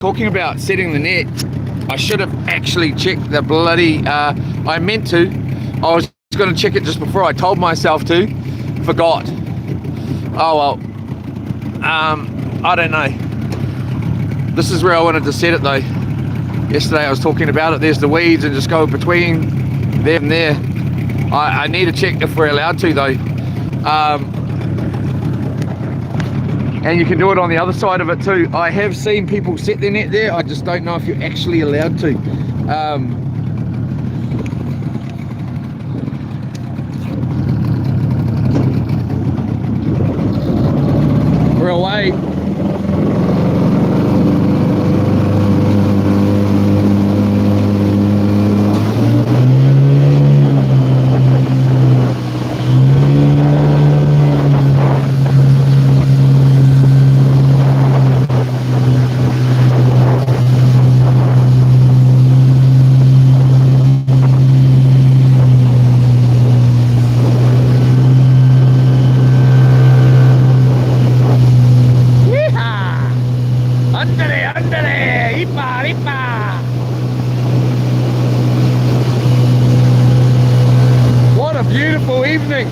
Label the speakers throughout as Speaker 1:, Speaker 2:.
Speaker 1: talking about setting the net, I should have actually checked the bloody, I meant to. I was going to check it just before I told myself to. Forgot. Oh well. I don't know. This is where I wanted to set it though. Yesterday I was talking about it. There's the weeds and just go between there and there. I need to check if we're allowed to though. And you can do it on the other side of it too. I have seen people set their net there. I just don't know if you're actually allowed to. We're away. What a beautiful evening.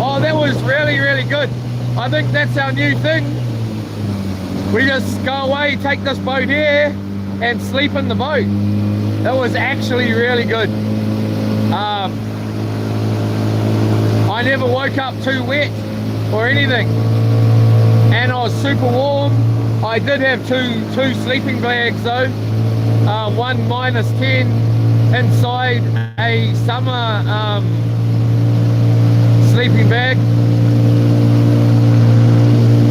Speaker 1: Oh, that was really, really good. I think that's our new thing. We just go away, take this boat here and sleep in the boat. That was actually really good. I never woke up too wet or anything, and I was super warm. I did have two sleeping bags though, one -10 inside a summer sleeping bag.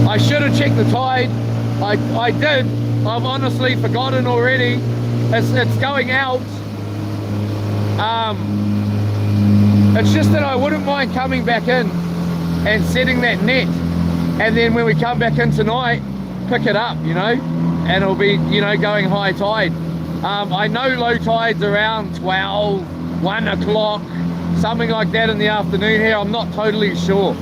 Speaker 1: I should have checked the tide. I did. I've honestly forgotten already. It's going out. It's just that I wouldn't mind coming back in and setting that net, and then when we come back in tonight, pick it up, you know, and it'll be, you know, going high tide. I know low tide's around 12, 1 o'clock, something like that in the afternoon here. I'm not totally sure.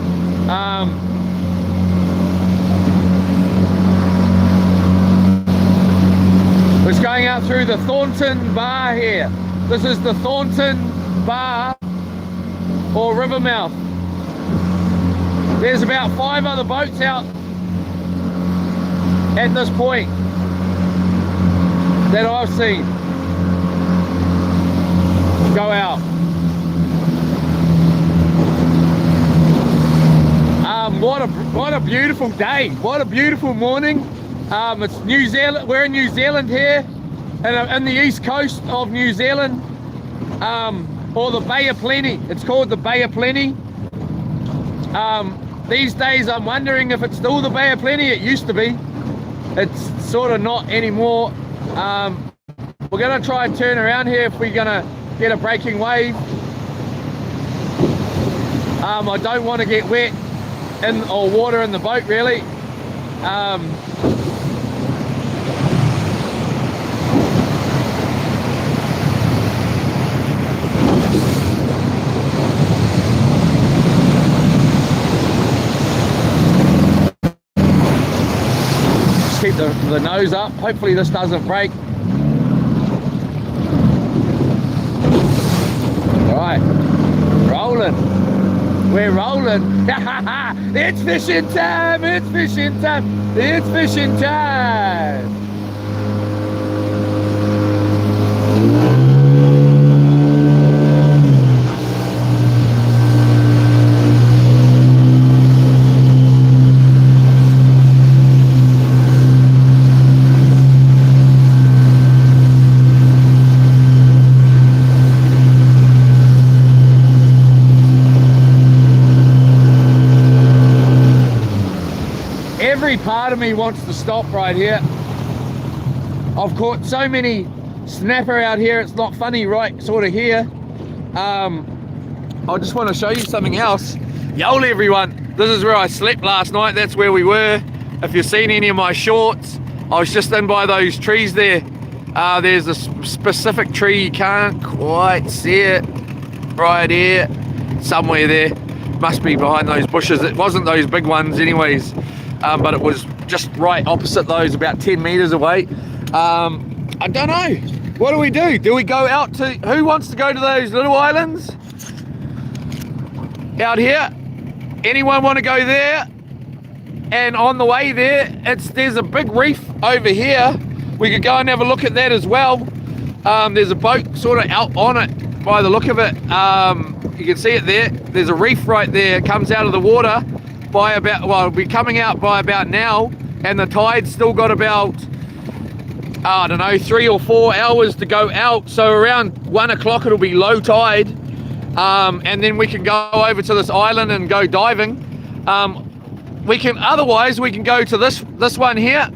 Speaker 1: It's going out through the Thornton Bar here. This is the Thornton Bar or river mouth. There's about 5 other boats out at this point that I've seen go out. What a beautiful day. What a beautiful morning. It's New Zealand. We're in New Zealand here, and in the east coast of New Zealand, or the Bay of Plenty. It's called the Bay of Plenty. These days I'm wondering if it's still the Bay of Plenty. It used to be. It's sort of not anymore. We're gonna try and turn around here if we're gonna get a breaking wave. I don't want to get wet or water in the boat really. Keep the nose up. Hopefully this doesn't break. Alright, rolling. We're rolling. It's fishing time. It's fishing time. It's fishing time. Every part of me wants to stop right here. I've caught so many snapper out here, it's not funny right sort of here. I just want to show you something else. Yole everyone, this is where I slept last night. That's where we were. If you've seen any of my shorts, I was just in by those trees there. There's a specific tree, you can't quite see it right here, somewhere there. Must be behind those bushes. It wasn't those big ones anyways. But it was just right opposite those, about 10 meters away. I don't know. What do we do? Do we go out to, who wants to go to those little islands out here? Anyone want to go there? And on the way there, there's a big reef over here. We could go and have a look at that as well. There's a boat sort of out on it by the look of it. You can see it there. There's a reef right there. It comes out of the water by about, well, it'll be coming out by about now, and the tide's still got about, I don't know, 3 or 4 hours to go out. So around 1 o'clock it'll be low tide, and then we can go over to this island and go diving. Otherwise we can go to this one here.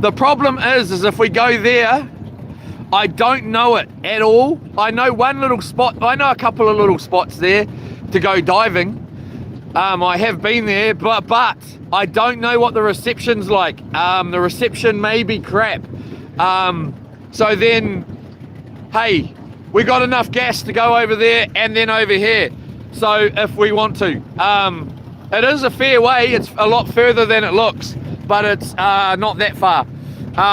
Speaker 1: The problem is if we go there, I don't know it at all. I know one little spot, I know a couple of little spots there to go diving. I have been there, but I don't know what the reception's like. The reception may be crap. So then, hey, we got enough gas to go over there and then over here. So if we want to. It is a fair way, it's a lot further than it looks, but it's not that far.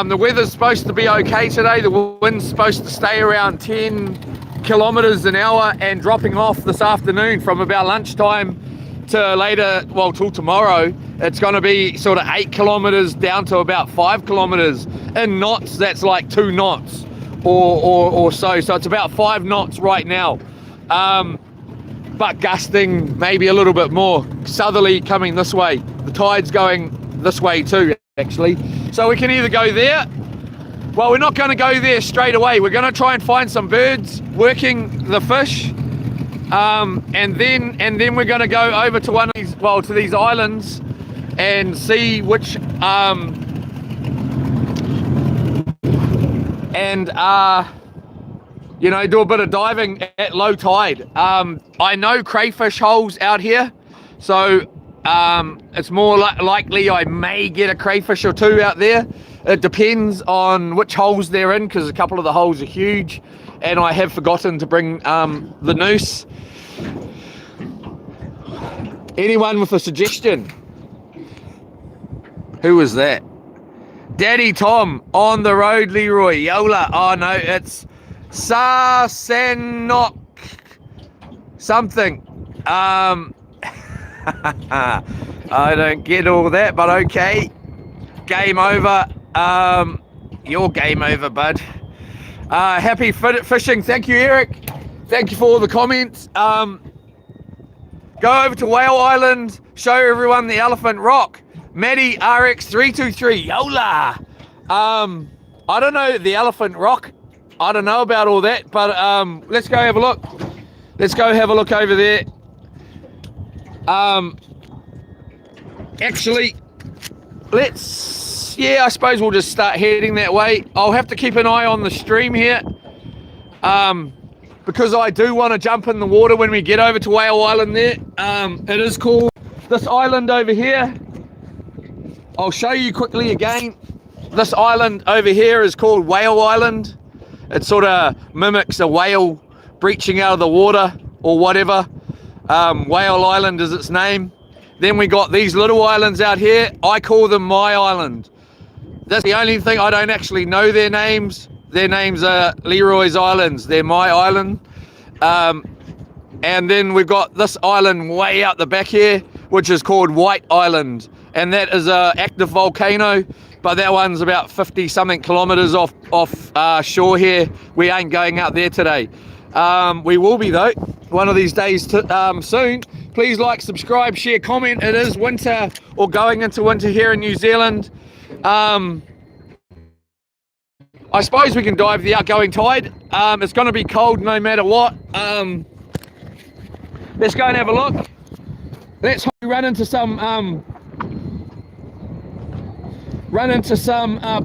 Speaker 1: The weather's supposed to be okay today. The wind's supposed to stay around 10 kilometers an hour and dropping off this afternoon from about lunchtime to later, well, till tomorrow. It's going to be sort of 8 kilometers down to about 5 kilometers. In knots, that's like 2 knots or so. So it's about 5 knots right now. But gusting maybe a little bit more. Southerly coming this way. The tide's going this way too, actually. So we can either go there. Well, we're not going to go there straight away. We're going to try and find some birds working the fish. And then we're going to go over to one of these, well, to these islands and see which, you know, do a bit of diving at low tide. I know crayfish holes out here, so it's more likely I may get a crayfish or 2 out there. It depends on which holes they're in, because a couple of the holes are huge, and I have forgotten to bring the noose. Anyone with a suggestion? Who was that? Daddy Tom on the road, Leroy. Yola. Oh no, it's Sasenok something. I don't get all that, but okay. Game over. Your game over, bud. Happy fishing. Thank you, Eric. Thank you for all the comments. Go over to Whale Island. Show everyone the Elephant Rock. Maddie RX323. Yola. I don't know the Elephant Rock. I don't know about all that, but let's go have a look. Let's go have a look over there. Actually, yeah, I suppose we'll just start heading that way. I'll have to keep an eye on the stream here, because I do want to jump in the water when we get over to Whale Island there. It is called, this island over here, I'll show you quickly again. This island over here is called Whale Island. It sort of mimics a whale breaching out of the water or whatever. Whale Island is its name. Then we got these little islands out here. I call them my island. That's the only thing, I don't actually know their names. Their names are Leroy's Islands. They're my island. And then we've got this island way out the back here, which is called White Island. And that is an active volcano, but that one's about 50 something kilometers off shore here. We ain't going out there today. We will be though, one of these days soon. Please like, subscribe, share, comment. It is winter, or going into winter here in New Zealand. I suppose we can dive the outgoing tide. It's going to be cold no matter what. Let's go and have a look. Let's run into some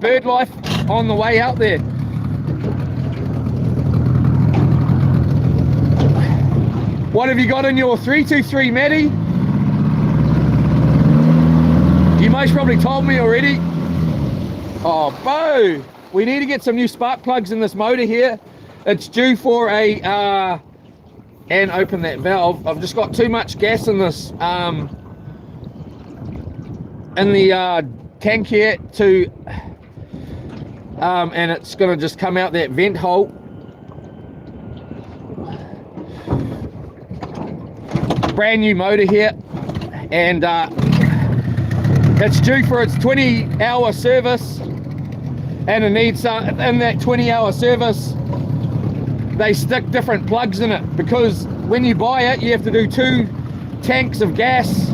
Speaker 1: bird life on the way out there. What have you got in your 323, Maddie? You most probably told me already. Oh, Bo, we need to get some new spark plugs in this motor here. It's due for a, and open that valve. I've just got too much gas in this, in the tank here to, and it's going to just come out that vent hole. Brand new motor here, and it's due for its 20-hour service, and it needs in that 20-hour service they stick different plugs in it, because when you buy it you have to do 2 tanks of gas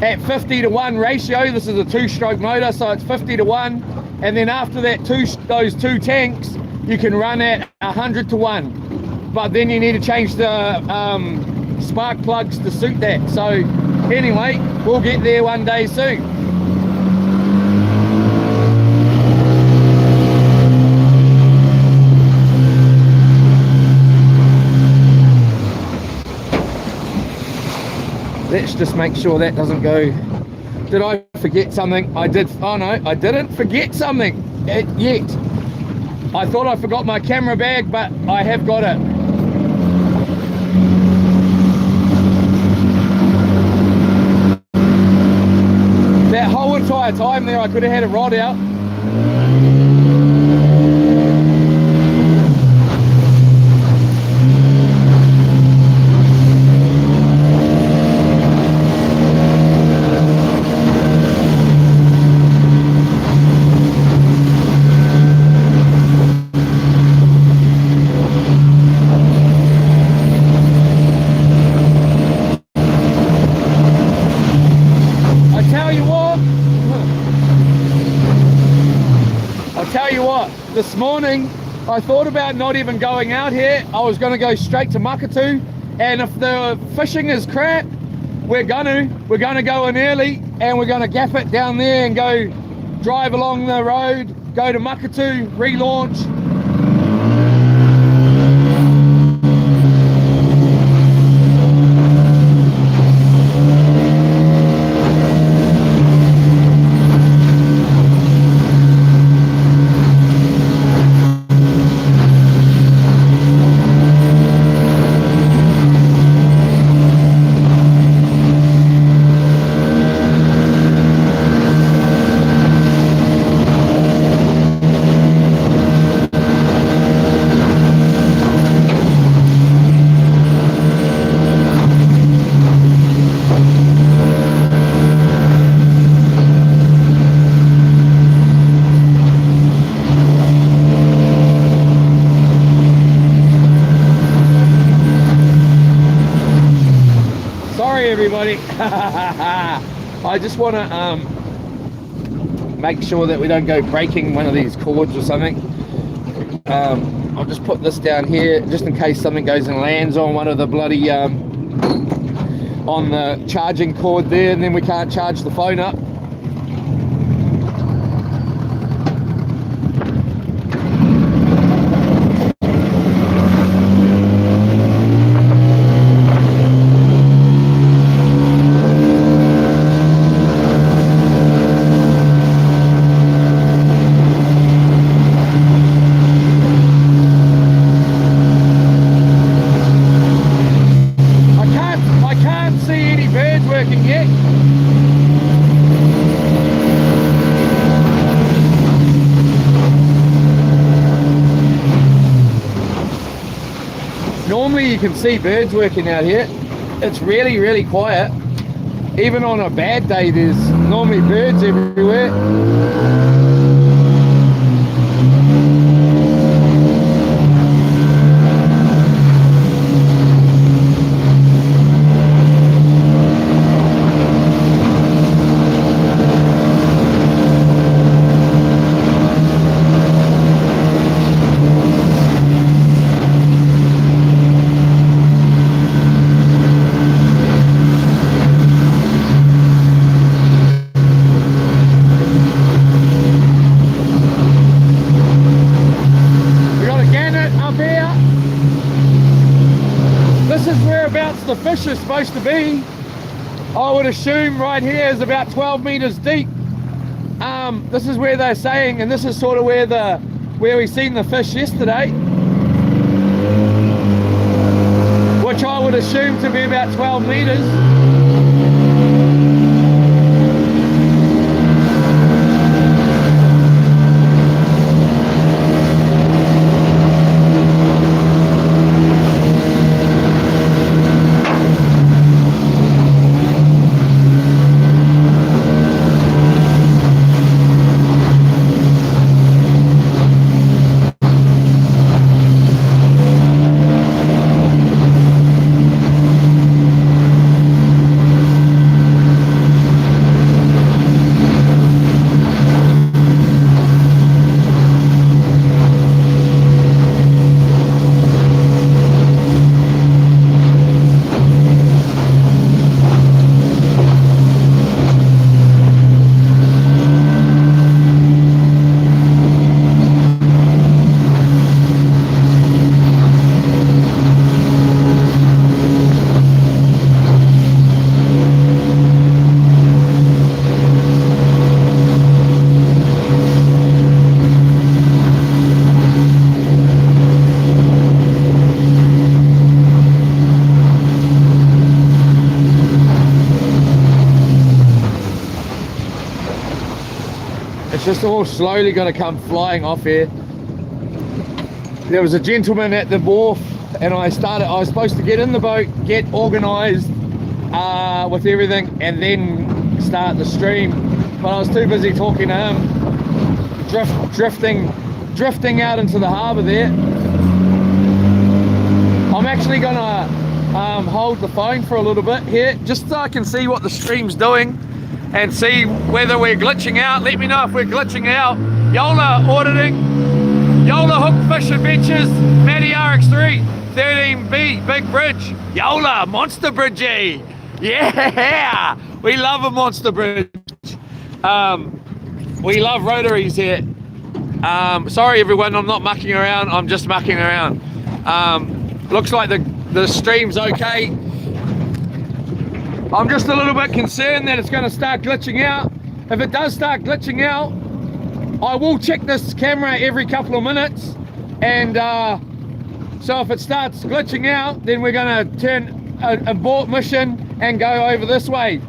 Speaker 1: at 50-to-1 ratio. This is a 2-stroke motor, so it's 50-to-1, and then after that those 2 tanks you can run at 100-to-1, but then you need to change the spark plugs to suit that. So anyway, we'll get there one day soon. Let's just make sure that doesn't go. Did I forget something? I did. Oh no, I didn't forget something yet. I thought I forgot my camera bag, but I have got it. That whole entire time there I could have had a rod out. This morning I thought about not even going out here. I was going to go straight to Makatu, and if the fishing is crap, we're gonna go in early, and we're going to gap it down there and go drive along the road, go to Makatu, relaunch. Everybody, I just want to make sure that we don't go breaking one of these cords or something. I'll just put this down here just in case something goes and lands on one of the bloody on the charging cord there, and then we can't charge the phone up. Normally you can see birds working out here. It's really, really quiet. Even on a bad day, there's normally birds everywhere. The fish is supposed to be. I would assume right here is about 12 meters deep. This is where they're saying, and this is sort of where we seen the fish yesterday, which I would assume to be about 12 meters. just all slowly going to come flying off here. There was a gentleman at the wharf, and I was supposed to get in the boat, get organised with everything, and then start the stream, but I was too busy talking to him, drifting out into the harbour there. I'm actually going to hold the phone for a little bit here, just so I can see what the stream's doing and see whether we're glitching out. Let me know if we're glitching out. Yola auditing. Yola Hook Fish Adventures, Matty RX3, 13B, Big Bridge. Yola, Monster Bridgey. Yeah, we love a monster bridge. We love rotaries here. Sorry everyone, I'm not mucking around, I'm just mucking around. Looks like the stream's okay. I'm just a little bit concerned that it's going to start glitching out. If it does start glitching out, I will check this camera every couple of minutes, and so if it starts glitching out, then we're going to turn abort mission and go over this way.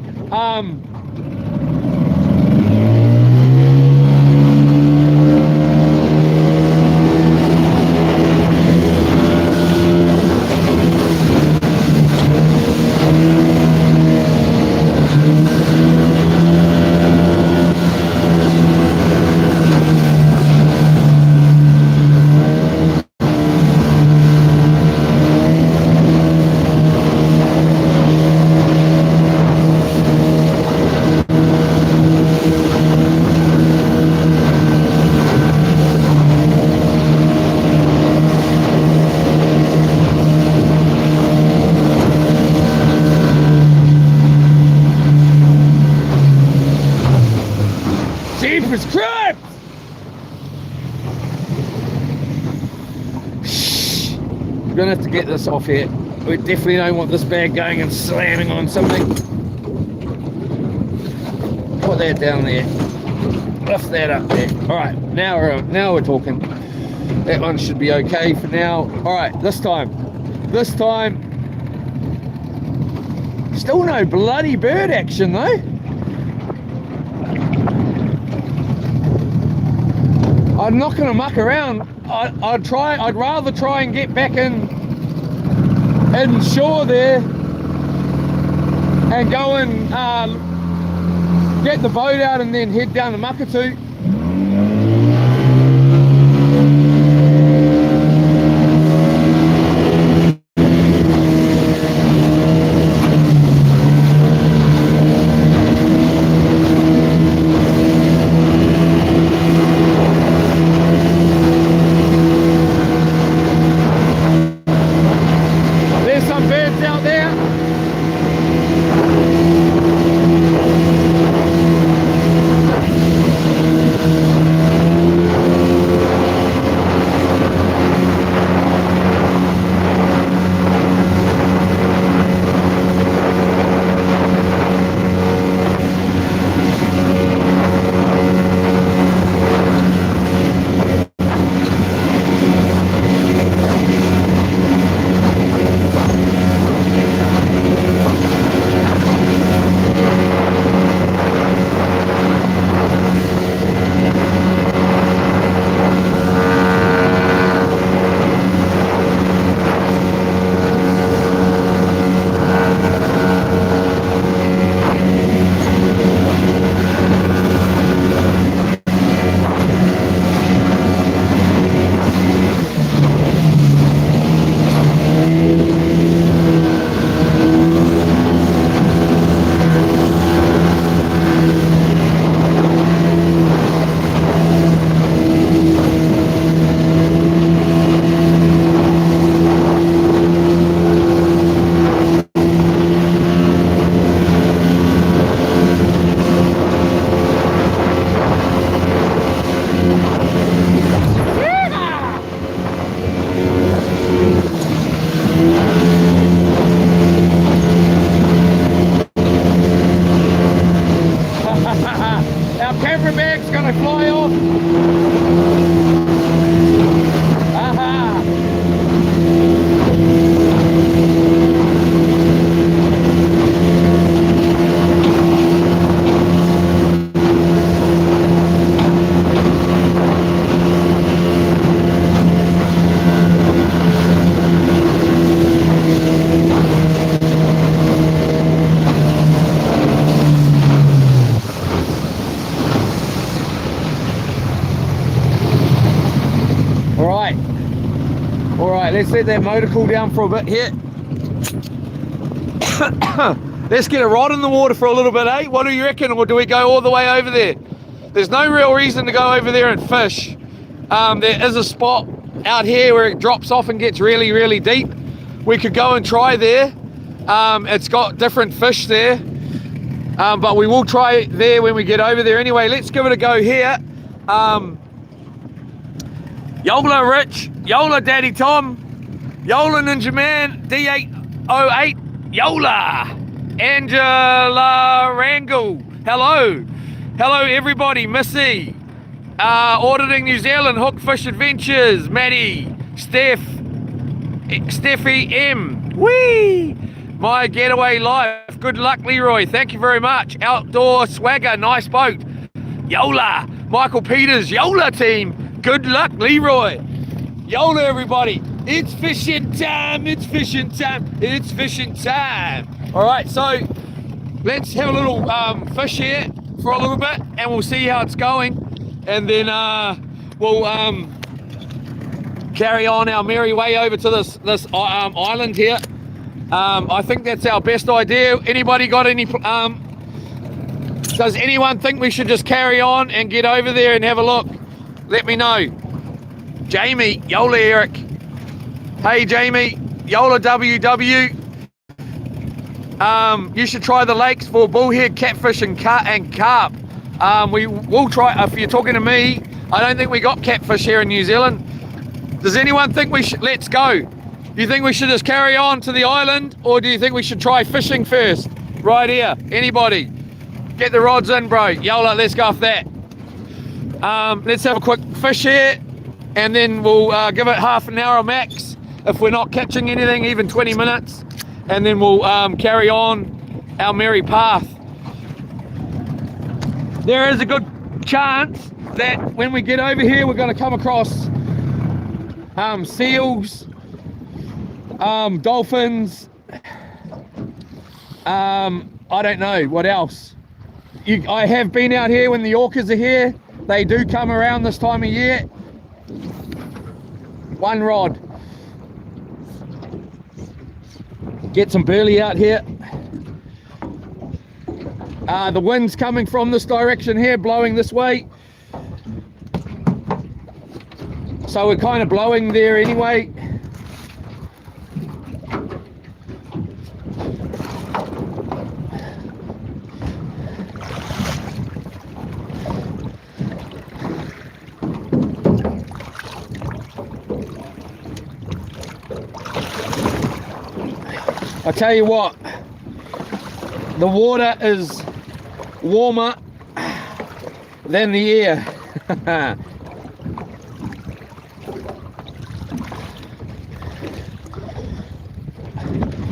Speaker 1: Jeepers Christ! Shh. We're gonna have to get this off here. We definitely don't want this bag going and slamming on something. Put that down there. Lift that up there. Alright, now we're talking. That one should be okay for now. Alright, this time. Still no bloody bird action though. I'm not going to muck around. I'd rather try and get back in shore there and go and get the boat out and then head down to Makatu. All right, let's let that motor cool down for a bit here. Let's get a rod in the water for a little bit, eh? What do you reckon? Or do we go all the way over there? There's no real reason to go over there and fish. There is a spot out here where it drops off and gets really, really deep. We could go and try there. It's got different fish there. But we will try it there when we get over there. Anyway, let's give it a go here. Yola Rich, Yola Daddy Tom, Yola Ninja Man, D808, Yola, Angela Rangel, hello everybody, Missy, Auditing New Zealand, Hookfish Adventures, Maddie, Steffi M, wee, My Getaway Life, good luck Leroy, thank you very much, Outdoor Swagger, nice boat, Yola, Michael Peters, Yola team, good luck Leroy, Yola everybody, it's fishing time, it's fishing time, it's fishing time. All right, so let's have a little fish here for a little bit and we'll see how it's going, and then we'll carry on our merry way over to this island here. I think that's our best idea. Anybody got any does anyone think we should just carry on and get over there and have a look? Let me know. Jamie, Yola Eric, hey Jamie, Yola WW, you should try the lakes for bullhead, catfish and carp. We will try. If you're talking to me, I don't think we got catfish here in New Zealand. Does anyone think we should, let's go. Do you think we should just carry on to the island, or do you think we should try fishing first? Right here, anybody? Get the rods in, bro. Yola, let's go off that. Let's have a quick fish here, and then we'll give it half an hour max. If we're not catching anything, even 20 minutes, and then we'll carry on our merry path. There is a good chance that when we get over here, we're going to come across seals, dolphins, I don't know what else. I have been out here when the orcas are here. They do come around this time of year. One rod. Get some burley out here. The wind's coming from this direction here, blowing this way. So we're kind of blowing there anyway. I tell you what, the water is warmer than the air.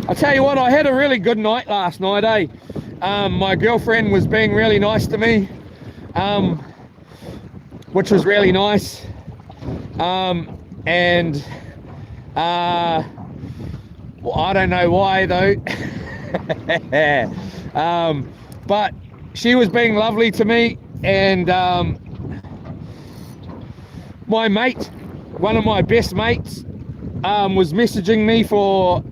Speaker 1: I tell you what, I had a really good night last night, eh? My girlfriend was being really nice to me, which was really nice. Well, I don't know why though. But she was being lovely to me, and my mate, one of my best mates, was messaging me for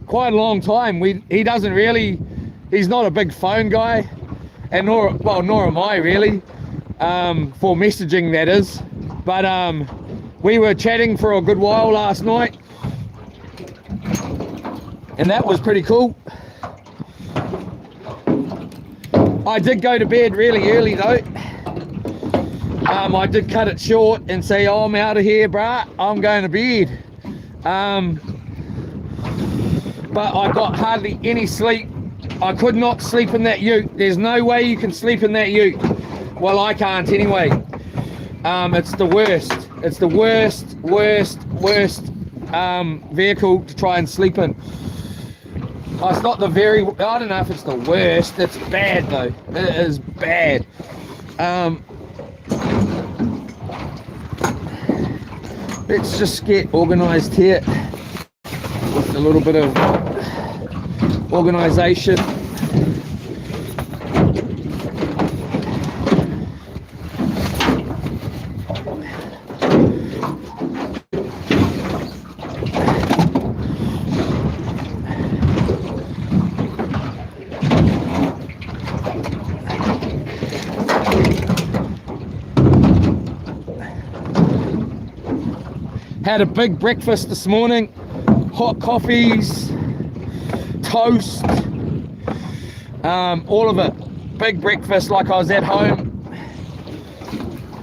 Speaker 1: quite a long time. He doesn't really, he's not a big phone guy, and nor am I really, for messaging, that is. But we were chatting for a good while last night, and that was pretty cool. I did go to bed really early though. I did cut it short and say, oh, I'm out of here, bruh, I'm going to bed. But I got hardly any sleep. I could not sleep in that ute. There's no way you can sleep in that ute. Well, I can't anyway. It's the worst. It's the worst vehicle to try and sleep in. Oh, it's not the very, I don't know if it's the worst. It's bad though. It is bad. Let's just get organised here with a little bit of organisation. Had a big breakfast this morning, hot coffees, toast, all of it. Big breakfast like I was at home.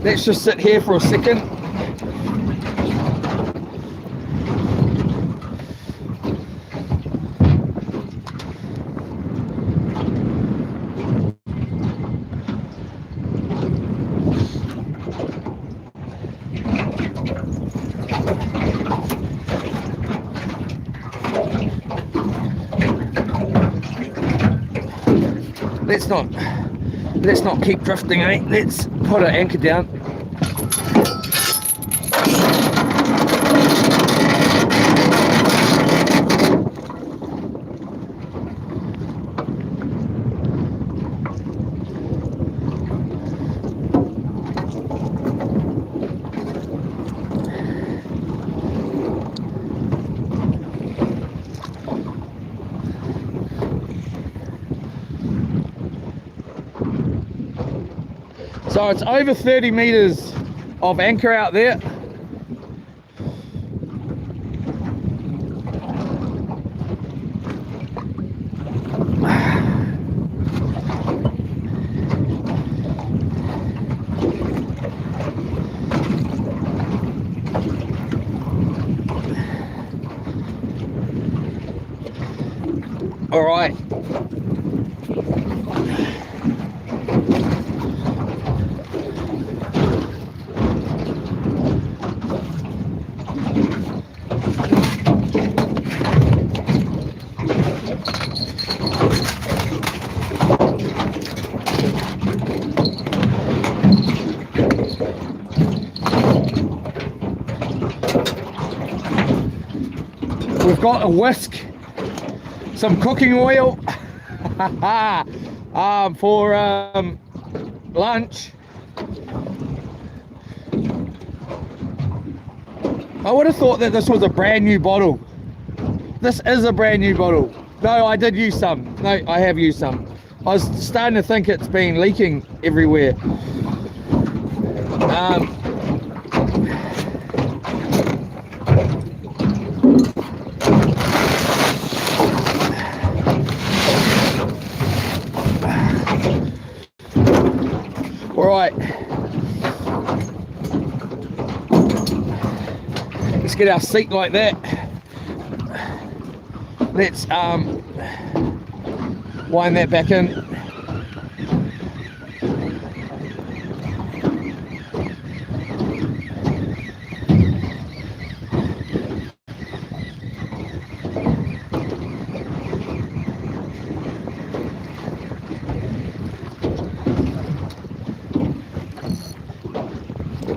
Speaker 1: Let's just sit here for a second. Let's not keep drifting, eh? Let's put an anchor down. So it's over 30 meters of anchor out there. All right. We've got a whisk, some cooking oil for lunch. I would have thought that this was a brand new bottle. This is a brand new bottle. No, I did use some. No, I have used some. I was starting to think it's been leaking everywhere. All right, let's get our seat like that. Let's wind that back in.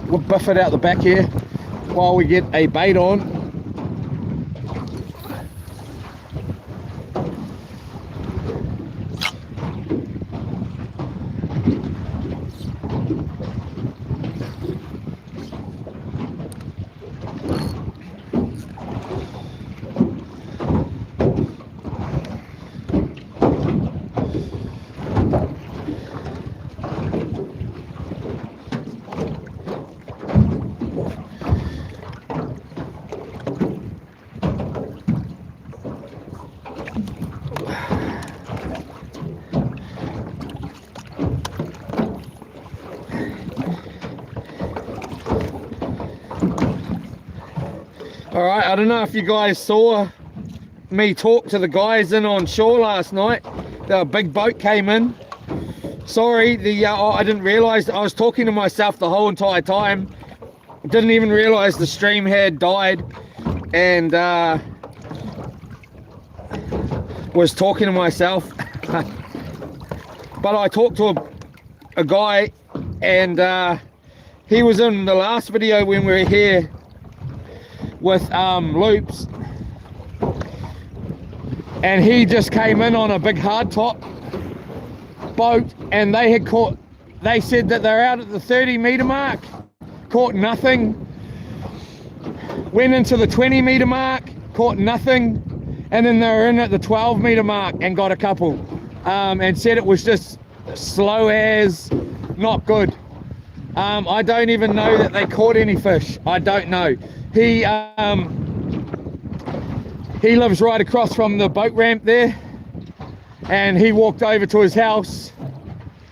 Speaker 1: We'll buff it out the back here while we get a bait on. Alright, I don't know if you guys saw me talk to the guys in on shore last night. The big boat came in. Sorry, I didn't realise, I was talking to myself the whole entire time. Didn't even realise the stream had died, and was talking to myself. But I talked to a guy, and he was in the last video when we were here with loops, and he just came in on a big hardtop boat, and they had caught, they said that they're out at the 30-meter mark, caught nothing, went into the 20-meter mark, caught nothing, and then they were in at the 12-meter mark and got a couple, and said it was just slow as, not good. I don't even know that they caught any fish. I don't know. He lives right across from the boat ramp there, and he walked over to his house.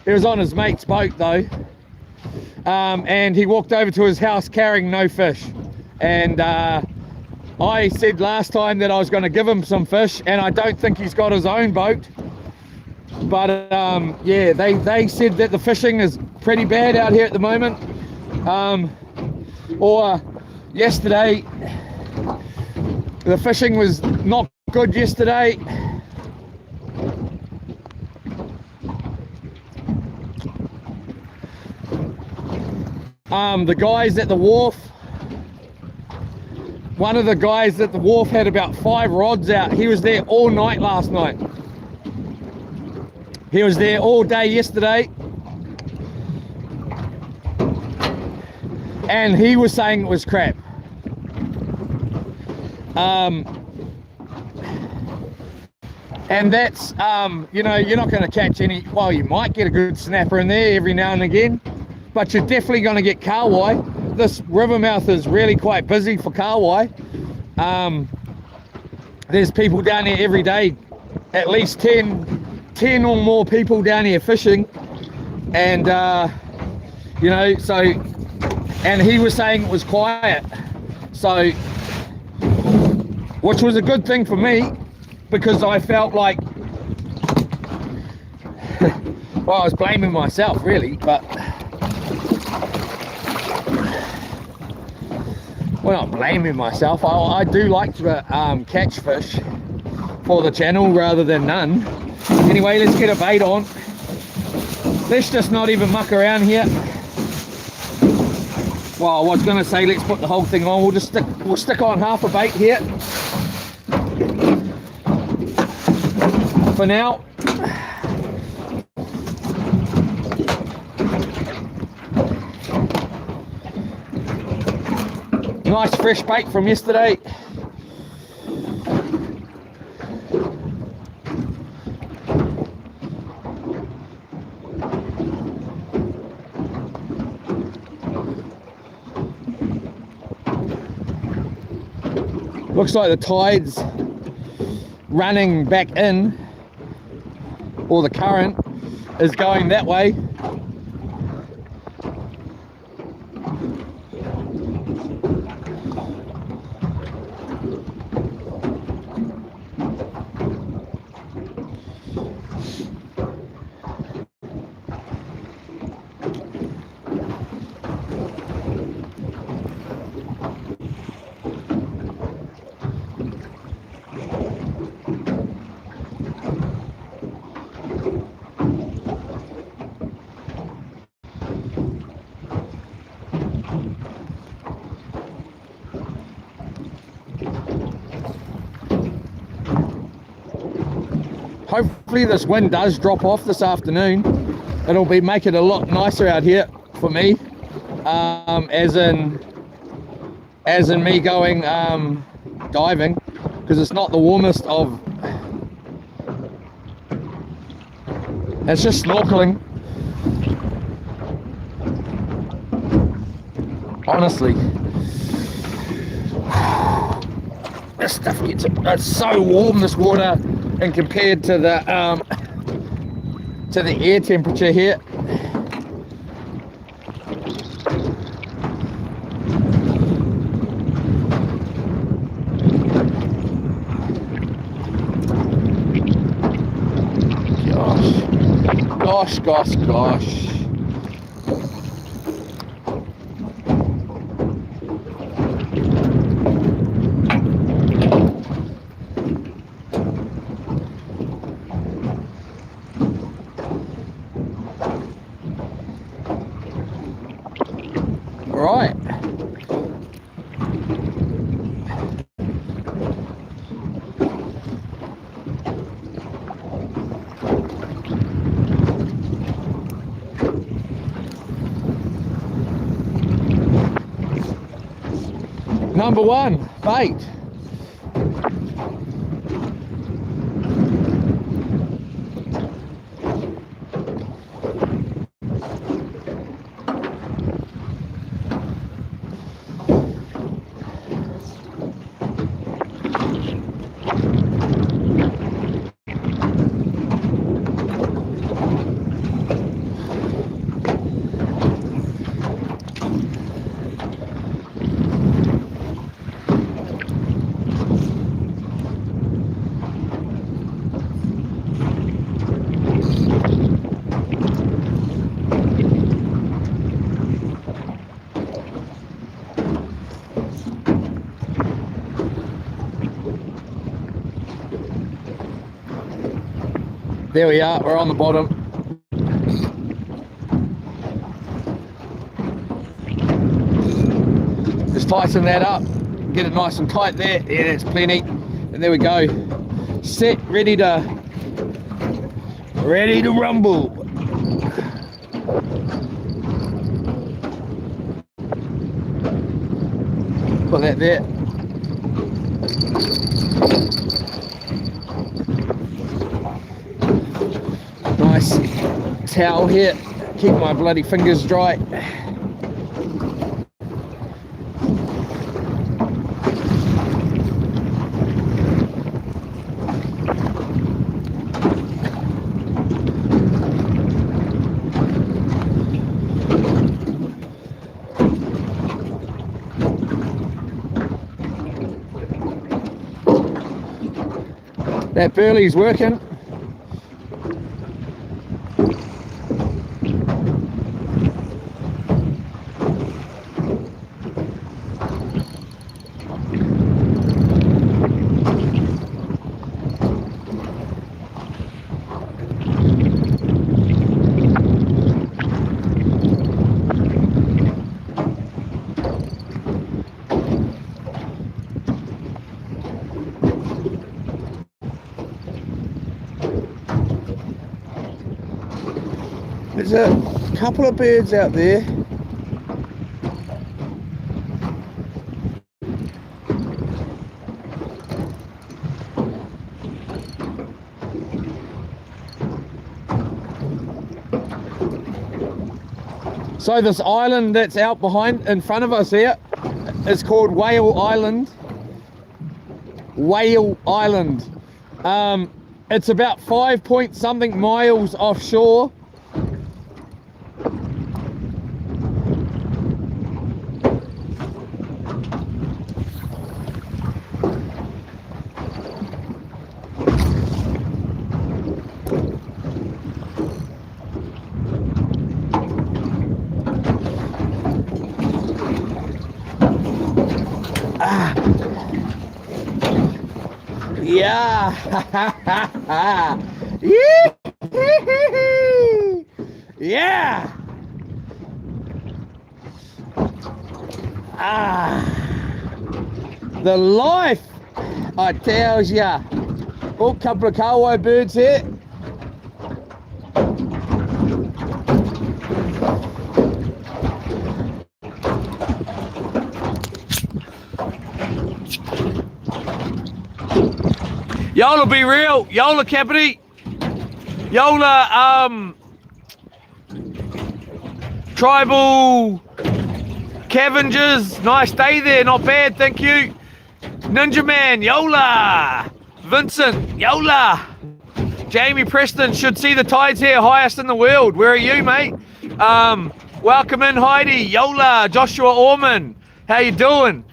Speaker 1: He was on his mate's boat though, and he walked over to his house carrying no fish. And I said last time that I was going to give him some fish, and I don't think he's got his own boat. But yeah, they said that the fishing is pretty bad out here at the moment. Or yesterday, the fishing was not good yesterday. The guys at the wharf, one of the guys at the wharf had about 5 rods out. He was there all night last night. He was there all day yesterday, and he was saying it was crap. And that's, you know, you're not going to catch any, well, you might get a good snapper in there every now and again, but you're definitely going to get kahawai. This river mouth is really quite busy for kahawai. There's people down here every day, at least 10 or more people down here fishing. And, you know, so, and he was saying it was quiet. So, which was a good thing for me, because I felt like, well, I was blaming myself really, but, well, not blaming myself. I do like to catch fish for the channel rather than none. Anyway, let's get a bait on. Let's just not even muck around here. Well, I was going to say let's put the whole thing on. We'll stick on half a bait here for now. Nice fresh bait from yesterday. Looks like the tide's running back in, or the current is going that way. Hopefully this wind does drop off this afternoon. It'll be make it a lot nicer out here for me, as in me going diving, because it's not the warmest of, it's just snorkeling, honestly. This stuff it's so warm, this water, and compared to the air temperature here. Gosh. Right. Number one, bait. There we are, we're on the bottom. Just tighten that up, get it nice and tight there. Yeah, that's plenty. And there we go. Set, ready to rumble. Put that there. Nice towel here, keep my bloody fingers dry. That burley's working. There's a couple of birds out there. So this island that's out behind, in front of us here, is called Whale Island. Whale Island. It's about 5 point something miles offshore. Yeah. Yeah. The life, I tells ya. Oh, couple of kahawai birds here. Yola be real, Yola Capity, Yola Tribal Cavengers, nice day there, not bad, thank you. Ninja Man, Yola, Vincent, Yola, Jamie Preston, should see the tides here, highest in the world, where are you mate? Welcome in Heidi, Yola, Joshua Orman, how you doing?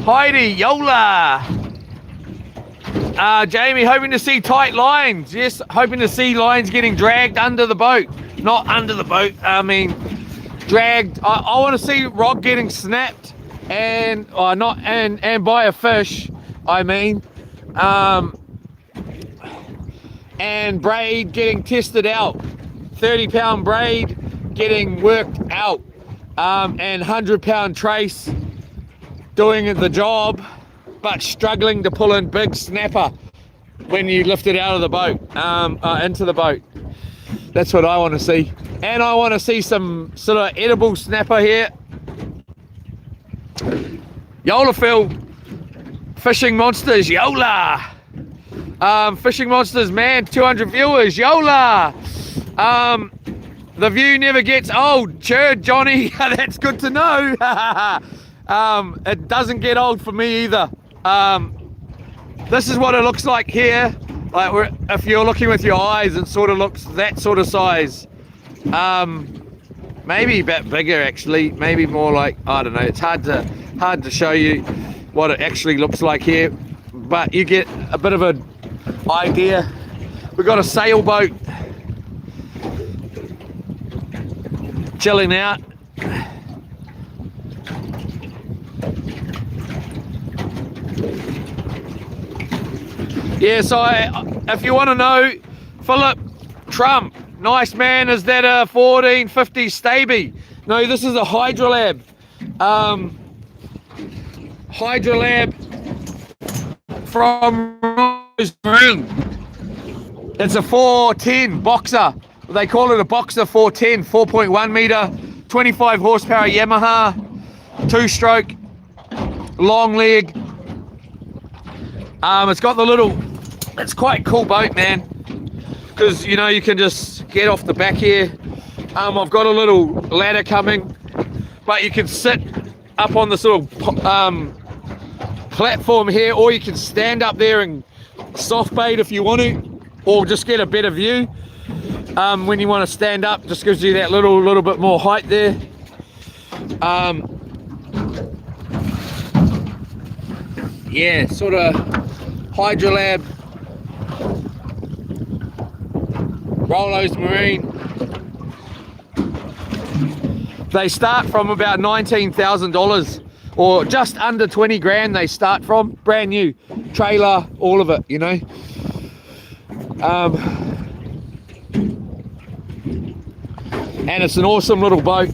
Speaker 1: Heidi, Yola. Jamie, hoping to see tight lines. Yes, hoping to see lines getting dragged under the boat. Not under the boat, I mean dragged. I want to see rod getting snapped and not and by a fish, I mean. And braid getting tested out. 30-pound braid getting worked out. And 100-pound trace doing the job, but struggling to pull in big snapper when you lift it out of the boat, into the boat. That's what I want to see. And I want to see some sort of edible snapper here. Yola Phil, Fishing Monsters, Yola. Fishing Monsters, man, 200 viewers, Yola. The view never gets old, churd, Johnny. That's good to know. It doesn't get old for me either. This is what it looks like here. Like if you're looking with your eyes, it sort of looks that sort of size. Maybe a bit bigger actually. Maybe more like, I don't know. It's hard to show you what it actually looks like here, but you get a bit of an idea. We've got a sailboat chilling out. Yeah, so if you want to know, Philip, Trump, nice man. Is that a 1450 Staby? No, this is a Hydrolab. Hydrolab from Marine. It's a 410 boxer. They call it a boxer 410, 4.1 meter, 25 horsepower Yamaha, 2-stroke, long leg. It's got the little, it's quite a cool boat, man, because you know you can just get off the back here. I've got a little ladder coming, but you can sit up on this little platform here, or you can stand up there and soft bait if you want to, or just get a better view. When you want to stand up, just gives you that little bit more height there. Yeah, sort of Hydrolab, Rollos Marine. They start from about $19,000 or just under 20 grand. They start from brand new trailer, all of it, you know. And it's an awesome little boat.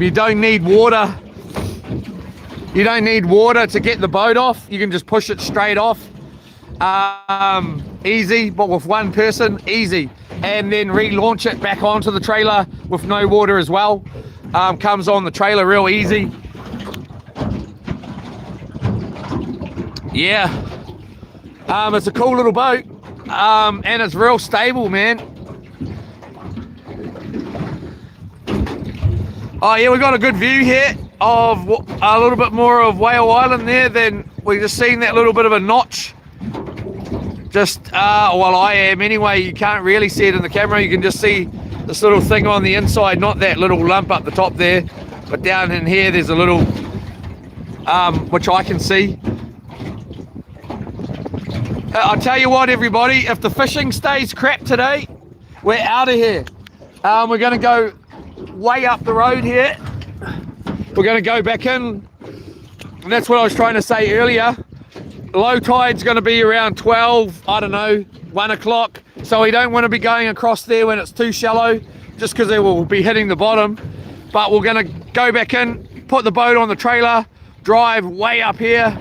Speaker 1: You don't need water. You don't need water to get the boat off. You can just push it straight off. Easy, but with one person, easy. And then relaunch it back onto the trailer with no water as well. Comes on the trailer real easy. Yeah. It's a cool little boat. And it's real stable, man. Oh yeah, we got a good view here of a little bit more of Whale Island there. Then we just seen that little bit of a notch. Just, well, I am anyway. You can't really see it in the camera. You can just see this little thing on the inside, not that little lump up the top there, but down in here there's a little, which I can see. I'll tell you what, everybody, if the fishing stays crap today, we're out of here. We're going to go way up the road here. We're going to go back in, and that's what I was trying to say earlier. Low tide's going to be around 12, I don't know, 1 o'clock. So we don't want to be going across there when it's too shallow, just because it will be hitting the bottom. But we're going to go back in, put the boat on the trailer, drive way up here.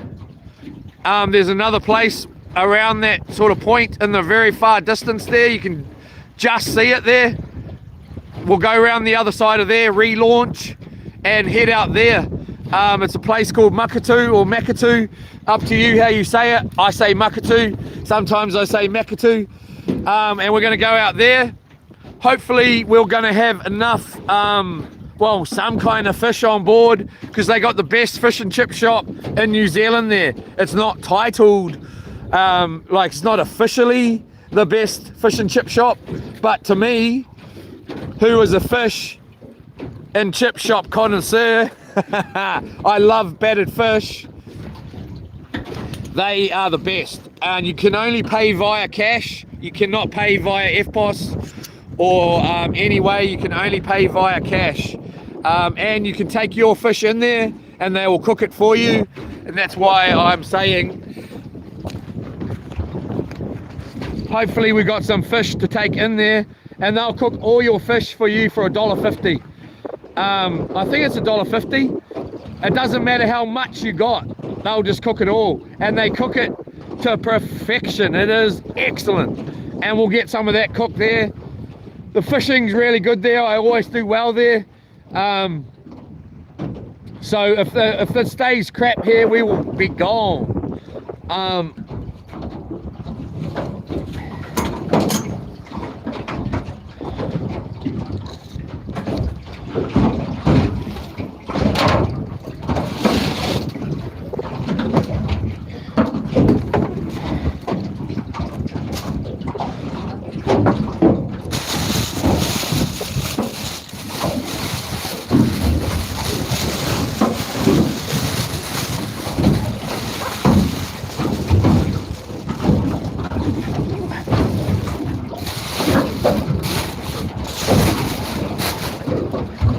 Speaker 1: There's another place around that sort of point in the very far distance there. You can just see it there. We'll go around the other side of there, relaunch, and head out there. It's a place called Makatu or Makatu, up to you how you say it. I say Makatu, sometimes I say Makatu. And we're going to go out there. Hopefully we're going to have enough, well, some kind of fish on board, because they got the best fish and chip shop in New Zealand there. It's not titled, like it's not officially the best fish and chip shop, but to me, who is a fish and chip shop connoisseur, I love battered fish. They are the best, and you can only pay via cash. You cannot pay via FPOS or any way. You can only pay via cash, and you can take your fish in there and they will cook it for you. And that's why I'm saying hopefully we got some fish to take in there, and they'll cook all your fish for you for $1.50. I think it's $1.50. It doesn't matter how much you got, they'll just cook it all, and they cook it to perfection. It is excellent, and we'll get some of that cooked there. The fishing's really good there. I always do well there. So if it stays crap here, we will be gone.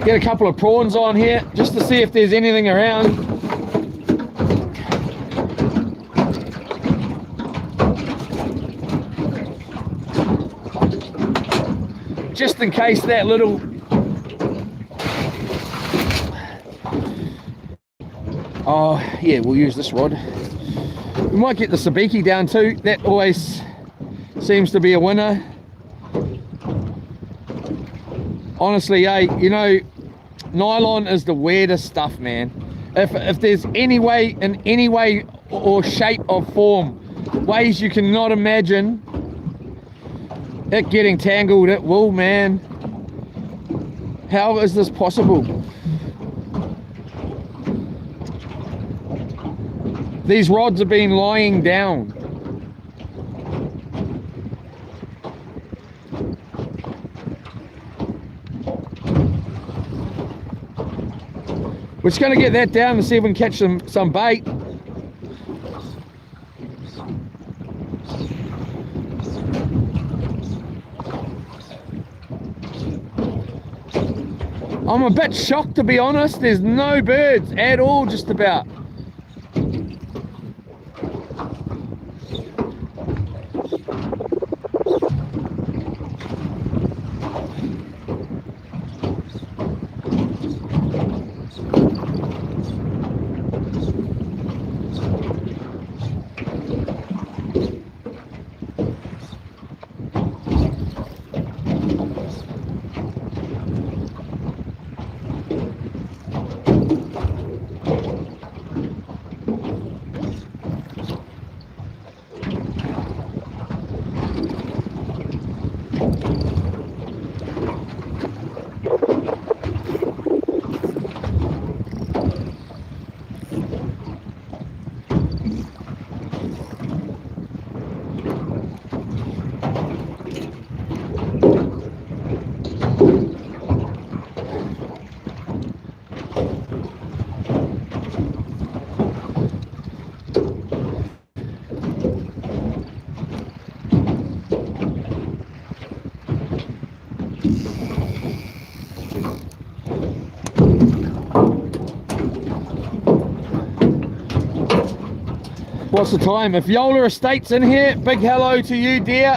Speaker 1: Get a couple of prawns on here just to see if there's anything around. just in case that little yeah, we'll use this rod. We might get the sabiki down too. That always seems to be a winner. Honestly, you know, nylon is the weirdest stuff, man. If there's any way, in any way or shape or form, ways you cannot imagine it getting tangled, it will, man. How is this possible? These rods have been lying down. We're just going to get that down and see if we can catch some bait. I'm a bit shocked, to be honest. There's no birds at all, just about. What's the time? If Yola Estate's in here, big hello to you, dear.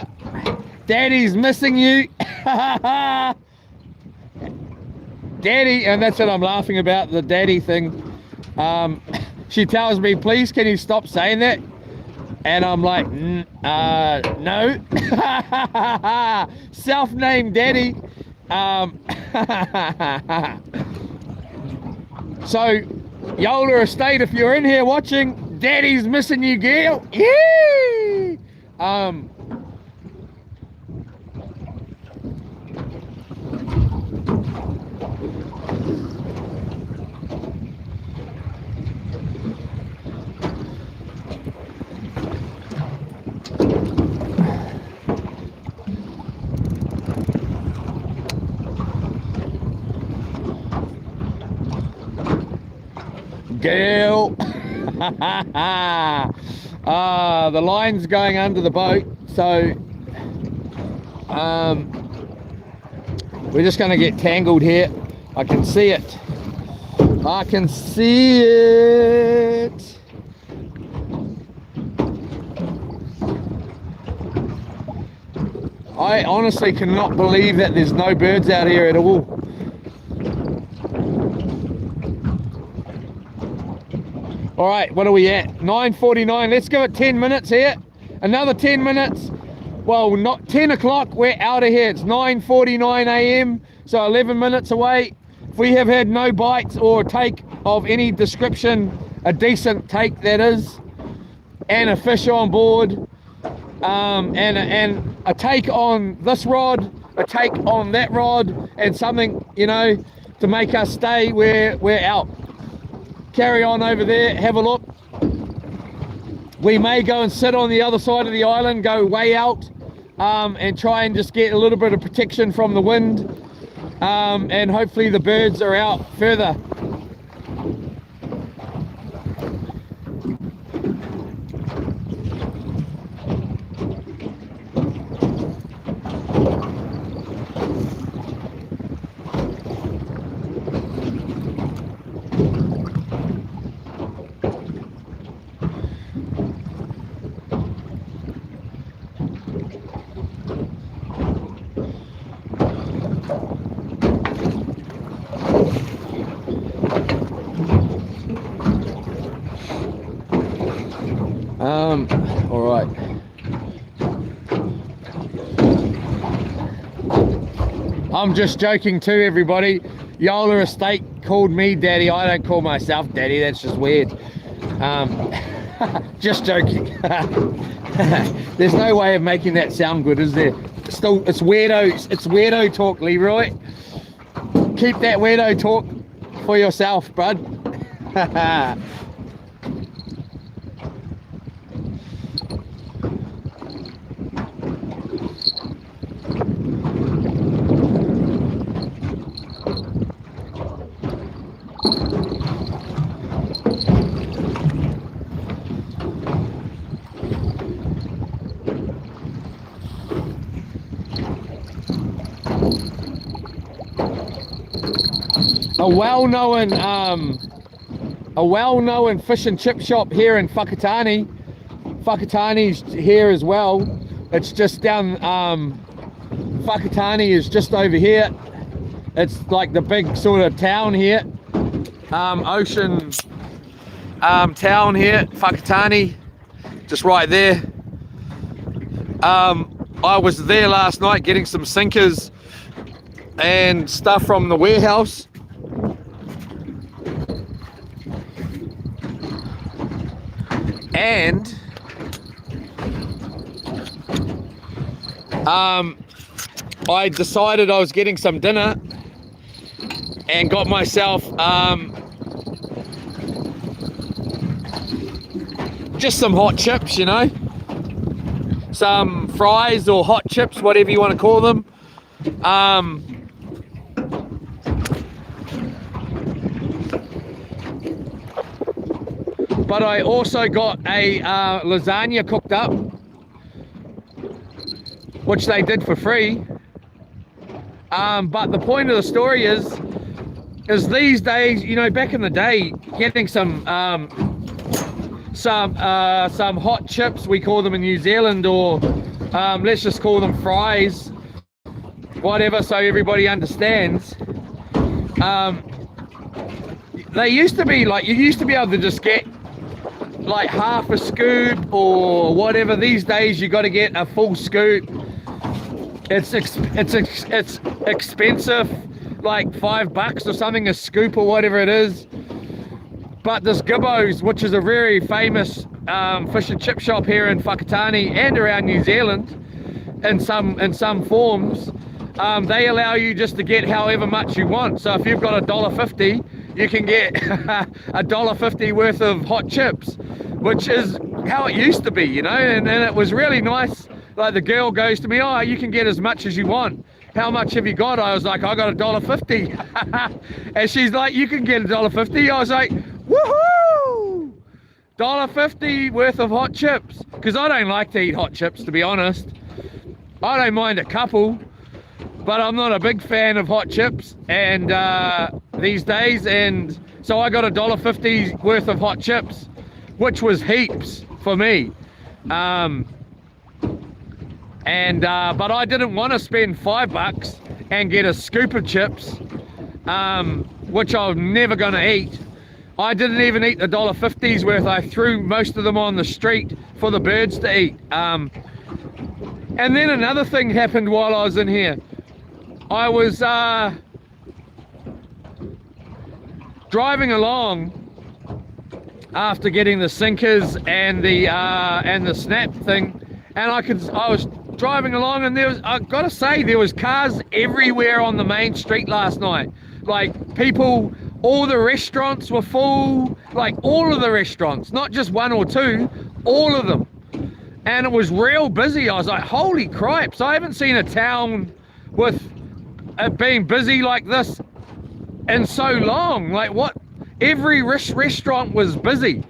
Speaker 1: Daddy's missing you. Daddy, and that's what I'm laughing about, the daddy thing. She tells me, please, can you stop saying that? And I'm like, no. Self-named daddy. So, Yola Estate, if you're in here watching, Daddy's missing you, girl. Yeah. Girl. The line's going under the boat, so we're just going to get tangled here. I can see it. I can see it. I honestly cannot believe that there's no birds out here at all. All right, what are we at? 9:49. Let's give it 10 minutes here. Another 10 minutes. Well, not 10 o'clock. We're out of here. It's 9:49 a.m. So 11 minutes away. If we have had no bites or take of any description, a decent take that is, and a fish on board, and a take on this rod, a take on that rod, and something, you know, to make us stay, we're out. Carry on over there, have a look. We may go and sit on the other side of the island, go way out, and try and just get a little bit of protection from the wind, and hopefully the birds are out further. I'm just joking too, everybody. Yola Estate called me daddy. I don't call myself daddy. That's just weird. Just joking. There's no way of making that sound good, is there? Still, it's weirdo. It's weirdo talk, Leroy. Keep that weirdo talk for yourself, bud. A well-known fish and chip shop here in Whakatane. Whakatane's here as well. It's just down, Whakatane is just over here. It's like the big sort of town here. Ocean town here, Whakatane, just right there. I was there last night getting some sinkers and stuff from the warehouse. And I decided I was getting some dinner and got myself just some hot chips, you know, some fries or hot chips, whatever you want to call them. But I also got a lasagna cooked up, which they did for free. But the point of the story is these days, you know, back in the day, getting some hot chips, we call them in New Zealand, or let's just call them fries, whatever, so everybody understands. They used to be like, you used to be able to just get like half a scoop or whatever. These days you got to get a full scoop. It's expensive, like $5 or something a scoop or whatever it is. But this Gibbo's, which is a very famous fish and chip shop here in Whakatane and around New Zealand in some forms, they allow you just to get however much you want. So if you've got $1.50, you can get $1.50 worth of hot chips, which is how it used to be, you know. And it was really nice. Like, the girl goes to me, oh, you can get as much as you want. How much have you got? I was like, I got $1.50. And she's like, you can get $1.50. I was like, woohoo! $1.50 worth of hot chips. Because I don't like to eat hot chips, to be honest. I don't mind a couple, but I'm not a big fan of hot chips and these days. And so I got $1.50 worth of hot chips, which was heaps for me. But I didn't want to spend $5 and get a scoop of chips, which I was never going to eat. I didn't even eat the $1.50's worth. I threw most of them on the street for the birds to eat. And then another thing happened while I was in here. I was driving along after getting the sinkers and the snap thing, and I was driving along, and I gotta say, there was cars everywhere on the main street last night. Like, people, all the restaurants were full, like all of the restaurants, not just one or two, all of them. And it was real busy. I was like, holy cripes, I haven't seen a town with it being busy like this in so long. Like, what? Every restaurant was busy.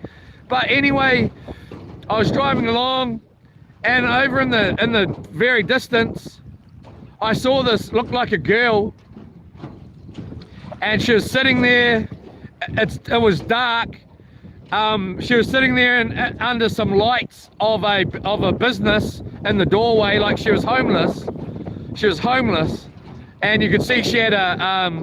Speaker 1: But anyway, I was driving along, and over in the very distance, I saw this, looked like a girl, and she was sitting there. It was dark. She was sitting there under some lights of a business in the doorway, like she was homeless. She was homeless, and you could see she had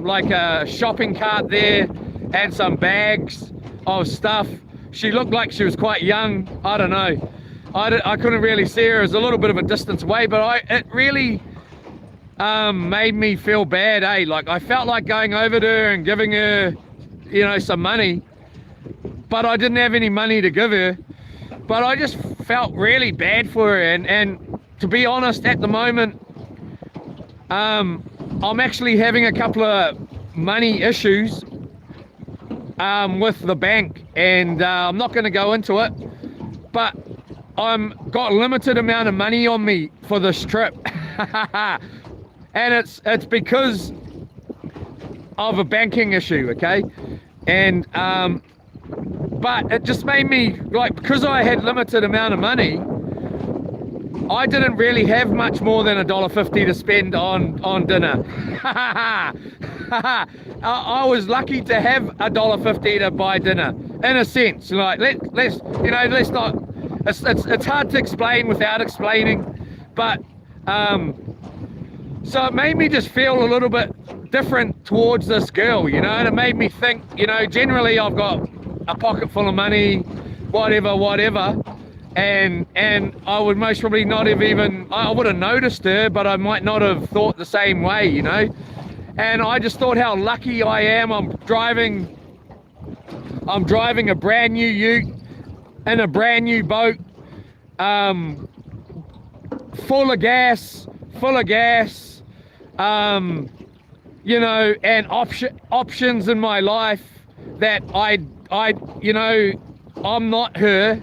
Speaker 1: like a shopping cart there and some bags of stuff. She looked like she was quite young. I don't know. I couldn't really see her. It was a little bit of a distance away, but it really made me feel bad, eh? Like, I felt like going over to her and giving her, you know, some money, but I didn't have any money to give her. But I just felt really bad for her, and to be honest, at the moment, I'm actually having a couple of money issues with the bank, and I'm not going to go into it, but I'm got a limited amount of money on me for this trip. And it's because of a banking issue, okay? And but it just made me, like, because I had limited amount of money, I didn't really have much more than $1.50 to spend on dinner. I was lucky to have $1.50 to buy dinner, in a sense. Like, let's not. It's hard to explain without explaining, but so it made me just feel a little bit different towards this girl, you know, and it made me think, you know, generally I've got a pocket full of money, whatever, and I would most probably not have even, I would have noticed her, but I might not have thought the same way, you know. And I just thought how lucky I am. I'm driving a brand new ute in a brand new boat, full of gas, you know, and options in my life that I you know, I'm not her,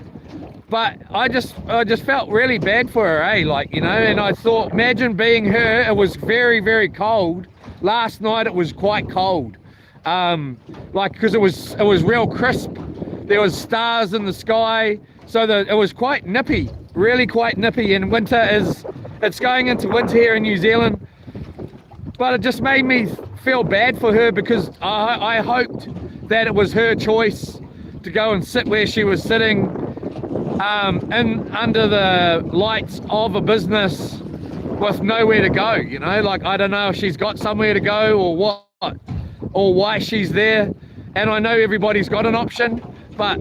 Speaker 1: but I just felt really bad for her, eh? Like, you know, and I thought, imagine being her. It was very, very cold. Last night it was quite cold, like, because it was real crisp. There was stars in the sky, so that it was quite nippy, really quite nippy. And it's going into winter here in New Zealand, but it just made me feel bad for her, because I hoped that it was her choice to go and sit where she was sitting, in under the lights of a business with nowhere to go, you know. Like, I don't know if she's got somewhere to go or what, or why she's there. And I know everybody's got an option, but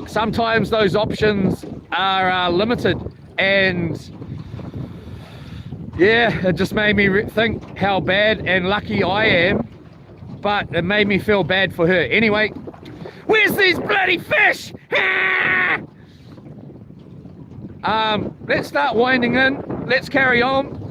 Speaker 1: sometimes those options are limited. And yeah, it just made me think how bad and lucky I am, but it made me feel bad for her. Anyway, where's these bloody fish? Let's start winding in. Let's carry on.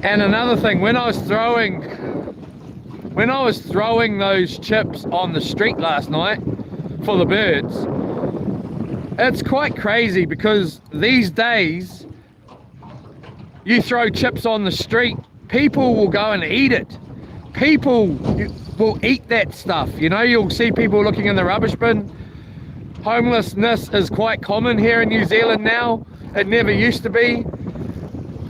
Speaker 1: And another thing, when I was throwing those chips on the street last night for the birds, it's quite crazy, because these days you throw chips on the street, people will go and eat it. People will eat that stuff, you know. You'll see people looking in the rubbish bin. Homelessness is quite common here in New Zealand now. It never used to be.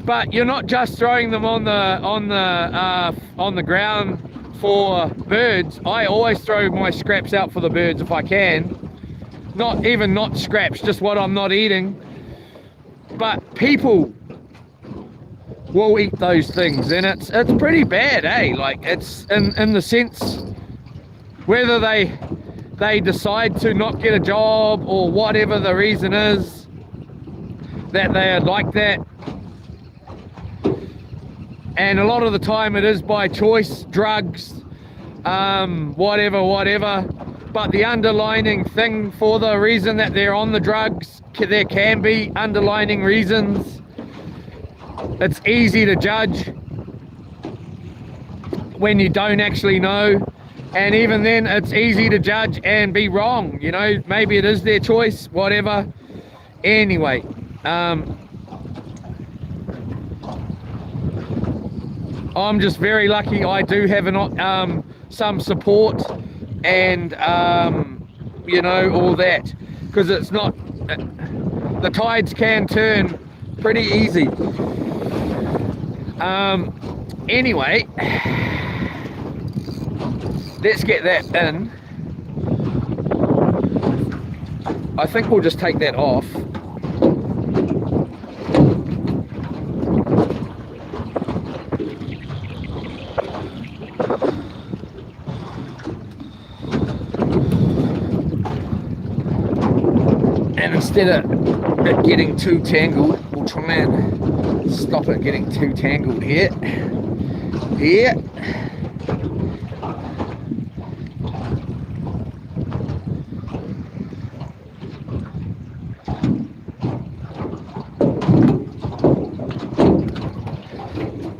Speaker 1: But you're not just throwing them on the ground for birds. I always throw my scraps out for the birds if I can. Not scraps, just what I'm not eating. But people will eat those things, and it's pretty bad, eh? Like, it's in the sense whether they decide to not get a job or whatever the reason is that they are like that. And a lot of the time it is by choice, drugs, whatever. But the underlining thing for the reason that they're on the drugs, there can be underlining reasons. It's easy to judge when you don't actually know. And even then, it's easy to judge and be wrong, you know. Maybe it is their choice, whatever. Anyway, I'm just very lucky I do have some support and you know, all that, because it's not, the tides can turn pretty easy. Anyway, let's get that in. I think we'll just take that off. And instead of it getting too tangled, we'll try and stop it getting too tangled here. Here.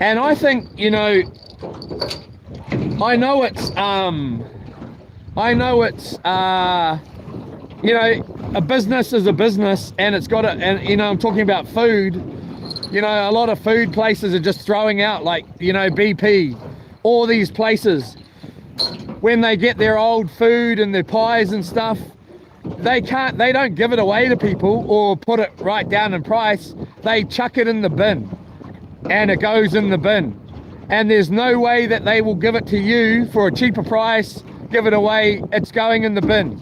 Speaker 1: And I think, you know, I know it's you know, a business is a business, and it's got to, and you know, I'm talking about food. You know, a lot of food places are just throwing out, like, you know, BP, all these places, when they get their old food and their pies and stuff, they don't give it away to people or put it right down in price. They chuck it in the bin, and it goes in the bin, and there's no way that they will give it to you for a cheaper price, give it away. It's going in the bin.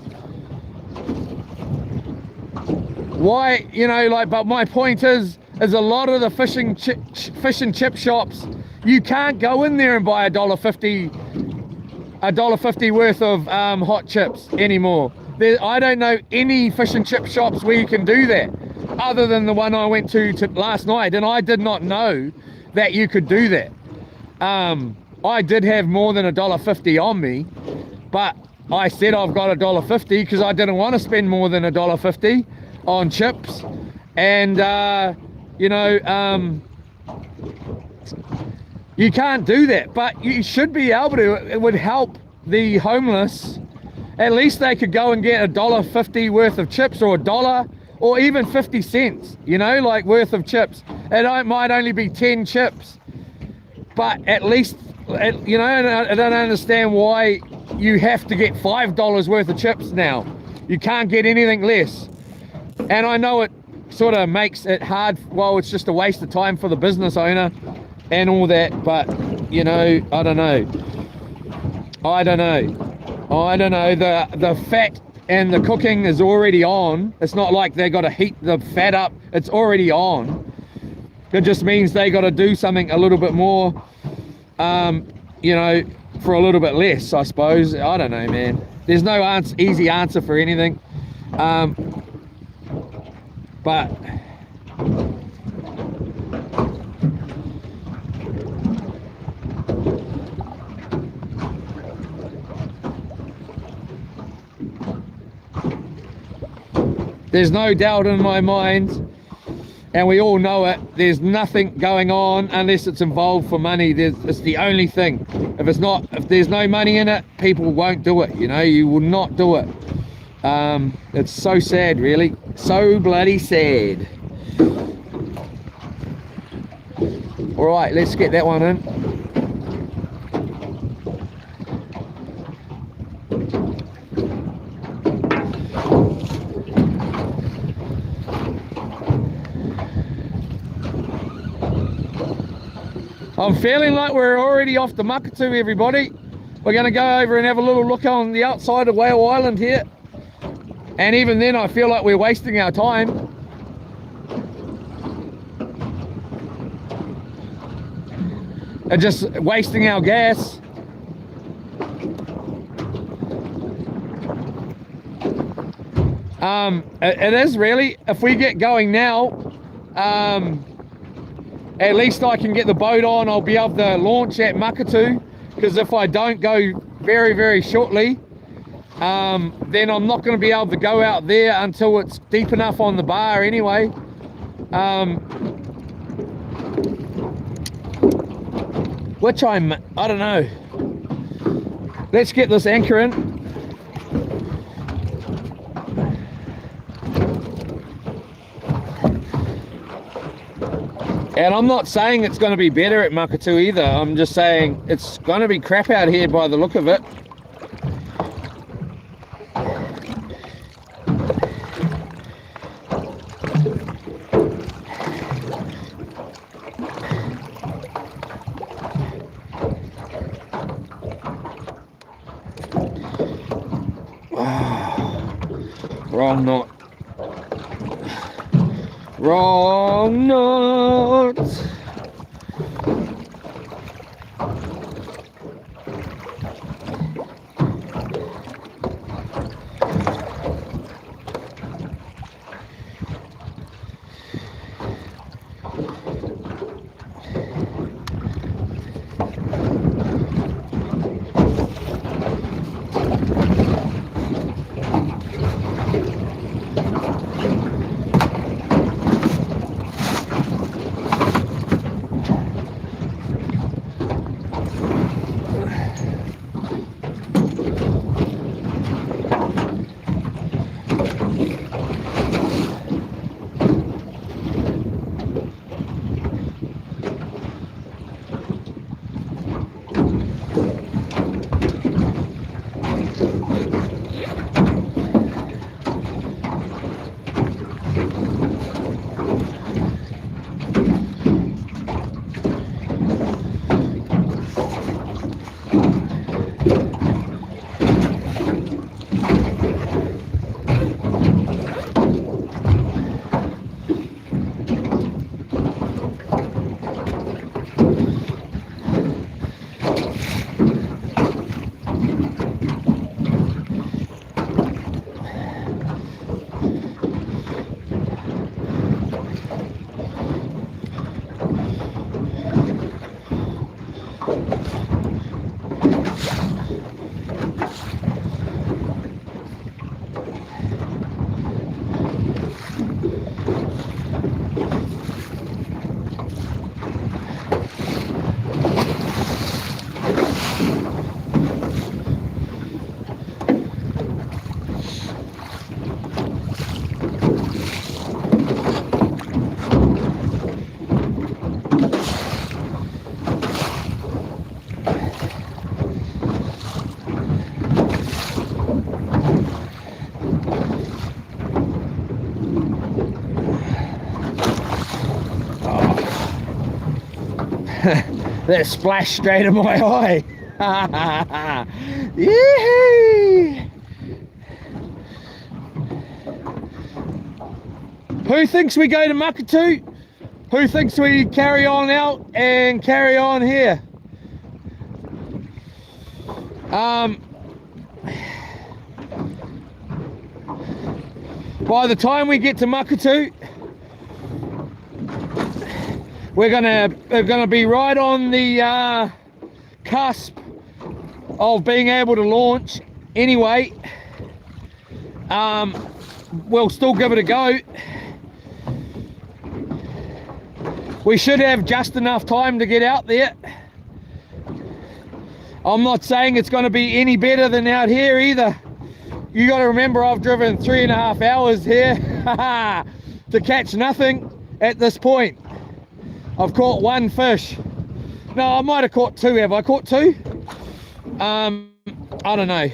Speaker 1: Why, you know, like, but my point is a lot of the fish and chip shops, you can't go in there and buy $1.50 worth of hot chips anymore. I don't know any fish and chip shops where you can do that, other than the one I went to last night, and I did not know that you could do that. I did have more than $1.50 on me, but I said I've got $1.50 because I didn't want to spend more than $1.50 on chips. And you know, you can't do that, but you should be able to. It would help the homeless. At least they could go and get $1.50 worth of chips, or $1, or even 50 cents, you know, like, worth of chips. It might only be 10 chips, but at least, you know, I don't understand why you have to get $5 worth of chips now. You can't get anything less. And I know it sort of makes it hard. Well, it's just a waste of time for the business owner and all that, but, you know, I don't know. The fat and the cooking is already on. It's not like they got to heat the fat up. It's already on. It just means they got to do something a little bit more, you know, for a little bit less, I suppose. I don't know, man. There's no easy answer for anything. But there's no doubt in my mind, and we all know it, there's nothing going on unless it's involved for money. It's the only thing. If there's no money in it, people won't do it, you know. You will not do it. It's so sad, really. So bloody sad. All right, let's get that one in. I'm feeling like we're already off the Makatu, everybody. We're going to go over and have a little look on the outside of Whale Island here. And even then, I feel like we're wasting our time. And just wasting our gas. It is really. If we get going now, at least I can get the boat on. I'll be able to launch at Makatu, because if I don't go very, very shortly, then I'm not going to be able to go out there until it's deep enough on the bar anyway. Which I don't know. Let's get this anchor in. And I'm not saying it's going to be better at Makatu either. I'm just saying it's going to be crap out here by the look of it. Wrong knot. Wrong knot. That splashed straight in my eye. Yee-hoo! Who thinks we go to Makatu? Who thinks we carry on out and carry on here? By the time we get to Makatu, we're gonna be right on the cusp of being able to launch. Anyway, we'll still give it a go. We should have just enough time to get out there. I'm not saying it's going to be any better than out here either. You got to remember, I've driven 3.5 hours here to catch nothing at this point. I've caught one fish. No, I might have caught two. Have I caught two? I don't know.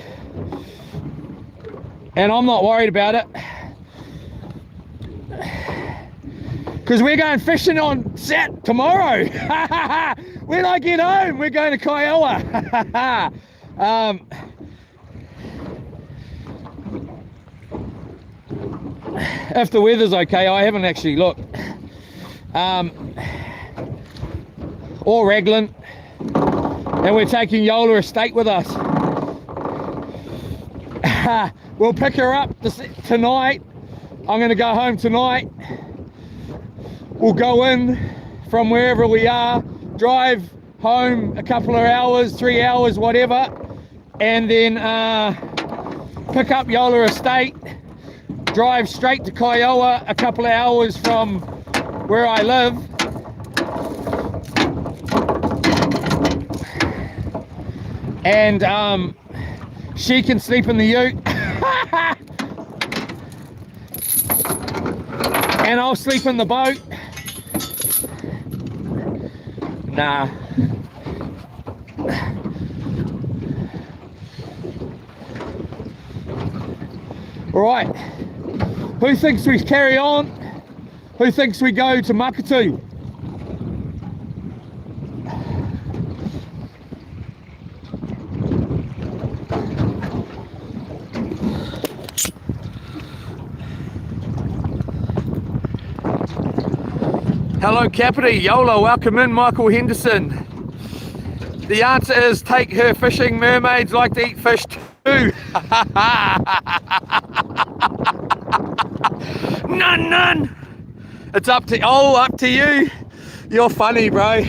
Speaker 1: And I'm not worried about it, because we're going fishing on Sat tomorrow. When I get home, we're going to Kiowa. If the weather's okay, I haven't actually looked. Or Raglan, and we're taking Yola Estate with us. We'll pick her up tonight. I'm going to go home tonight. We'll go in from wherever we are, drive home a couple of hours, 3 hours, whatever, and then pick up Yola Estate, drive straight to Kiowa, a couple of hours from where I live, and she can sleep in the ute and I'll sleep in the boat, Nah. Right. Who thinks we carry on? Who thinks we go to Makatu? Hello Capity, Yola, welcome in Michael Henderson. The answer is take her fishing, mermaids like to eat fish too. None. It's up to you. You're funny, bro.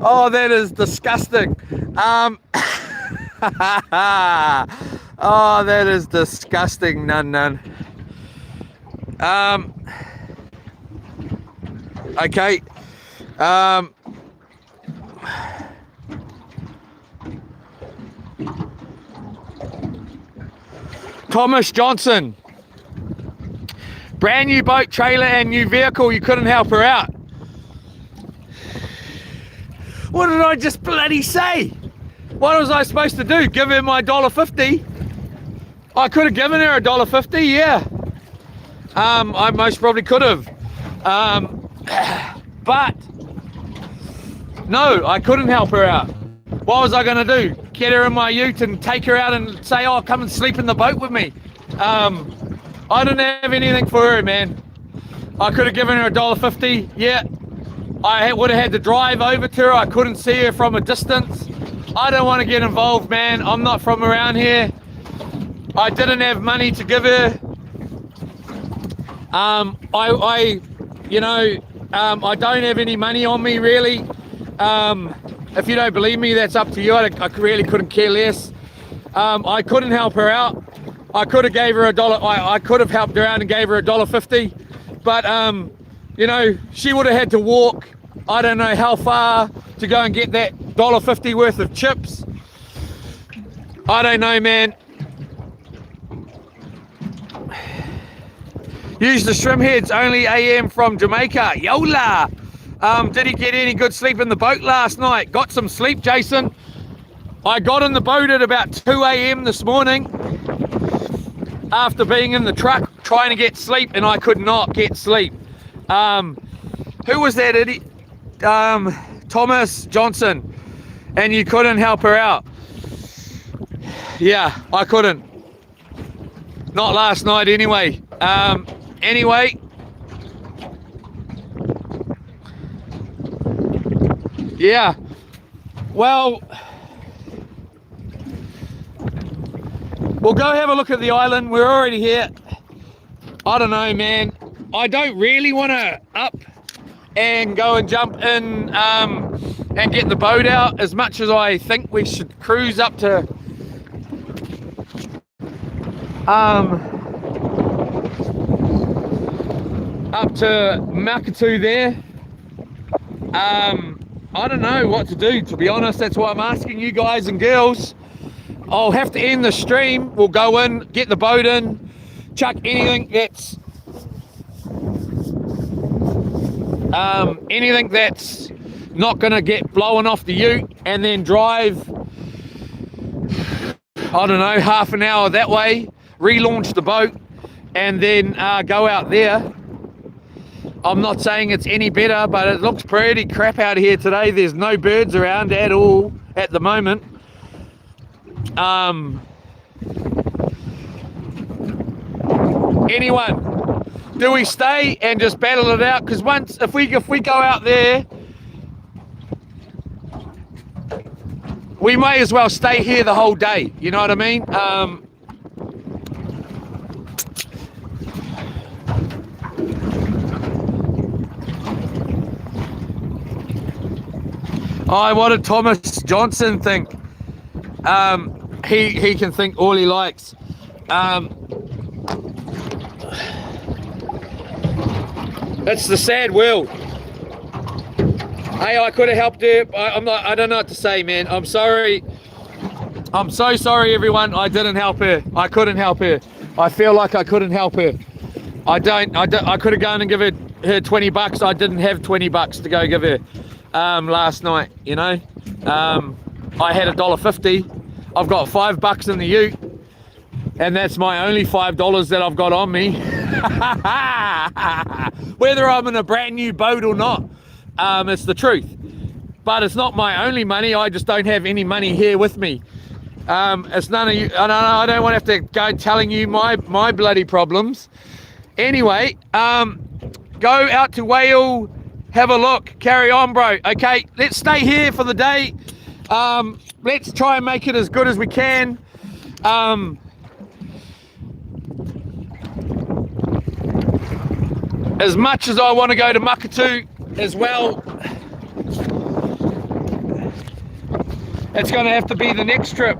Speaker 1: Oh, that is disgusting. Oh, that is disgusting. None. Okay. Thomas Johnson. Brand new boat, trailer and new vehicle. You couldn't help her out. What did I just bloody say? What was I supposed to do? Give her my $1.50? I could have given her $1.50, yeah. I most probably could have. But no, I couldn't help her out. What was I going to do? Get her in my ute and take her out and say, oh, come and sleep in the boat with me? I didn't have anything for her, man. I could have given her $1.50, yeah. I would have had to drive over to her. I couldn't see her from a distance. I don't want to get involved, man. I'm not from around here. I didn't have money to give her. I don't have any money on me, really. If you don't believe me, that's up to you. I really couldn't care less. I couldn't help her out. I could have gave her I could have helped her out and gave her $1.50, but she would have had to walk I don't know how far to go and get that $1.50 worth of chips. I don't know, man. Use the shrimp heads, only AM from Jamaica. Yola! Did he get any good sleep in the boat last night? Got some sleep, Jason. I got in the boat at about 2 AM this morning after being in the truck trying to get sleep, and I could not get sleep. Who was that idiot? Thomas Johnson. And you couldn't help her out. Yeah, I couldn't. Not last night anyway. Anyway. Yeah. Well, we'll go have a look at the island. We're already here. I don't know, man. I don't really want to up and go and jump in and get the boat out as much as I think we should cruise up to Makatu there. I don't know what to do, to be honest. That's why I'm asking you guys and girls. I'll have to end the stream. We'll go in, get the boat in, chuck anything that's not gonna get blown off the ute, and then drive, I don't know, half an hour that way, relaunch the boat, and then go out there. I'm not saying it's any better, but it looks pretty crap out here today. There's no birds around at all at the moment. Anyone, do we stay and just battle it out? Because if we go out there, we may as well stay here the whole day. You know what I mean? What did Thomas Johnson think? He can think all he likes. It's the sad world. Hey, I could have helped her. I don't know what to say, man. I'm sorry. I'm so sorry, everyone. I didn't help her. I couldn't help her. I feel like I couldn't help her. I could have gone and given her $20. I didn't have $20 to go give her. last night, you know. I had $1.50. I've got $5 in the ute, and that's my only $5 that I've got on me. Whether I'm in a brand new boat or not, it's the truth. But it's not my only money. I just don't have any money here with me. It's none of you. I don't want to have to go telling you my bloody problems. Anyway, go out to Whale, have a look, carry on, bro. Okay, let's stay here for the day. Let's try and make it as good as we can. As much as I want to go to Makatu as well, it's going to have to be the next trip.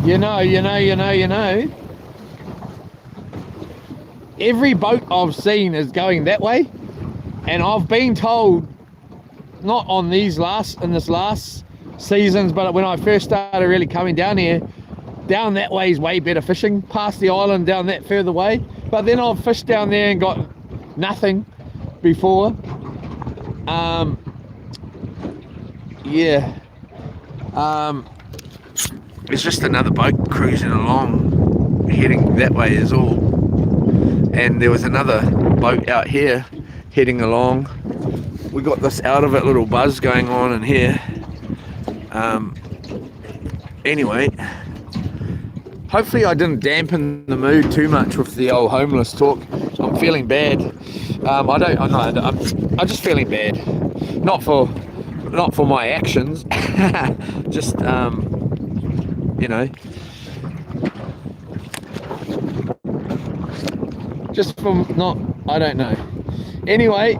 Speaker 1: You know, every boat I've seen is going that way. And I've been told, not on these in this last seasons, but when I first started really coming down here, down that way is way better fishing, past the island, down that further way. But then I've fished down there and got nothing before. Yeah. It's just another boat cruising along, heading that way is all. And there was another boat out here heading along. We got this out of it little buzz going on in here. Anyway, hopefully I didn't dampen the mood too much with the old homeless talk. I'm feeling bad. I'm just feeling bad. Not for my actions, just you know, just from not, I don't know. Anyway,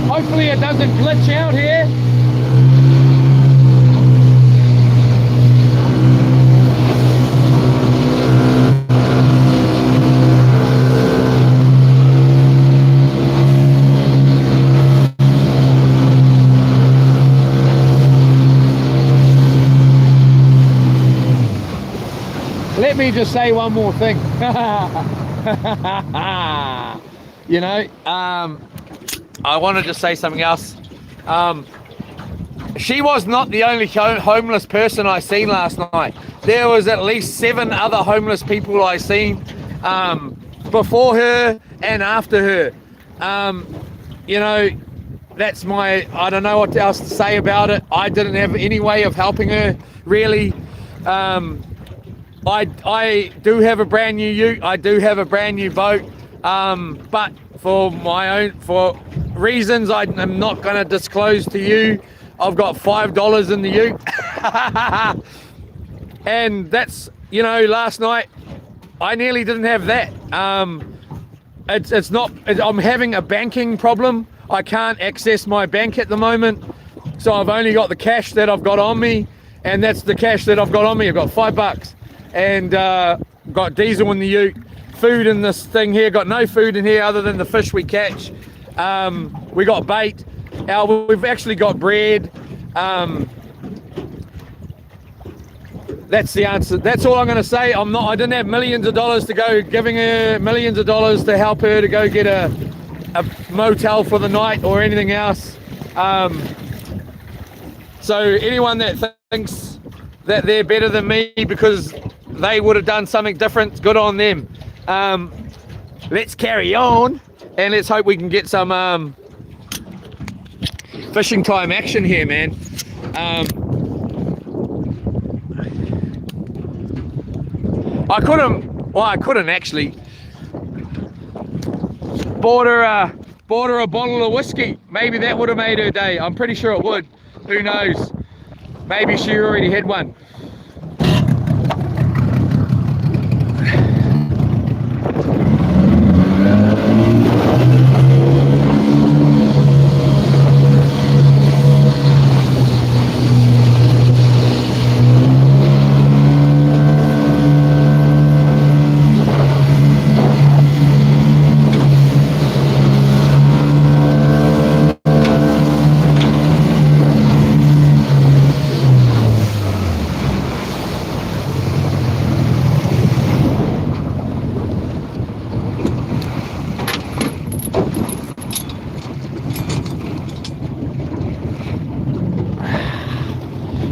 Speaker 1: hopefully it doesn't glitch out here. Let me just say one more thing. You know, I wanted to say something else. She was not the only homeless person I seen last night. There was at least 7 other homeless people I seen before her and after her. You know, that's I don't know what else to say about it. I didn't have any way of helping her, really. I do have a brand new ute. I do have a brand new boat. But for reasons I'm not going to disclose to you, I've got $5 in the ute. And that's, you know, last night I nearly didn't have that. I'm having a banking problem. I can't access my bank at the moment, so I've only got the cash that I've got on me, and that's the cash that I've got on me. I've got $5 and got diesel in the ute, food in this thing here. Got no food in here other than the fish we catch. We got bait. We've actually got bread. That's the answer. That's all I'm going to say. I didn't have millions of dollars to go giving her millions of dollars to help her to go get a motel for the night or anything else. So anyone that thinks that they're better than me because they would have done something different, good on them. Let's carry on and let's hope we can get some fishing time action here, man. I couldn't actually. Bought her a bottle of whiskey. Maybe that would have made her day. I'm pretty sure it would. Who knows? Maybe she already had one.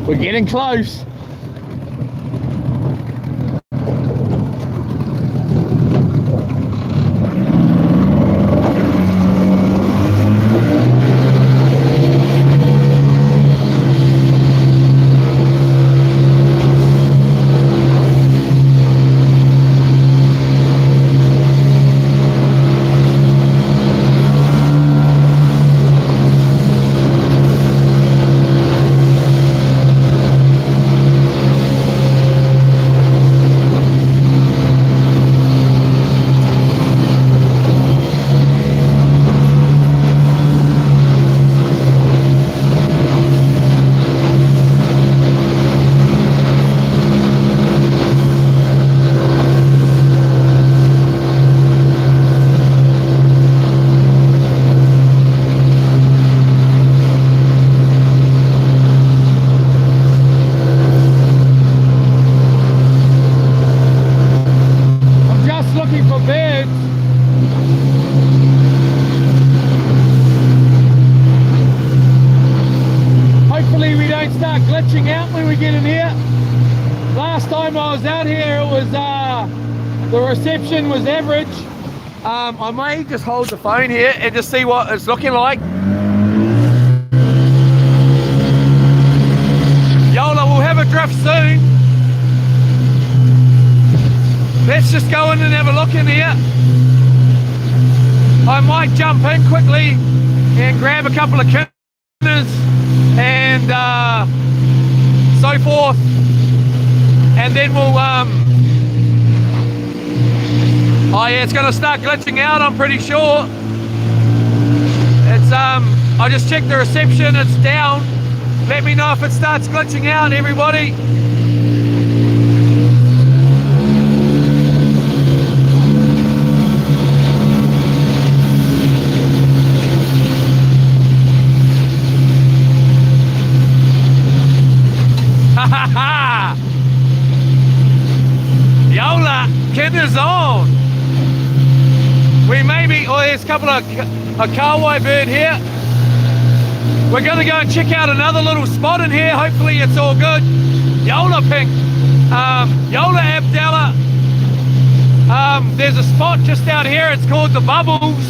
Speaker 1: We're getting close. in here. Last time I was out here, it was the reception was average. I may just hold the phone here and just see what it's looking like. Yola, we'll have a drift soon. Let's just go in and have a look in here. I might jump in quickly and grab a couple of kinners and so forth, and then we'll oh yeah, it's gonna start glitching out, I'm pretty sure. It's I just checked the reception, it's down. Let me know if it starts glitching out, everybody. Ha ha ha! Yola, Kinder's on. We may be, oh, there's a couple of a Kawai bird here. We're going to go and check out another little spot in here. Hopefully it's all good. Yola pink. Yola Abdallah. There's a spot just out here. It's called the Bubbles.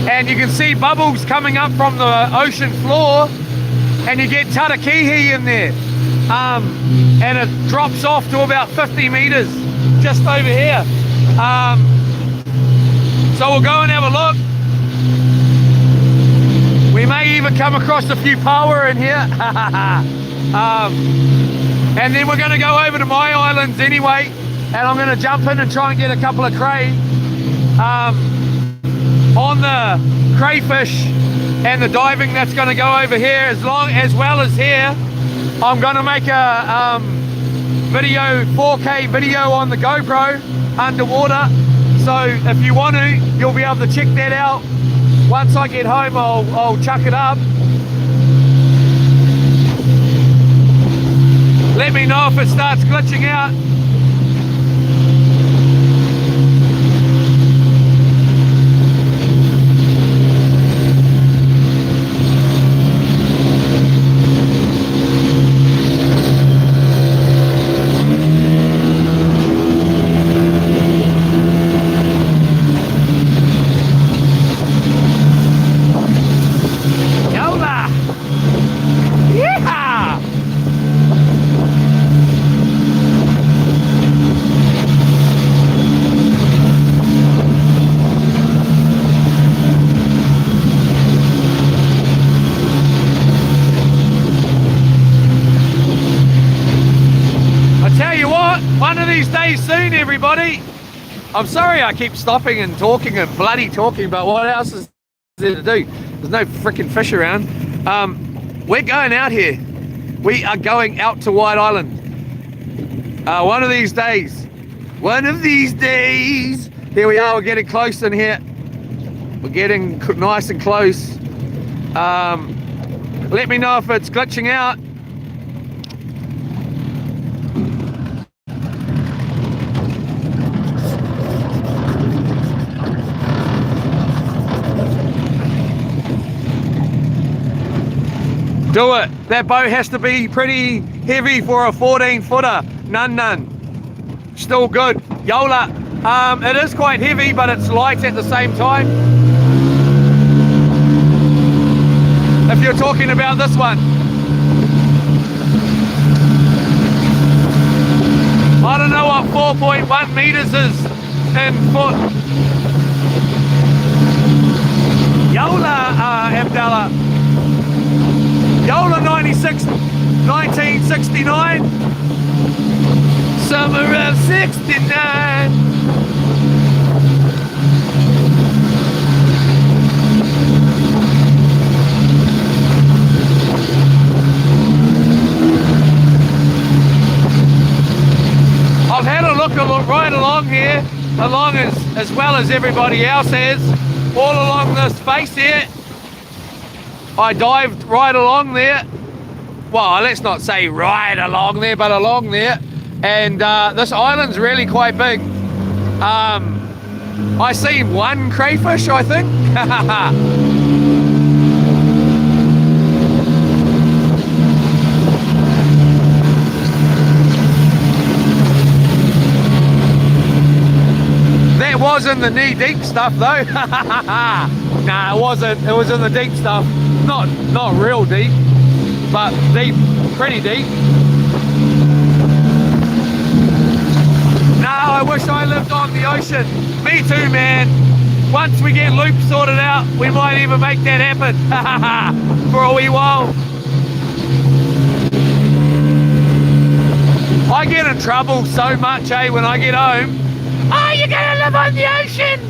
Speaker 1: And you can see bubbles coming up from the ocean floor. And you get Tarakihi in there. And it drops off to about 50 meters just over here. So we'll go and have a look. We may even come across a few power in here. And then we're going to go over to my islands anyway, and I'm going to jump in and try and get a couple of cray on the crayfish and the diving that's going to go over here as well as here. I'm going to make a video, 4K video on the GoPro underwater. So if you want to, you'll be able to check that out. Once I get home, I'll chuck it up. Let me know if it starts glitching out. One of these days soon, everybody. I'm sorry I keep stopping and talking and bloody talking, but what else is there to do? There's no freaking fish around. We're going out here. We are going out to White Island. One of these days. One of these days. Here we are, we're getting close in here. We're getting nice and close. Let me know if it's glitching out. Do it. That boat has to be pretty heavy for a 14-footer. None. Still good. Yola. It is quite heavy, but it's light at the same time. If you're talking about this one. I don't know what 4.1 meters is in foot. Yola Abdallah. Yola 96, 1969, summer of 69. I've had a look right along here, as well as everybody else has, all along this face here. I dived right along there. Well, let's not say right along there, but along there. And this island's really quite big. I seen one crayfish, I think. was in the knee-deep stuff though. Nah, it wasn't. It was in the deep stuff. Not real deep, but deep, pretty deep. No, I wish I lived on the ocean. Me too, man. Once we get Loop sorted out, we might even make that happen. For a wee while. I get in trouble so much, when I get home. Oh, you're gonna live on the ocean!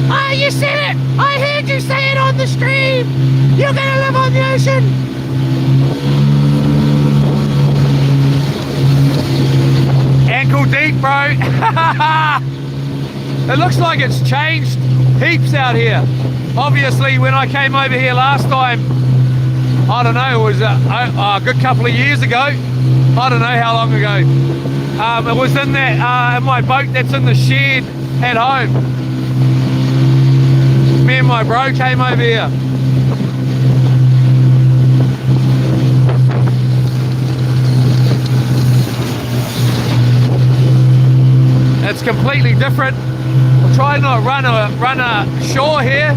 Speaker 1: Oh, you said it! I heard you say it on the stream! You're gonna live on the ocean! Ankle deep, bro! It looks like it's changed heaps out here. Obviously, when I came over here last time, I don't know, it was a good couple of years ago. I don't know how long ago. It was in that in my boat that's in the shed at home. Me and my bro came over here. It's completely different. I'll try not run a shore here,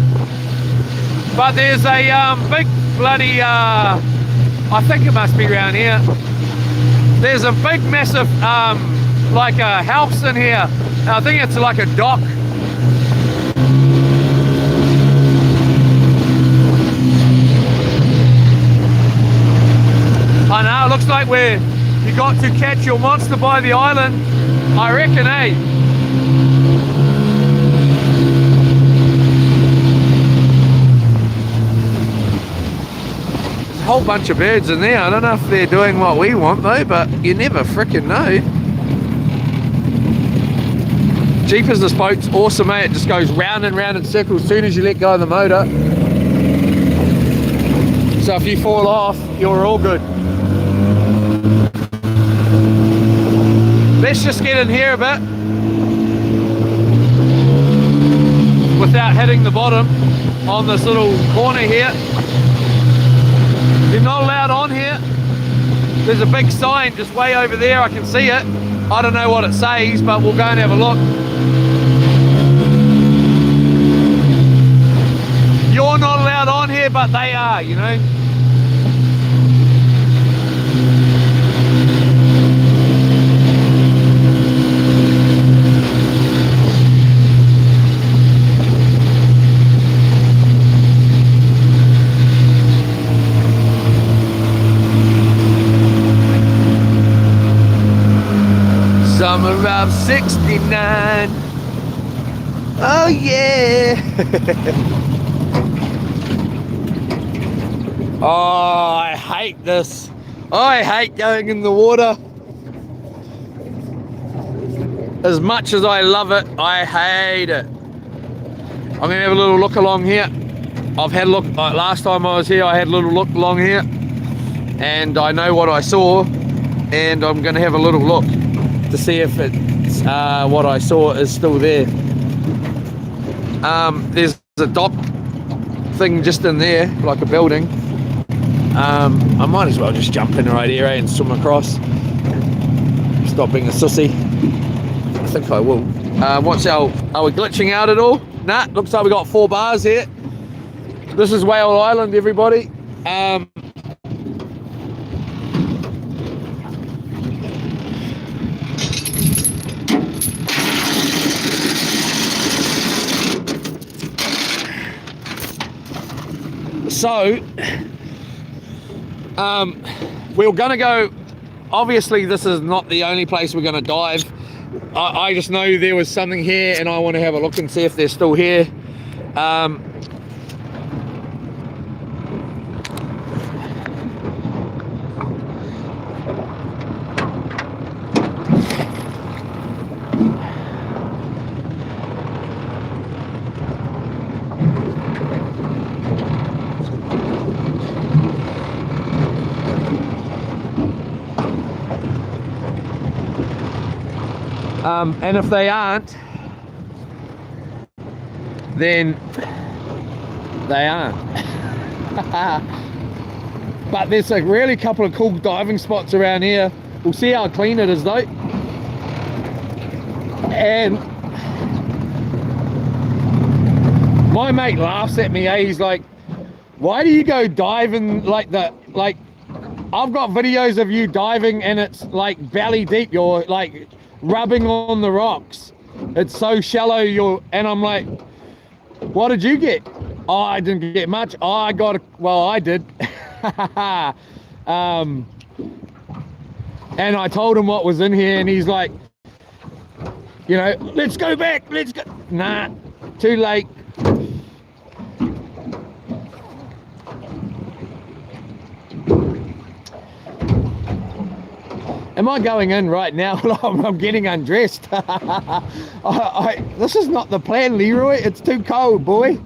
Speaker 1: but there's a big bloody I think it must be around here. There's a big massive like a house in here. I think it's like a dock. I know, it looks like where you got to catch your monster by the island, I reckon, There's a whole bunch of birds in there. I don't know if they're doing what we want though, but you never frickin' know. Jeepers, this boat's awesome, mate. It just goes round and round in circles as soon as you let go of the motor. So if you fall off, you're all good. Let's just get in here a bit without hitting the bottom on this little corner here. You're not allowed on here. There's a big sign just way over there, I can see it. I don't know what it says, but we'll go and have a look. You're not allowed on here, but they are, you know. Summer of '69. Oh yeah. Oh, I hate this. I hate going in the water. As much as I love it, I hate it. I'm gonna have a little look along here. I've had a look, last time I was here, I had a little look along here, and I know what I saw, and I'm gonna have a little look to see if it's what I saw is still there. There's a dock thing just in there, like a building. I might as well just jump in right here and swim across. Stop being a sussy. I think I will. Are we glitching out at all? Nah, looks like we got 4 bars here. This is Whale Island, everybody. So, we're gonna go, obviously this is not the only place we're gonna dive. I just know there was something here and I want to have a look and see if they're still here. And if they aren't, then they aren't. But there's a really couple of cool diving spots around here. We'll see how clean it is though. And my mate laughs at me, He's like, why do you go diving like I've got videos of you diving and it's like belly deep, you're like rubbing on the rocks. It's so shallow, and I'm like, what did you get? Oh, I didn't get much. Oh, I did. And I told him what was in here, and he's like, let's go back, let's go. Nah, too late. Am I going in right now? I'm getting undressed. This is not the plan, Leroy. It's too cold, boy.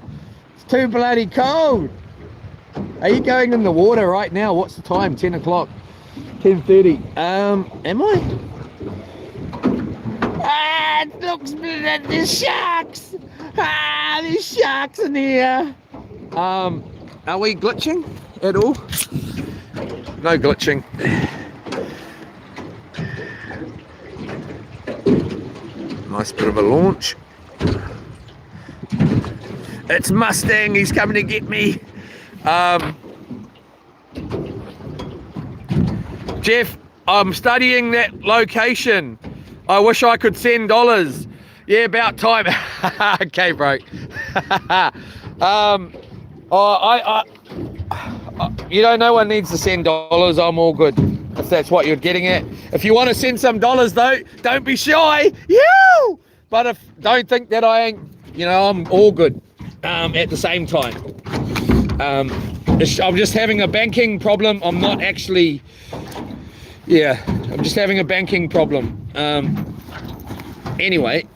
Speaker 1: It's too bloody cold. Are you going in the water right now? What's the time? 10 o'clock. 10:30. Am I? It looks like there's sharks. There's sharks in here. Are we glitching at all? No glitching. Nice bit of a launch. It's Mustang, he's coming to get me. Jeff, I'm studying that location. I wish I could send dollars. Yeah, about time. Okay, bro. No one needs to send dollars. I'm all good, if that's what you're getting at. If you want to send some dollars, though, don't be shy. You. But don't think that I ain't. I'm all good. At the same time, I'm just having a banking problem. I'm not actually. Yeah, I'm just having a banking problem. Anyway,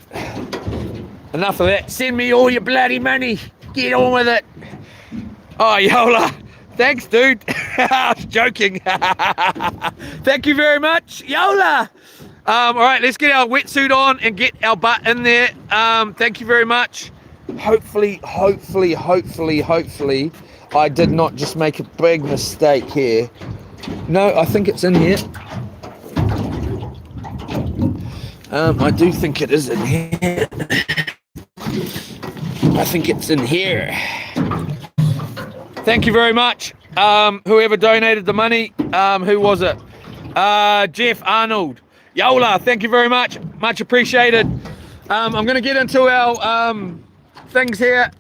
Speaker 1: enough of that. Send me all your bloody money. Get on with it. Oh, Yola. Thanks, dude. I was joking. Thank you very much, Yola. All right, let's get our wetsuit on and get our butt in there. Thank you very much. Hopefully, I did not just make a big mistake here. No, I think it's in here. I do think it is in here. I think it's in here. Thank you very much. Whoever donated the money, who was it? Jeff Arnold. Yola, thank you very much. Much appreciated. I'm going to get into our things here.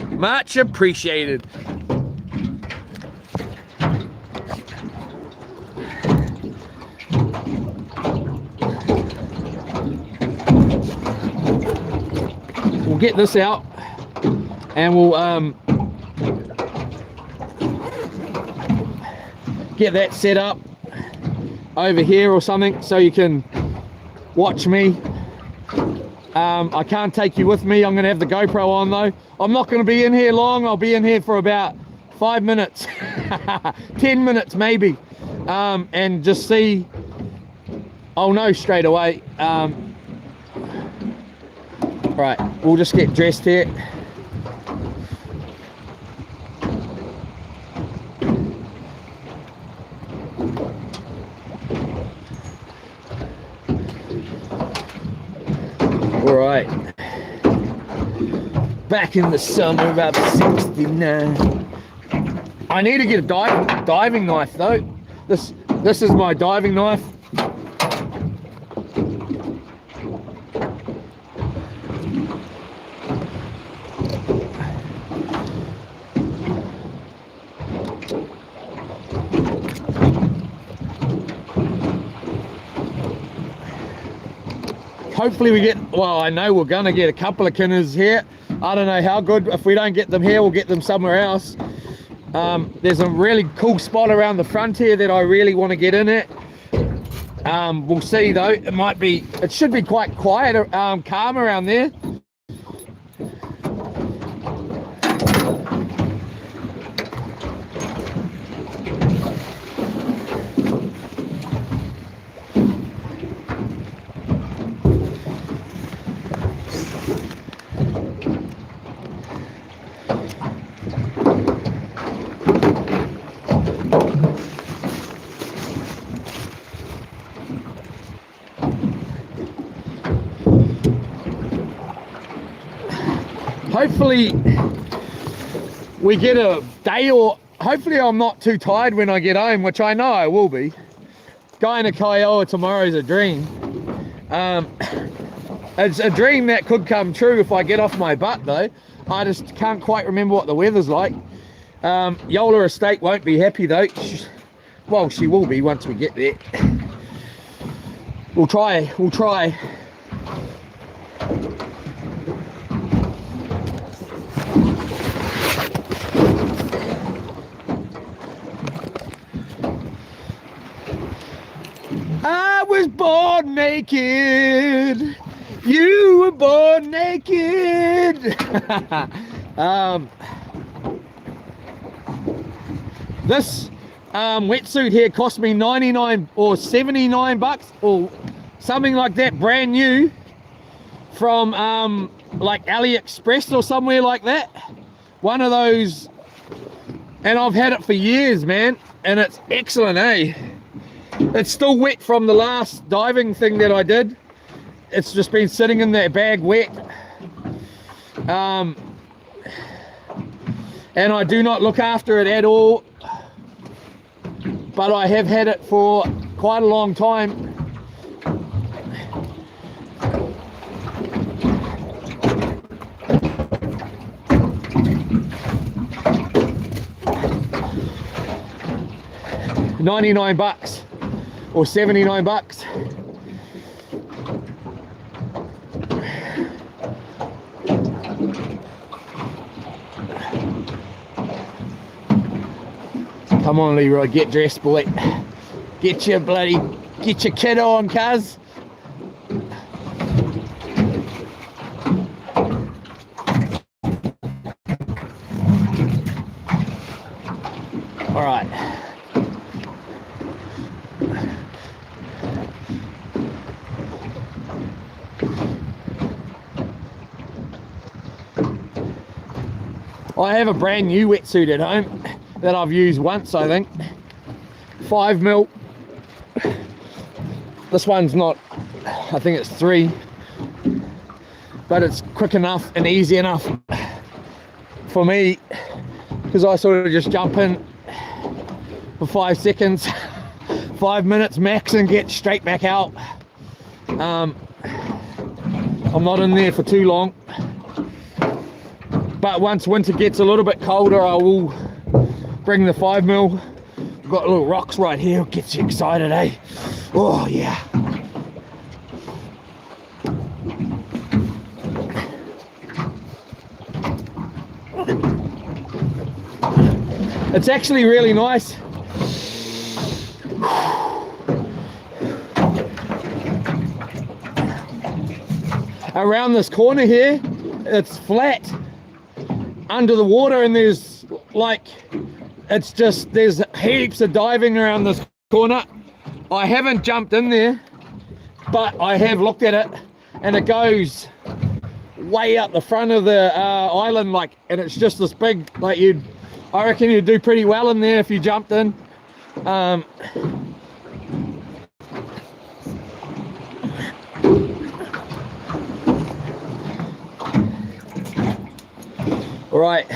Speaker 1: Much appreciated. We'll get this out and we'll get that set up over here or something so you can watch me. I can't take you with me. I'm going to have the GoPro on though. I'm not going to be in here long. I'll be in here for about 5 minutes, 10 minutes maybe, and just see. I'll know straight away. Right, we'll just get dressed here. All right, back in the summer of '69. I need to get a diving knife though. This is my diving knife. Hopefully we get, well, I know we're gonna get a couple of kinners here. I don't know how good. If we don't get them here, we'll get them somewhere else. There's a really cool spot around the front here that I really want to get in at. We'll see though. It should be quite quiet, calm around there. hopefully we get a day, or hopefully I'm not too tired when I get home, which I know I will be. Going to Kiowa tomorrow is a dream. It's a dream that could come true if I get off my butt though. I just can't quite remember what the weather's like. Yola Estate won't be happy though. Well, she will be once we get there. We'll try. I was born naked. You were born naked. This wetsuit here cost me 99 or 79 bucks or something like that, brand new from like AliExpress or somewhere like that. One of those, and I've had it for years, man, and it's excellent, eh? It's still wet from the last diving thing that I did. It's just been sitting in that bag wet. And I do not look after it at all, but I have had it for quite a long time. $99 or 79 bucks. Come on, Leroy, get dressed, boy. Get your kid on, cuz. All right. I have a brand new wetsuit at home that I've used once, I think. 5mm. This one's not, I think it's 3, but it's quick enough and easy enough for me, because I sort of just jump in for 5 seconds, 5 minutes max, and get straight back out. I'm not in there for too long, but once winter gets a little bit colder, I will bring the 5mm. Got little rocks right here, it gets you excited, eh? Oh yeah. It's actually really nice. Around this corner here, it's flat under the water, and there's like, it's just, there's heaps of diving around this corner. I haven't jumped in there, but I have looked at it, and it goes way up the front of the island, like, and it's just this big, like, I reckon you'd do pretty well in there if you jumped in. All right.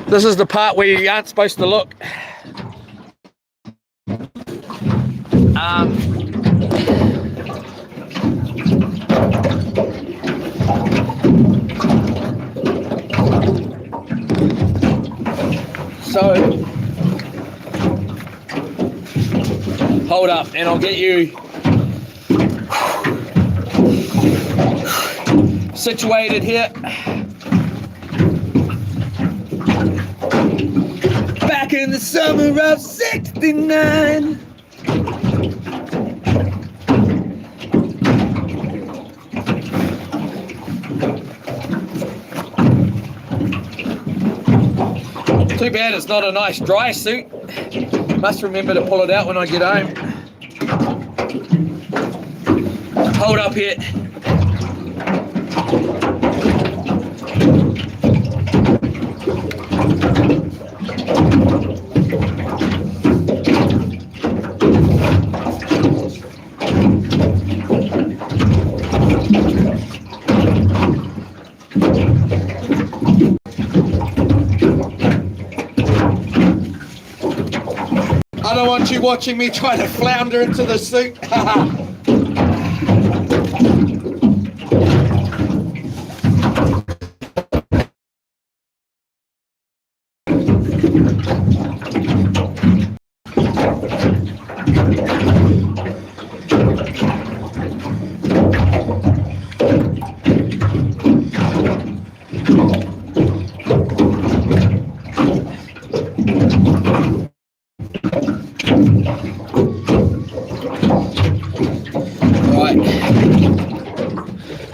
Speaker 1: This is the part where you aren't supposed to look. So, hold up and I'll get you situated here. Back in the summer of '69. Too bad it's not a nice dry suit. Must remember to pull it out when I get home. Hold up here. I don't want you watching me try to flounder into the suit.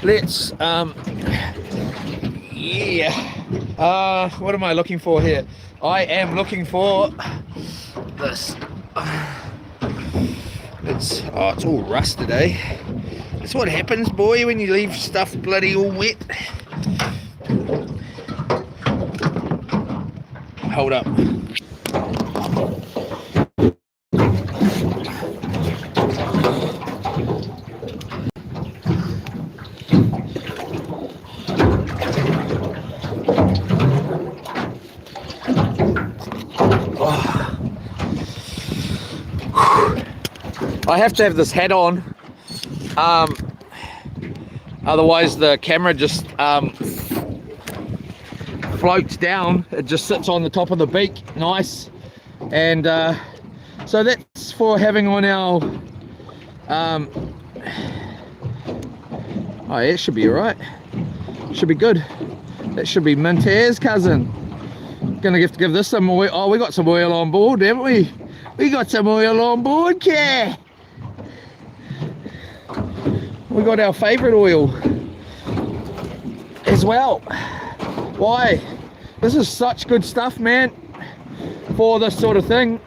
Speaker 1: Let's what am I looking for here? I am looking for this. It's all rusted, eh? That's what happens, boy, when you leave stuff bloody all wet. Hold up. I have to have this hat on, otherwise the camera just floats down. It just sits on the top of the beak, nice. And so that's for having on our oh, it should be alright, should be good. That should be mint as, cousin. Gonna have to give this some oil. Oh, we got some oil on board, haven't we? We got some oil on board, yeah. We got our favourite oil as well. Why? This is such good stuff, man, for this sort of thing.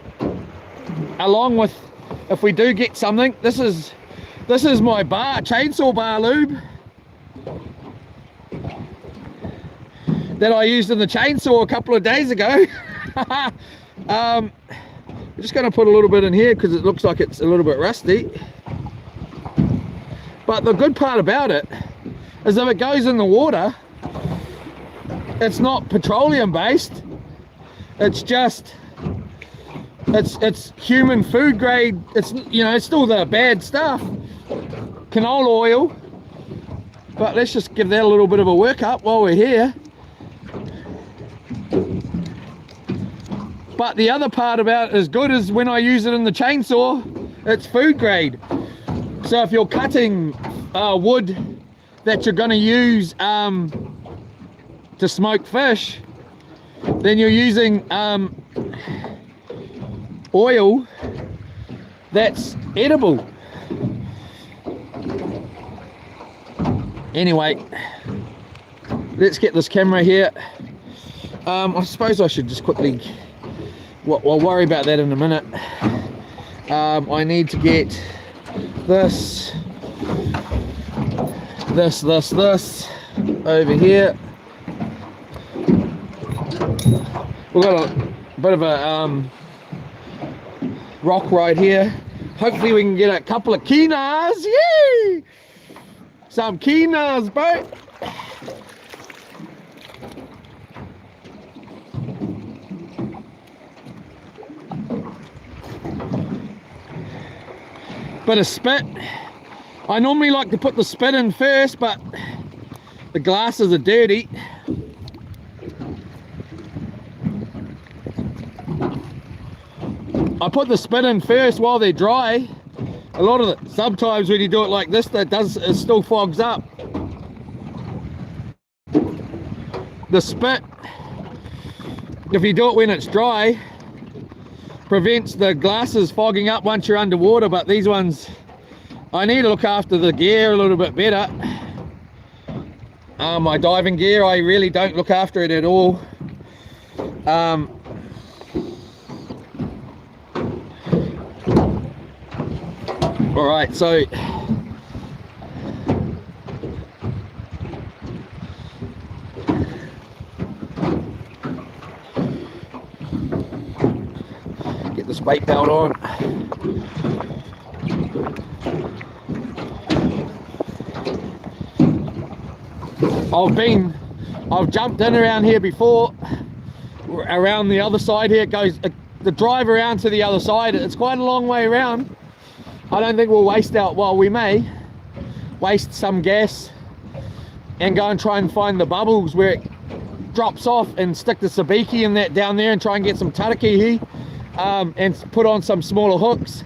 Speaker 1: Along with, if we do get something, this is my chainsaw bar lube that I used in the chainsaw a couple of days ago. I'm just going to put a little bit in here because it looks like it's a little bit rusty. But the good part about it is if it goes in the water, it's not petroleum based. It's just, it's human food grade. It's, you know, it's still the bad stuff, canola oil. But let's just give that a little bit of a workup while we're here. But the other part about it is good is when I use it in the chainsaw, it's food grade. So if you're cutting wood that you're going to use to smoke fish, then you're using oil that's edible. Anyway, let's get this camera here. I suppose I should just quickly, we'll worry about that in a minute. I need to get this over here. We've got a bit of a rock right here. Hopefully we can get a couple of kinas. Yay! Some kinas, bro. Bit of spit. I normally like to put the spit in first, but the glasses are dirty. I put the spit in first while they're dry. A lot of it, sometimes when you do it like this, it still fogs up. The spit, if you do it when it's dry, prevents the glasses fogging up once you're underwater. But these ones, I need to look after the gear a little bit better. My diving gear, I really don't look after it at all. All right, so get this bait belt on. I've jumped in around here before. Around the other side here, it the drive around to the other side. It's quite a long way around. I don't think we'll waste out, well, we may waste some gas and go and try and find the bubbles where it drops off and stick the sabiki in that down there and try and get some tarakihi, and put on some smaller hooks.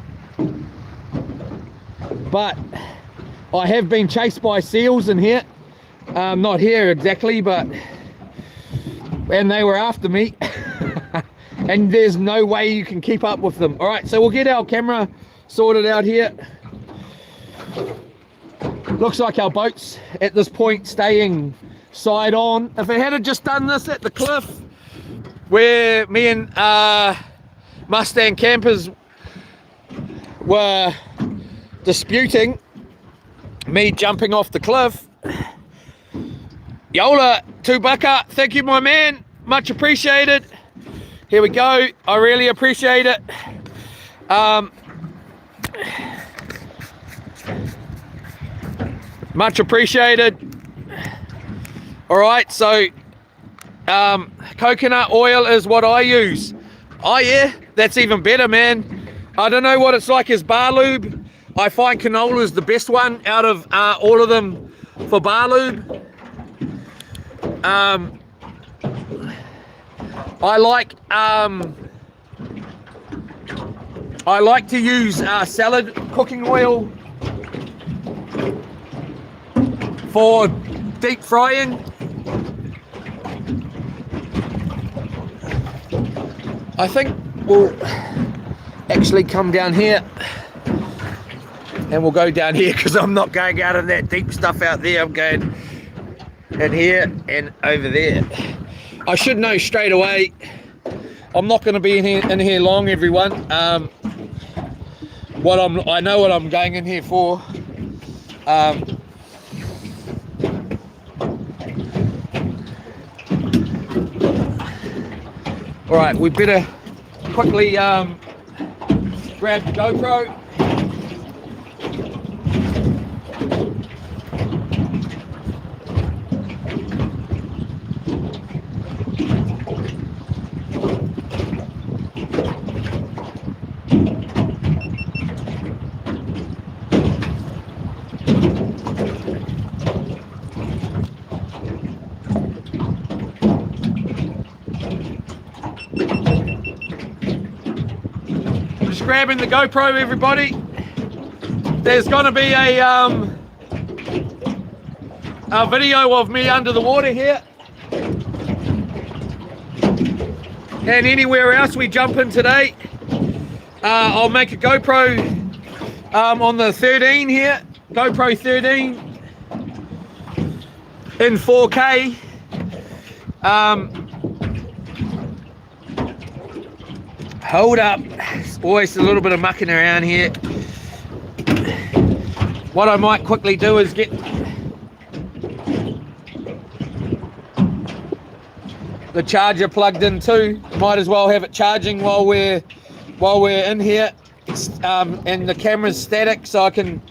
Speaker 1: But I have been chased by seals in here, not here exactly, but and they were after me. And there's no way you can keep up with them. All right, so we'll get our camera sorted out here. Looks like our boat's at this point staying side on. If it had just done this at the cliff where me and Mustang campers were disputing me jumping off the cliff. Yola Tubaka, thank you, my man, much appreciated. Here we go, I really appreciate it. Much appreciated. All right, so coconut oil is what I use. Oh yeah, that's even better, man. I don't know what it's like as bar lube. I find canola is the best one out of all of them for bar lube. I like to use salad cooking oil for deep frying. I think we'll actually come down here and we'll go down here because I'm not going out of that deep stuff out there. I'm going in here and over there. I should know straight away. I'm not going to be in here long, everyone. I know what I'm going in here for. All right, we better quickly grab the GoPro. Grabbing the GoPro, everybody. There's going to be a video of me under the water here, and anywhere else we jump in today. I'll make a GoPro on the 13 here, GoPro 13 in 4K. Hold up, it's always a little bit of mucking around here. What I might quickly do is get the charger plugged in too. Might as well have it charging while we're in here. And the camera's static, so I can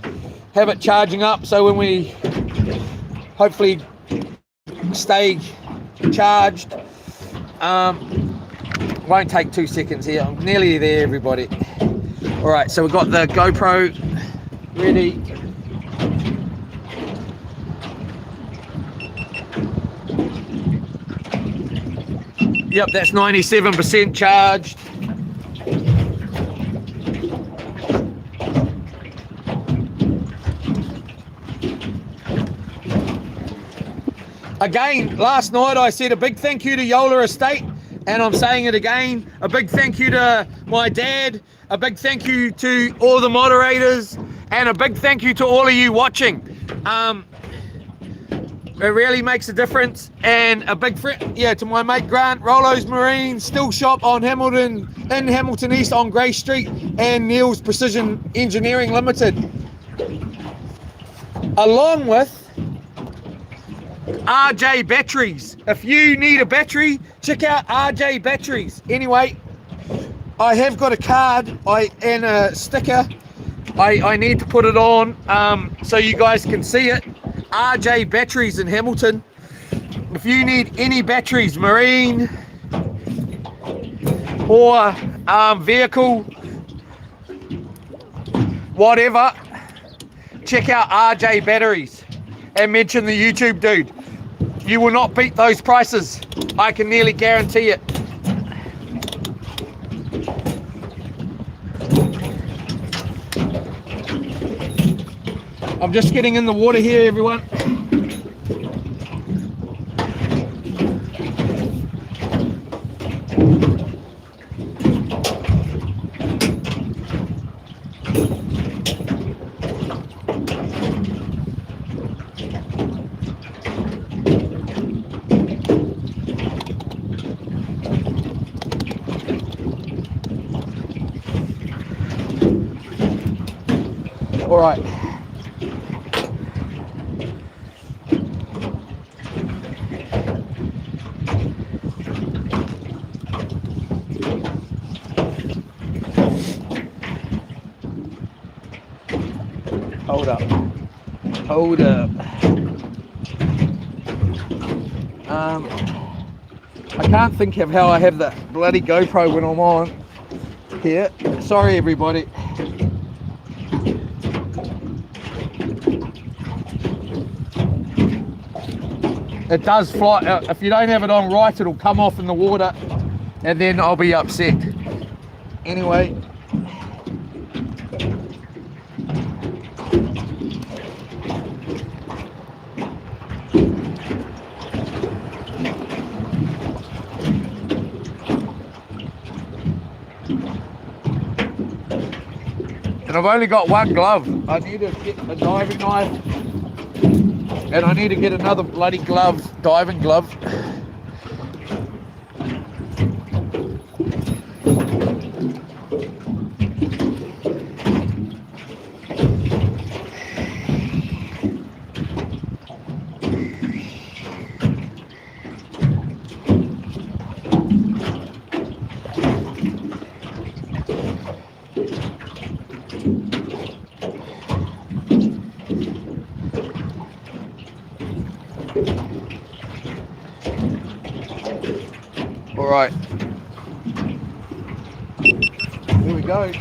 Speaker 1: have it charging up, so when we hopefully stay charged. Won't take 2 seconds here. I'm nearly there, everybody. All right, so we've got the GoPro ready. Yep, that's 97% charged. Again, last night I said a big thank you to Yola Estate. And I'm saying it again, a big thank you to my dad, a big thank you to all the moderators, and a big thank you to all of you watching. It really makes a difference. And a big to my mate Grant, Rollo's Marine, Still Shop on in Hamilton East on Grey Street, and Neil's Precision Engineering Limited. Along with RJ Batteries. If you need a battery, check out RJ Batteries. Anyway, I have got a card and a sticker. I need to put it on so you guys can see it. RJ Batteries in Hamilton. If you need any batteries, marine or vehicle, whatever, check out RJ Batteries and mention the YouTube dude. You will not beat those prices. I can nearly guarantee it. I'm just getting in the water here, everyone. All right. Hold up. Hold up. I can't think of how I have the bloody GoPro when I'm on here. Sorry, everybody. It does fly. If you don't have it on right, it'll come off in the water, and then I'll be upset. Anyway. And I've only got one glove. I need to get a diving knife, and I need to get another bloody glove, diving glove. All right, here we go.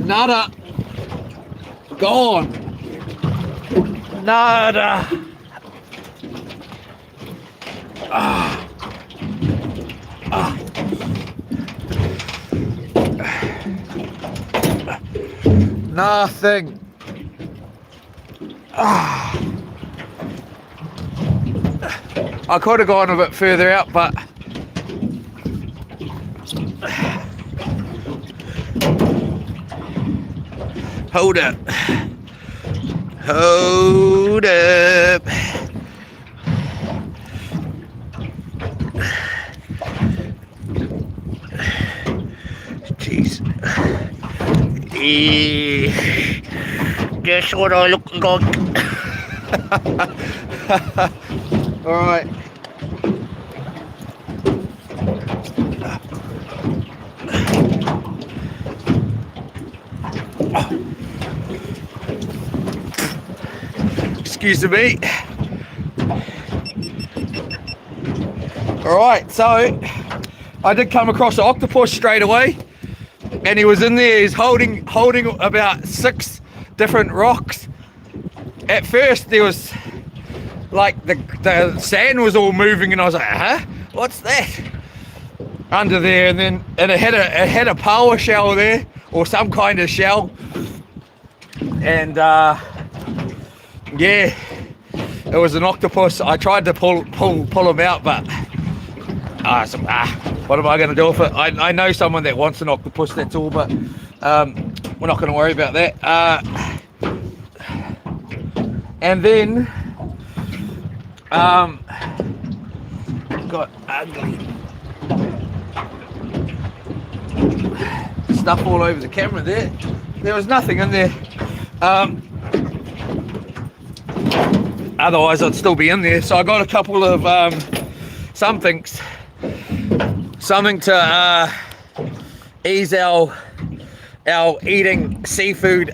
Speaker 1: Nada. Gone. Nada. Nothing. I could have gone a bit further out, but hold up. Hold up. Jeez. That's what I look like. Alright. Excuse me. Alright, so I did come across an octopus straight away, and he was in there. He's holding about 6 different rocks. At first there was like the sand was all moving, and I was like, huh? What's that? Under there, and it had a power shell there, or some kind of shell, and yeah, it was an octopus. I tried to pull him out, but what am I going to do with it? I know someone that wants an octopus, that's all, but we're not going to worry about that. And then got ugly stuff all over the camera there. There was nothing in there. Otherwise I'd still be in there. So I got a couple of something to ease our eating seafood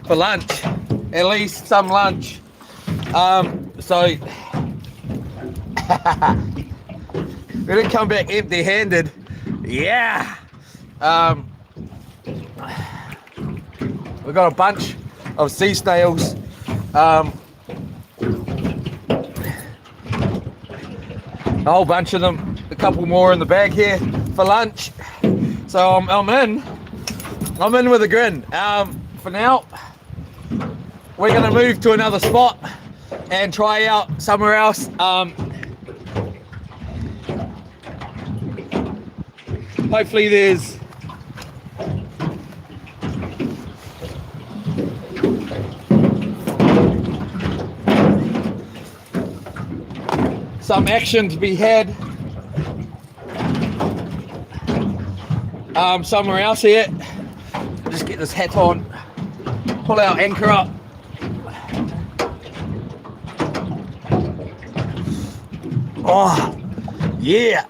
Speaker 1: for lunch, at least some lunch. So we didn't come back empty-handed. Yeah. We got a bunch of sea snails. A whole bunch of them. A couple more in the bag here for lunch. So I'm in with a grin. For now, we're gonna move to another spot and try out somewhere else. Hopefully there's some action to be had somewhere else here. Just get this hat on, pull our anchor up. Oh yeah.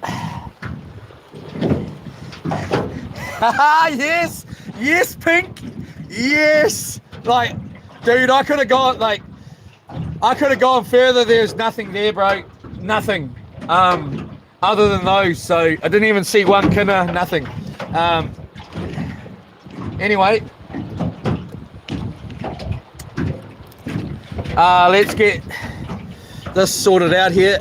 Speaker 1: yes Pink, yes. Like, dude, I could have gone further. There's nothing there, bro, nothing other than those. So I didn't even see one kinner, nothing. Anyway, let's get this sorted out here.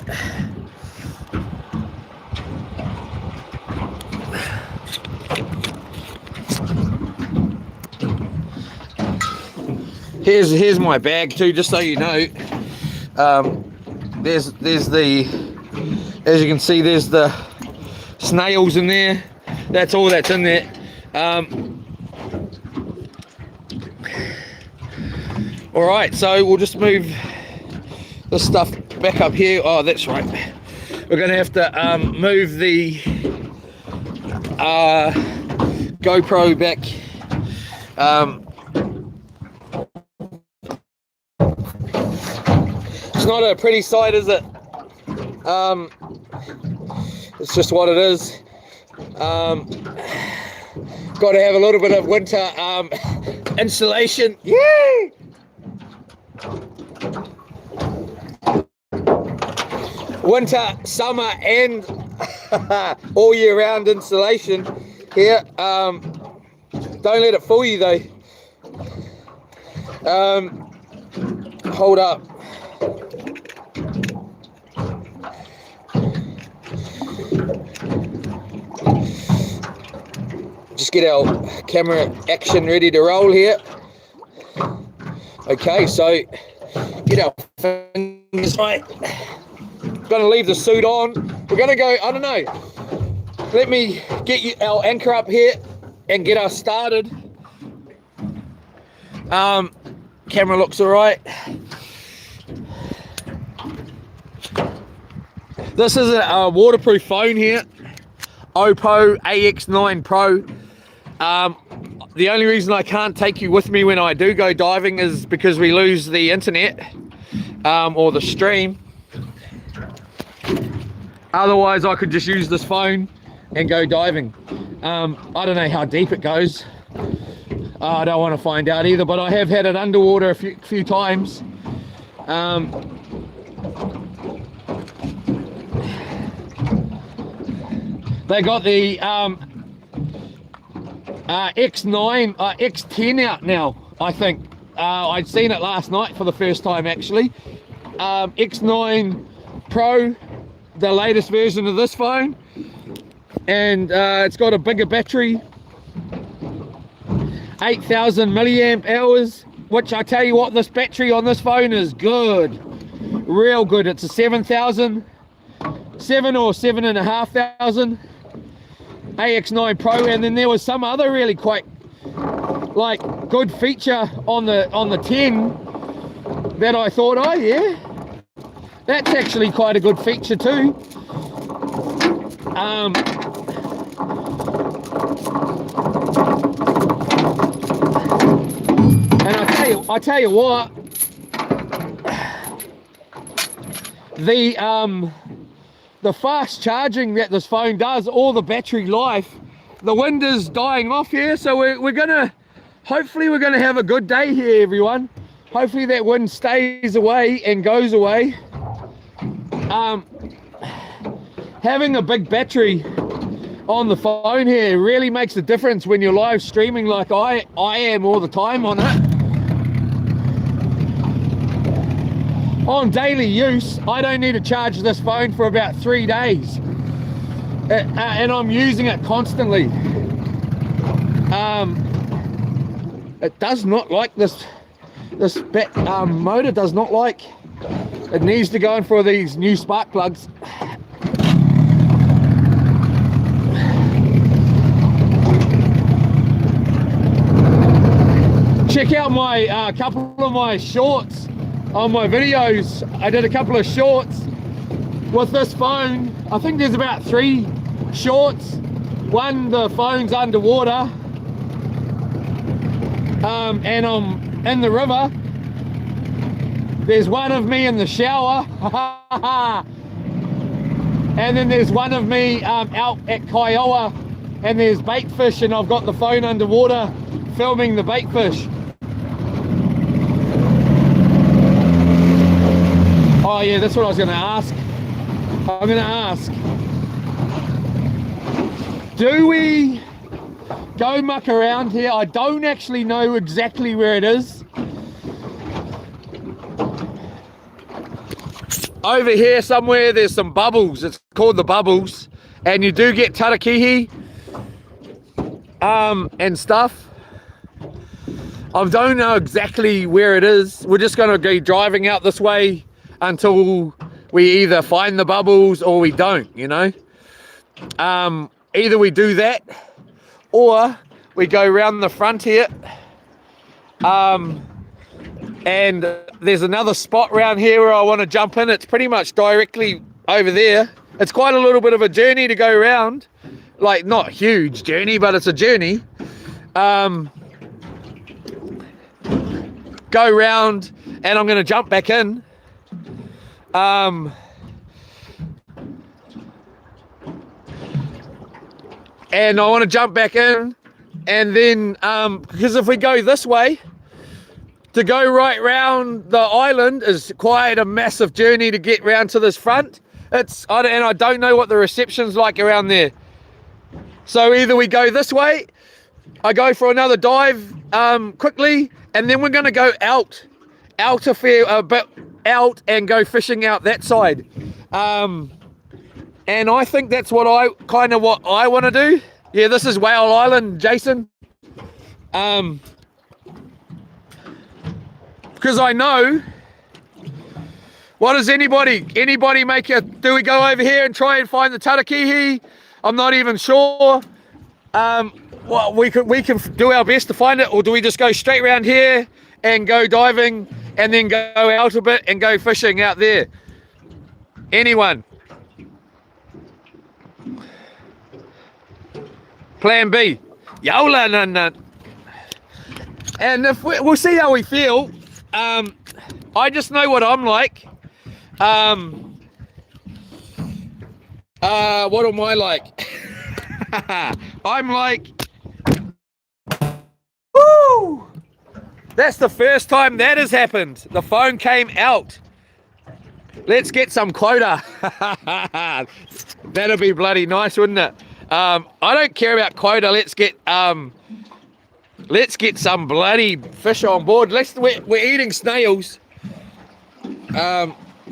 Speaker 1: Here's my bag too, just so you know. There's the, as you can see, there's the snails in there. That's all that's in there. All right, so we'll just move this stuff back up here. Oh, that's right. We're gonna have to move the GoPro back. It's not a pretty sight, is it? It's just what it is. Got to have a little bit of winter insulation. Yay! Winter, summer, and all year round insulation here. Don't let it fool you though. Hold up. Just get our camera action ready to roll here. Okay, so get our fingers right. Gonna leave the suit on. We're gonna go, I don't know. Let me get our anchor up here and get us started. Camera looks all right. This is a waterproof phone here, Oppo AX9 Pro. The only reason I can't take you with me when I do go diving is because we lose the internet or the stream. Otherwise, I could just use this phone and go diving. I don't know how deep it goes. I don't want to find out either, but I have had it underwater a few times. They got the X9, X10 out now, I think. I'd seen it last night for the first time actually. X9 Pro, the latest version of this phone, and it's got a bigger battery, 8,000 milliamp hours, which I tell you what, this battery on this phone is good, real good. It's a 7,000 7 or 7,500 AX9 Pro, and then there was some other really quite like good feature on the 10 that I thought, oh yeah, that's actually quite a good feature too. And I tell you what, the fast charging that this phone does, all the battery life, the wind is dying off here, so hopefully we're gonna have a good day here, everyone. Hopefully that wind stays away and goes away. Having a big battery on the phone here really makes a difference when you're live streaming like I am all the time on it. On daily use, I don't need to charge this phone for about 3 days, and I'm using it constantly. It does not like this motor does not like, it needs to go in for these new spark plugs. Check out my couple of my shorts on my videos. I did a couple of shorts with this phone. I think there's about 3 shorts. One, the phone's underwater, and I'm in the river. There's one of me in the shower, and then there's one of me out at Kiowa, and there's bait fish, and I've got the phone underwater filming the bait fish. Oh yeah, that's what I was going to ask. I'm going to ask, do we go muck around here? I don't actually know exactly where it is. Over here somewhere there's some bubbles. It's called the Bubbles, and you do get tarakihi and stuff. I don't know exactly where it is. We're just going to be driving out this way until we either find the bubbles or we don't, you know. Either we do that or we go around the front here, and there's another spot around here where I want to jump in. It's pretty much directly over there. It's quite a little bit of a journey to go around, like not a huge journey, but it's a journey. Go round, and I'm going to jump back in. And I want to jump back in, and then because if we go this way, to go right round the island is quite a massive journey to get round to this front. And I don't know what the reception's like around there. So either we go this way, I go for another dive quickly, and then we're going to go out a fair bit out and go fishing out that side. And I think that's what I want to do. Yeah, this is Whale Island, Jason. Because I know, what does anybody make do we go over here and try and find the tarakihi? I'm not even sure. Well, we can do our best to find it, or do we just go straight around here and go diving and then go out a bit and go fishing out there? Anyone? Plan B. Yola nana. And if we'll see how we feel. I just know what I'm like. What am I like? I'm like, woo! That's the first time that has happened. The phone came out. Let's get some quota. That'd be bloody nice, wouldn't it? I don't care about quota. Let's get some bloody fish on board. We're eating snails.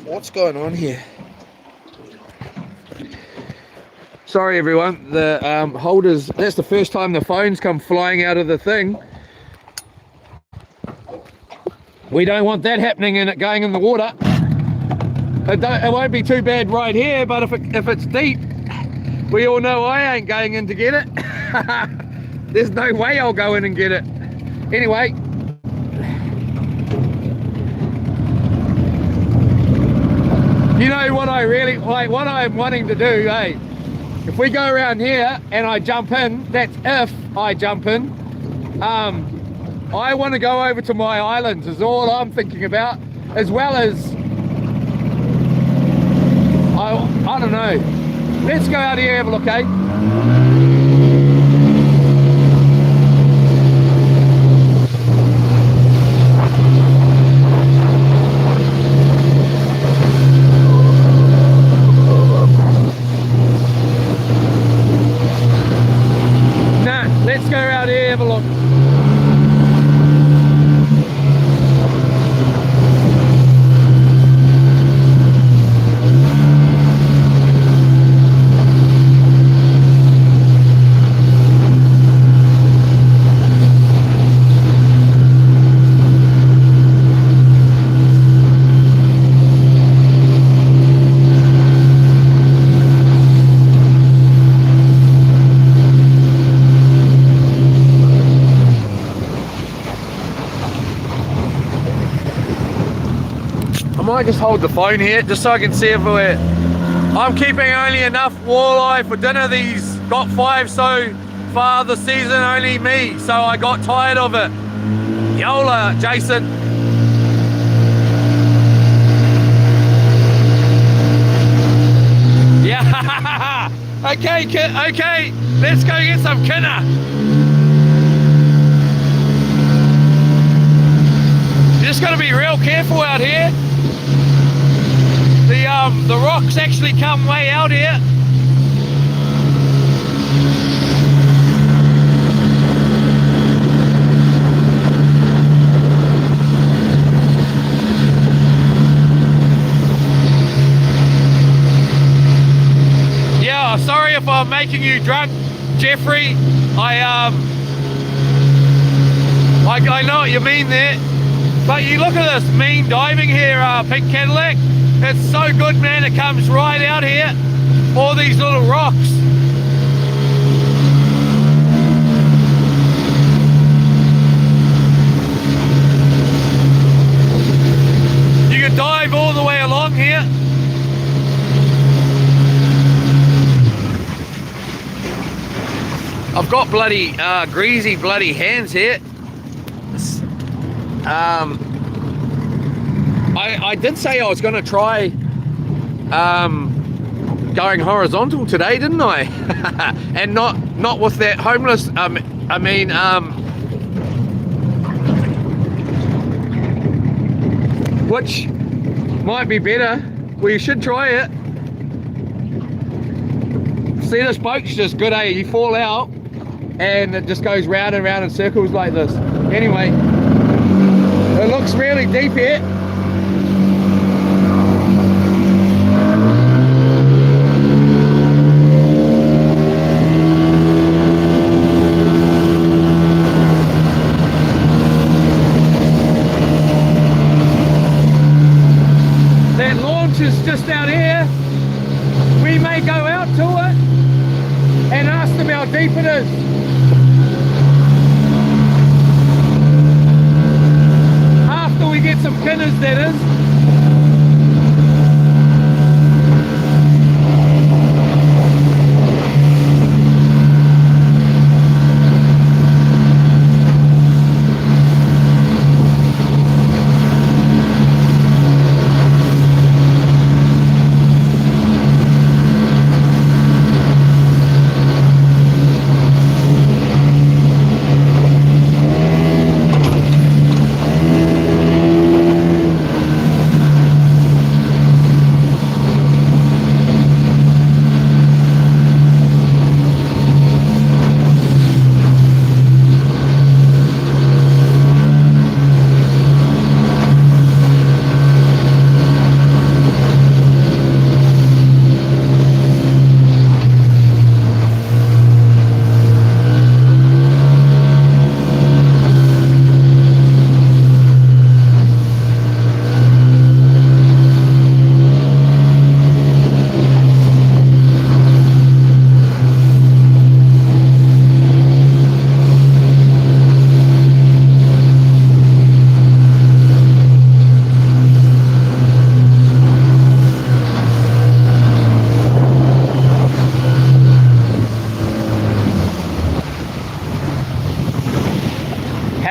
Speaker 1: What's going on here? Sorry everyone, the holders, that's the first time the phones come flying out of the thing. We don't want that happening and it going in the water. It won't be too bad right here, but if it's deep, we all know I ain't going in to get it. There's no way I'll go in and get it. Anyway, you know what I really like, what I'm wanting to do, eh? If we go around here and I jump in, that's if I jump in. I want to go over to my islands is all I'm thinking about, as well as I don't know. Let's go out here and have a look, eh? Nah, let's go out here and have a look. I might just hold the phone here just so I can see if we're... I'm keeping only enough walleye for dinner. These got 5 so far this season, only me, so I got tired of it. Yola, Jason. Yeah. Okay, let's go get some kinner. You just gotta be real careful out here. The rocks actually come way out here. Yeah, sorry if I'm making you drunk, Jeffrey. I know what you mean there. But you look at this mean diving here, Pink Cadillac. It's so good, man. It comes right out here. All these little rocks. You can dive all the way along here. I've got bloody greasy bloody hands here. I did say I was going to try going horizontal today, didn't I? And not with that homeless. Which might be better. Well, you should try it. See, this boat's just good, eh? You fall out and it just goes round and round in circles like this. Anyway, it looks really deep here. That launch is just out here. We may go out to it and ask them how deep it is. After we get some kinners, that is.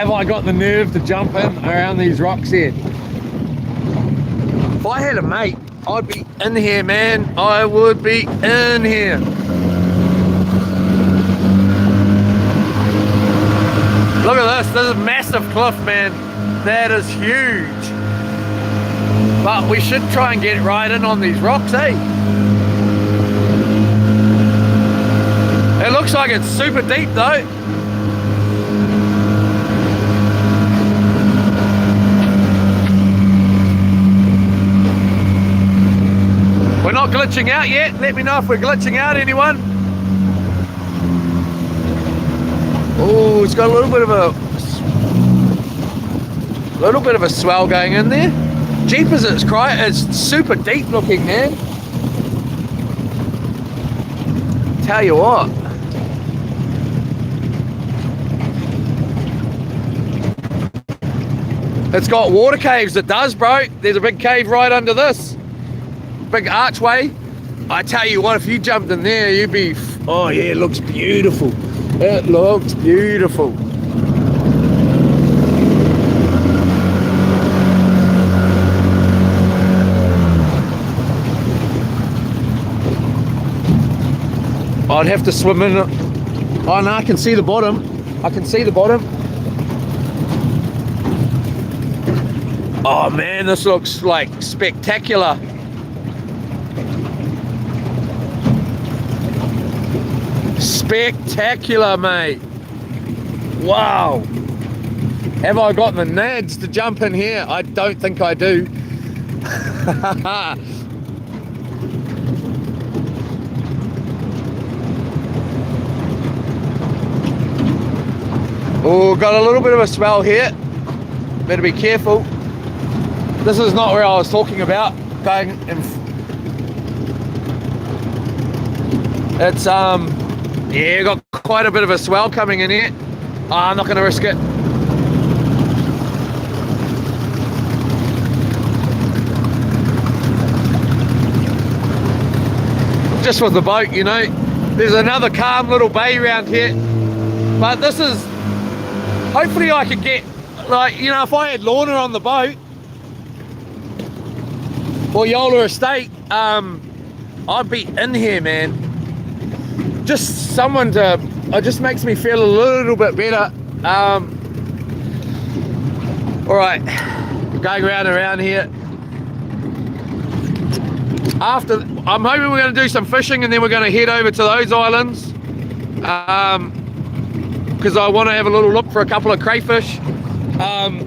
Speaker 1: have I got the nerve to jump in around these rocks here? If I had a mate, I'd be in here, man. I would be in here. Look at this. This is a massive cliff, man. That is huge. But we should try and get right in on these rocks, eh? It looks like it's super deep though. We're not glitching out yet. Let me know if we're glitching out, anyone. Oh, it's got a little bit of a swell going in there. Jeepers, it's super deep looking, man. Tell you what. It's got water caves, it does, bro. There's a big cave right under this. Big archway. I tell you what, if you jumped in there, you'd be... Oh yeah, it looks beautiful. It looks beautiful. I'd have to swim in it. Oh no, I can see the bottom. I can see the bottom. Oh man, this looks like spectacular. Spectacular, mate. Wow. Have I got the nads to jump in here? I don't think I do. Oh, got a little bit of a swell here. Better be careful. This is not where I was talking about. Going in. It's yeah, got quite a bit of a swell coming in here. Oh, I'm not going to risk it. Just with the boat, you know. There's another calm little bay around here, but this is, hopefully I could get, like, you know, if I had Lorna on the boat or Yola Estate, I'd be in here, man. Just someone to, it just makes me feel a little bit better. All right, going around here. After, I'm hoping we're going to do some fishing and then we're going to head over to those islands, because I want to have a little look for a couple of crayfish, and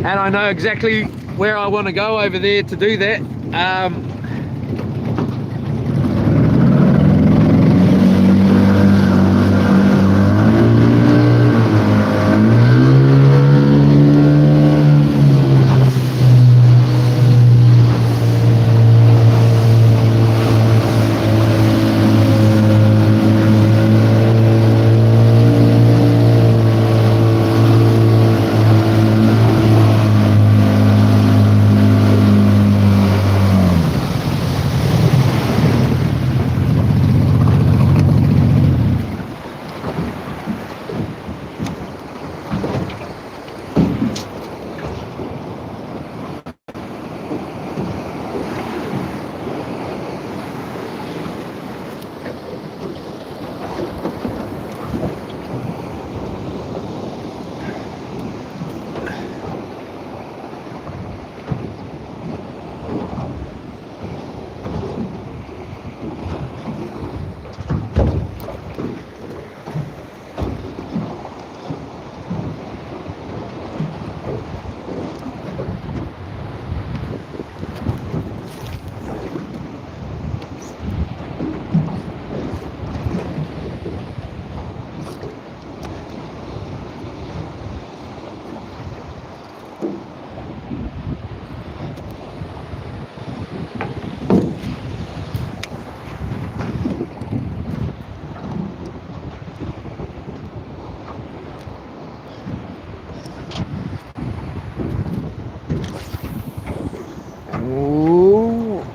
Speaker 1: I know exactly where I want to go over there to do that.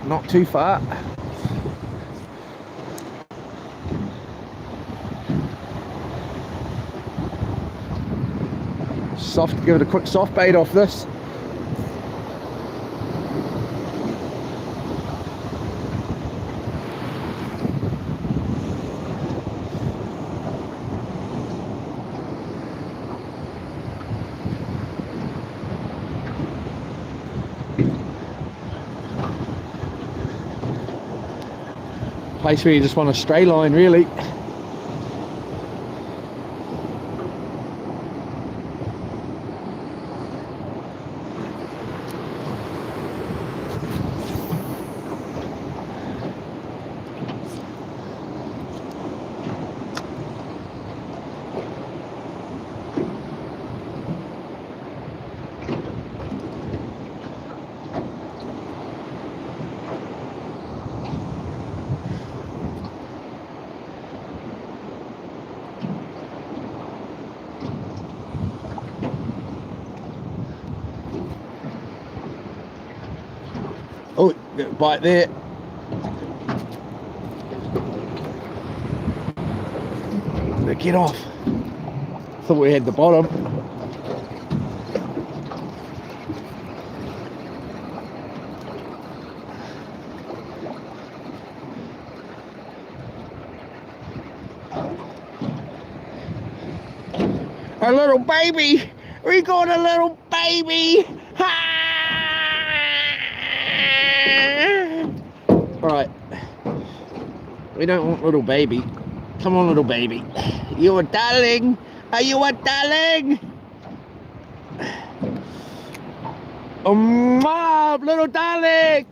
Speaker 1: Not too far. soft, give it a quick soft bait off this. Place where you just want a stray line, really. Oh, get a bite there. Get off. Thought we had the bottom. A little baby. We got a little baby. Right. We don't want little baby. Come on, little baby. You a darling? Are you a darling? Oh, mom, little darling.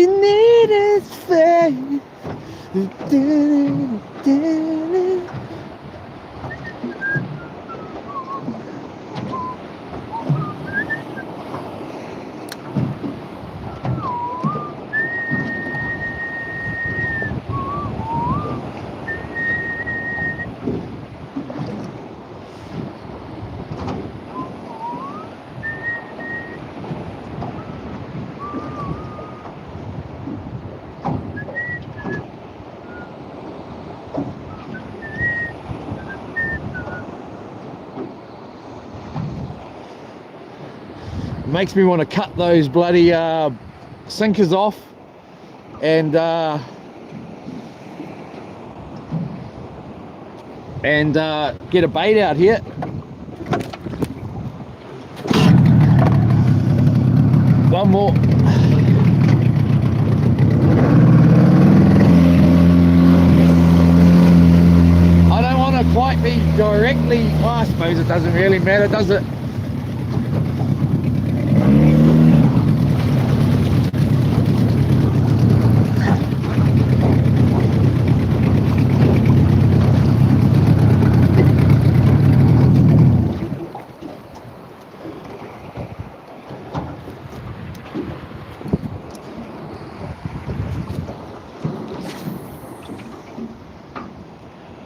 Speaker 1: we need is faith. Makes me want to cut those bloody sinkers off and get a bait out here. One more. I don't want to quite be directly, well, I suppose it doesn't really matter, does it?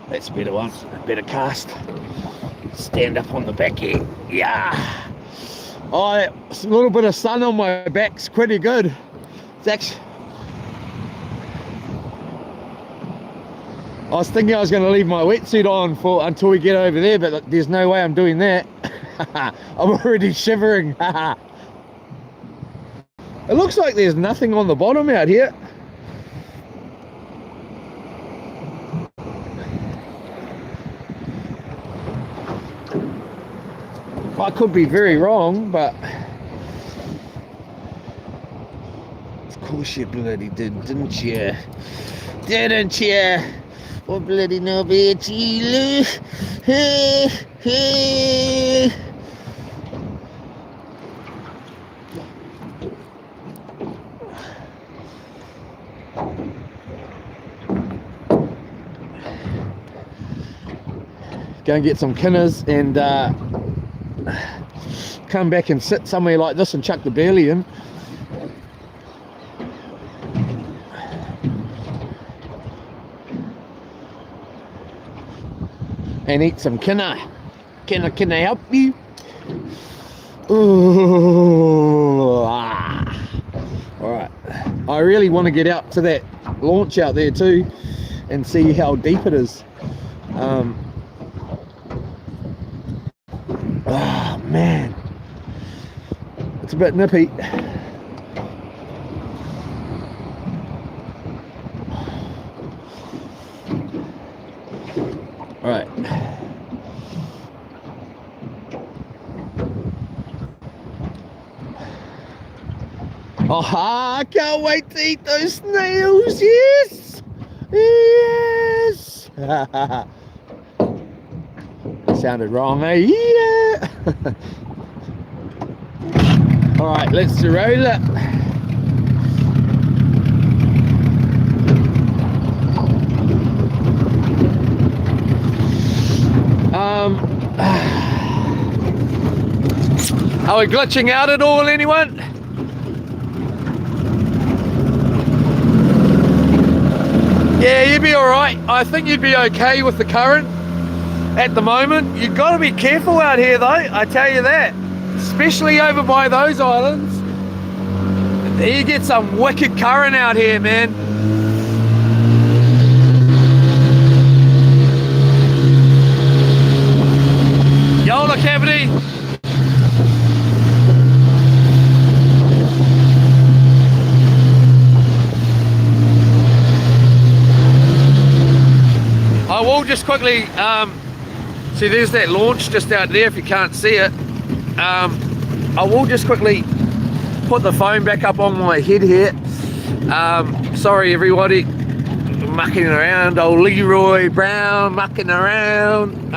Speaker 1: That's a better one, a better cast. Stand up on the back here. Yeah. Oh, a little bit of sun on my back's pretty good. It's actually, I was thinking I was going to leave my wetsuit on until we get over there, but there's no way I'm doing that. I'm already shivering. It looks like there's nothing on the bottom out here. I could be very wrong, but of course you bloody did, didn't you? Didn't you? Oh, bloody no bitchy. Hey, hey. Go and get some kinners and come back and sit somewhere like this and chuck the burley in. And eat some kinner. Can I help you? Ooh, ah. Alright. I really want to get out to that launch out there too and see how deep it is. Oh man, it's a bit nippy. All right. Oh, I can't wait to eat those snails. Yes, yes. Sounded wrong, eh? Yeah. All right, let's roll it. Are we glitching out at all, anyone? Yeah, you'd be all right. I think you'd be okay with the current. At the moment, you've got to be careful out here though, I tell you that. Especially over by those islands. You get some wicked current out here, man. Yola cavity. I will just quickly, see there's that launch just out there if you can't see it. I will just quickly put the phone back up on my head here. Sorry everybody, mucking around, old Leroy Brown mucking around.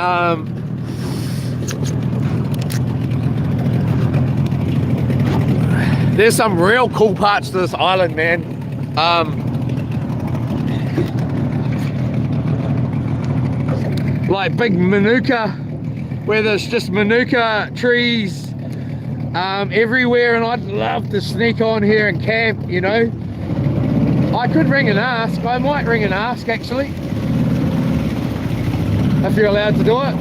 Speaker 1: There's some real cool parts to this island, man. Like big manuka, where there's just manuka trees everywhere, and I'd love to sneak on here and camp, you know. I could ring and ask. I might ring and ask, actually, if you're allowed to do it.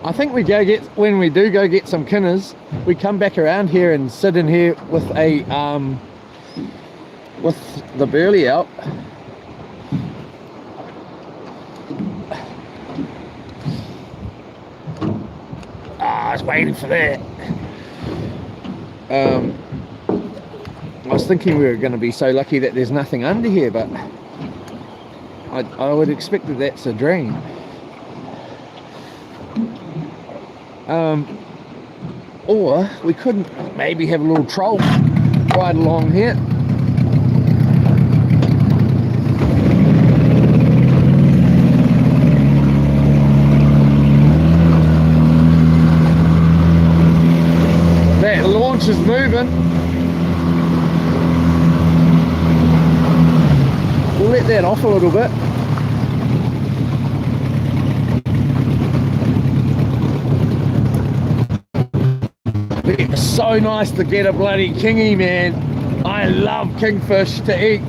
Speaker 1: I think when we do go get some kinners, we come back around here and sit in here with a with the burley out. I was waiting for that. I was thinking we were going to be so lucky that there's nothing under here, but I would expect that that's a drain. Or we couldn't maybe have a little troll right along here. That launch is moving. We'll let that off a little bit. It's so nice to get a bloody kingy, man. I love kingfish to eat.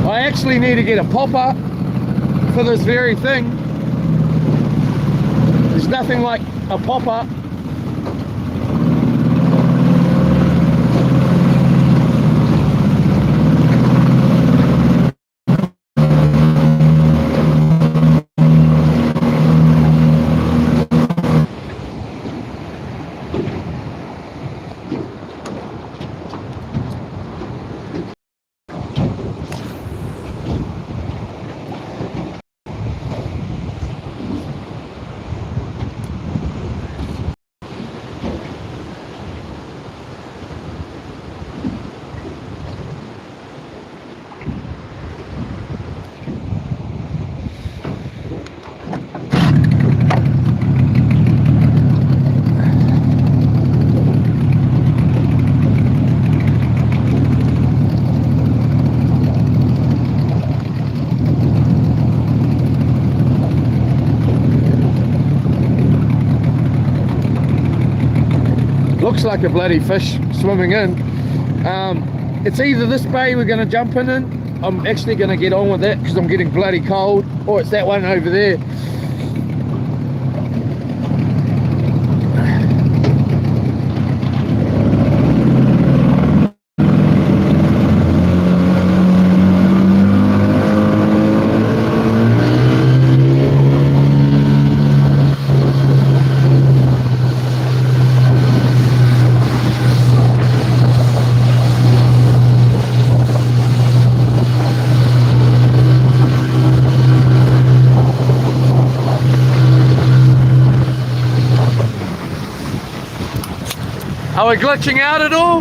Speaker 1: I actually need to get a popper for this very thing. There's nothing like a popper. Looks like a bloody fish swimming in. It's either this bay we're going to jump in. I'm actually going to get on with that because I'm getting bloody cold, or it's that one over there. Are we glitching out at all?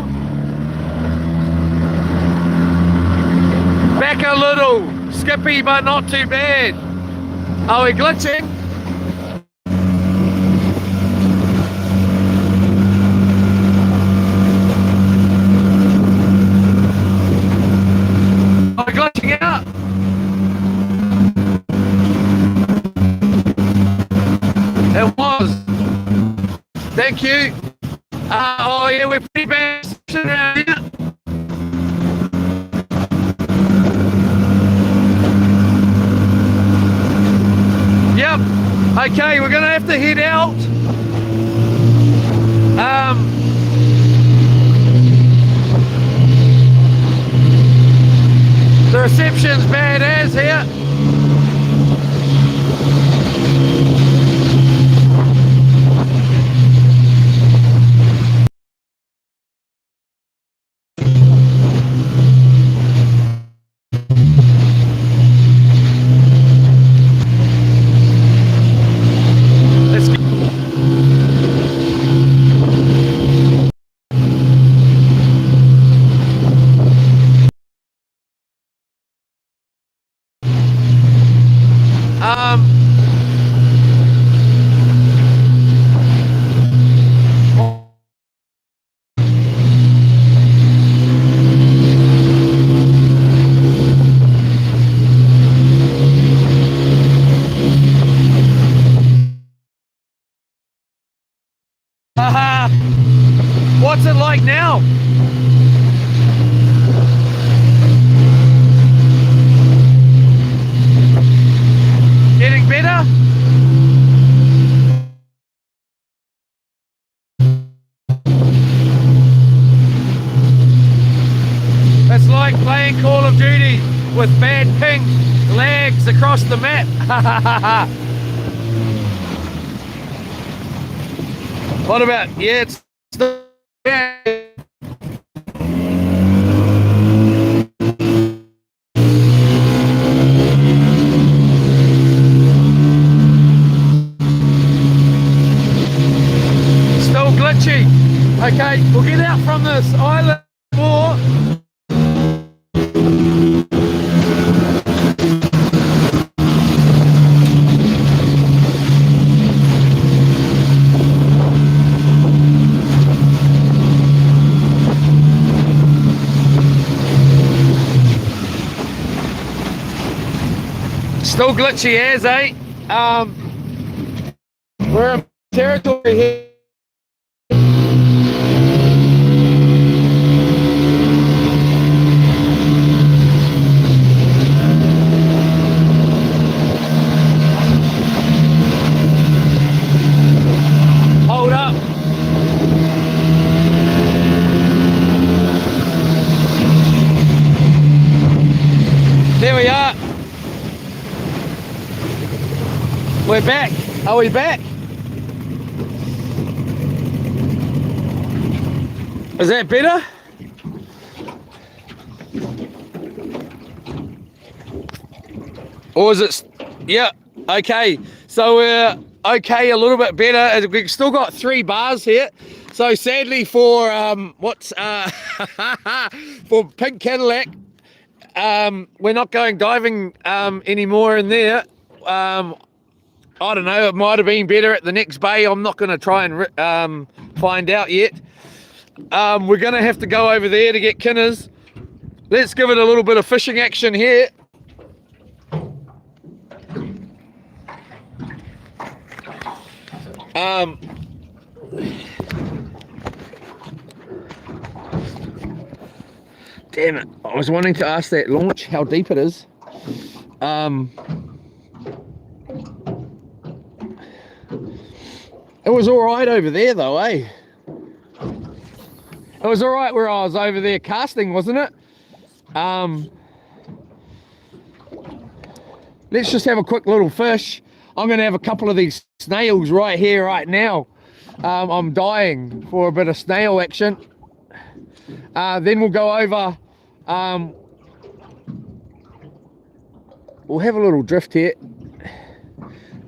Speaker 1: Back a little, skippy, but not too bad. Are we glitching? Are we glitching out? It was. Thank you. Oh yeah, we're pretty bad around here. Yep. Okay, we're gonna have to head out. The reception's bad as here. Let's go. What's it like now? Getting better? It's like playing Call of Duty with bad ping lags across the map. What about, yeah, it's still, yeah. Still glitchy. Okay, we'll get out from this island more. Still glitchy as, eh? We're in territory here. Hold up. There we are. We're back. Are we back? Is that better? Or is it? Yeah. Okay. So we're okay, a little bit better. We've still got 3 bars here. So sadly for for Pink Cadillac, we're not going diving anymore in there. I don't know, it might have been better at the next bay. I'm not going to try and find out yet. We're going to have to go over there to get kinners. Let's give it a little bit of fishing action here. Damn it, I was wanting to ask that launch how deep it is. It was all right over there though, eh? It was all right where I was over there casting, wasn't it? Let's just have a quick little fish. I'm going to have a couple of these snails right here, right now. I'm dying for a bit of snail action. Then we'll go over. We'll have a little drift here.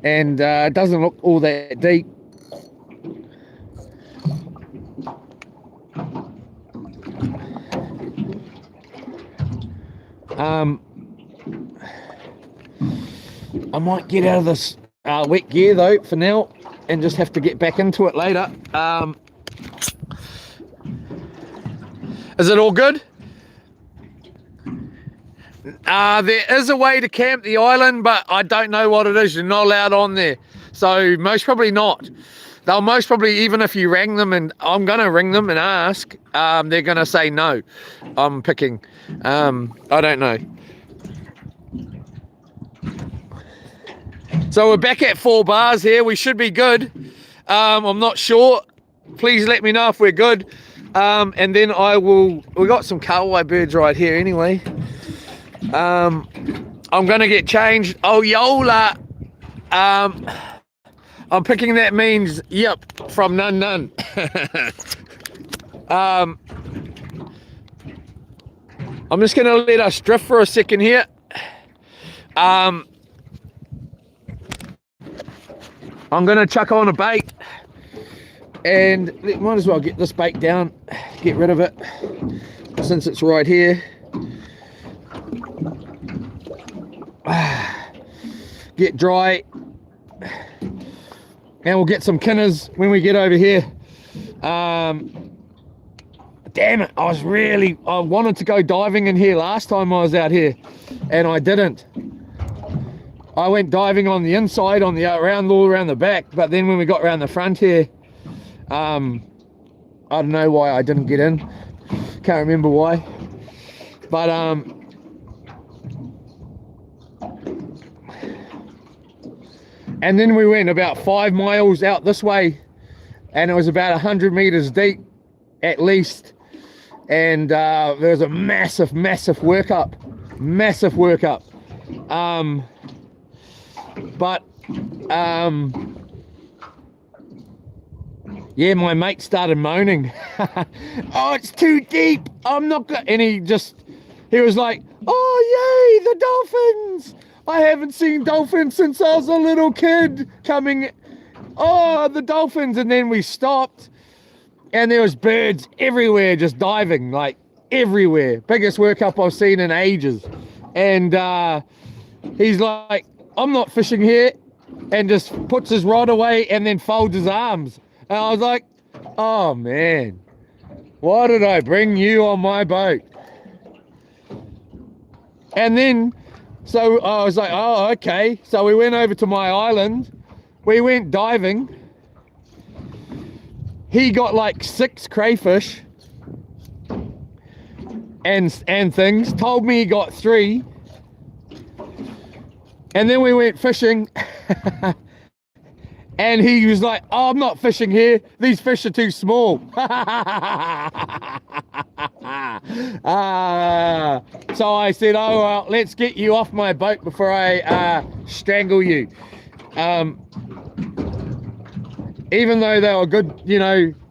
Speaker 1: And it doesn't look all that deep. I might get out of this wet gear though for now and just have to get back into it later. Is it all good? There is a way to camp the island, but I don't know what it is. You're not allowed on there. So most probably not. They'll most probably, even if you rang them, and I'm going to ring them and ask, they're going to say no. I'm picking. I don't know. So we're back at 4 bars here. We should be good. I'm not sure. Please let me know if we're good. And then we got some kahawai birds right here anyway. I'm going to get changed. Oh, Yola. I'm picking that means yep from none. I'm just going to let us drift for a second here. I'm going to chuck on a bait and might as well get this bait down, get rid of it since it's right here. Get dry and we'll get some kinners when we get over here. Damn it, I wanted to go diving in here last time I was out here and I didn't. I went diving on the inside, all around the back, but then when we got around the front here, I don't know why I didn't get in. Can't remember why. But and then we went about 5 miles out this way, and it was about 100 meters deep at least, and there was a massive workup. But yeah, my mate started moaning. Oh, it's too deep, I'm not gonna, and he was like, oh yay, the dolphins, I haven't seen dolphins since I was a little kid coming, oh the dolphins. And then we stopped and there was birds everywhere just diving, like everywhere. Biggest workup I've seen in ages. And he's like, I'm not fishing here, and just puts his rod away and then folds his arms. And I was like, oh man, why did I bring you on my boat? And then, so I was like, oh, okay. So we went over to my island. We went diving. He got like 6 crayfish and things. Told me he got 3. And then we went fishing. And he was like, oh, I'm not fishing here. These fish are too small. So I said, oh, well, let's get you off my boat before I strangle you. Even though they were good,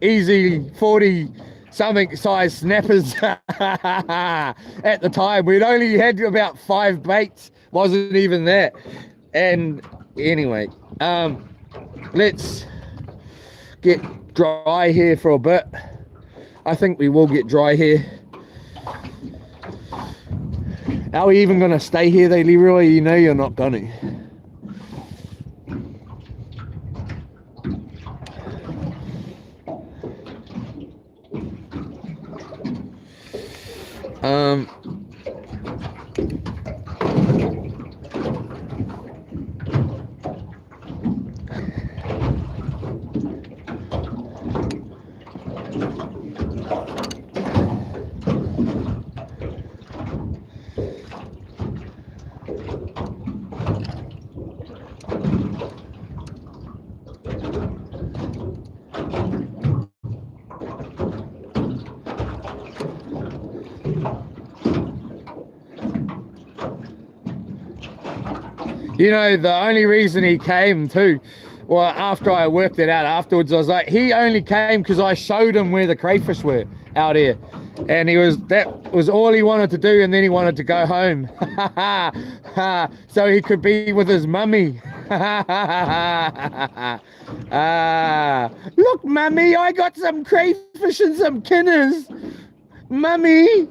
Speaker 1: easy 40 something size snappers at the time. We'd only had about 5 baits. Wasn't even that. And anyway, let's get dry here for a bit. I think we will get dry here. Are we even going to stay here, though, Leroy? You know you're not going to. The only reason he came too, well, after I worked it out afterwards, I was like, he only came because I showed him where the crayfish were out here. And that was all he wanted to do, and then he wanted to go home. So he could be with his mummy. Look, mummy, I got some crayfish and some kinners. Mummy.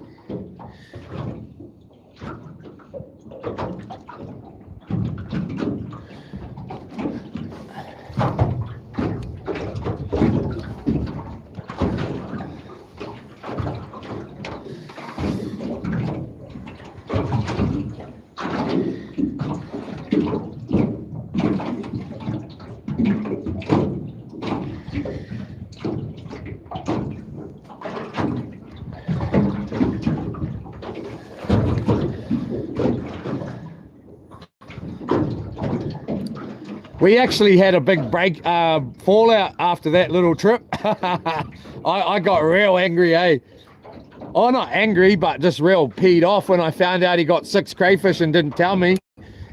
Speaker 1: We actually had a big fallout after that little trip. I got real angry, eh? Oh, not angry, but just real peed off when I found out he got 6 crayfish and didn't tell me,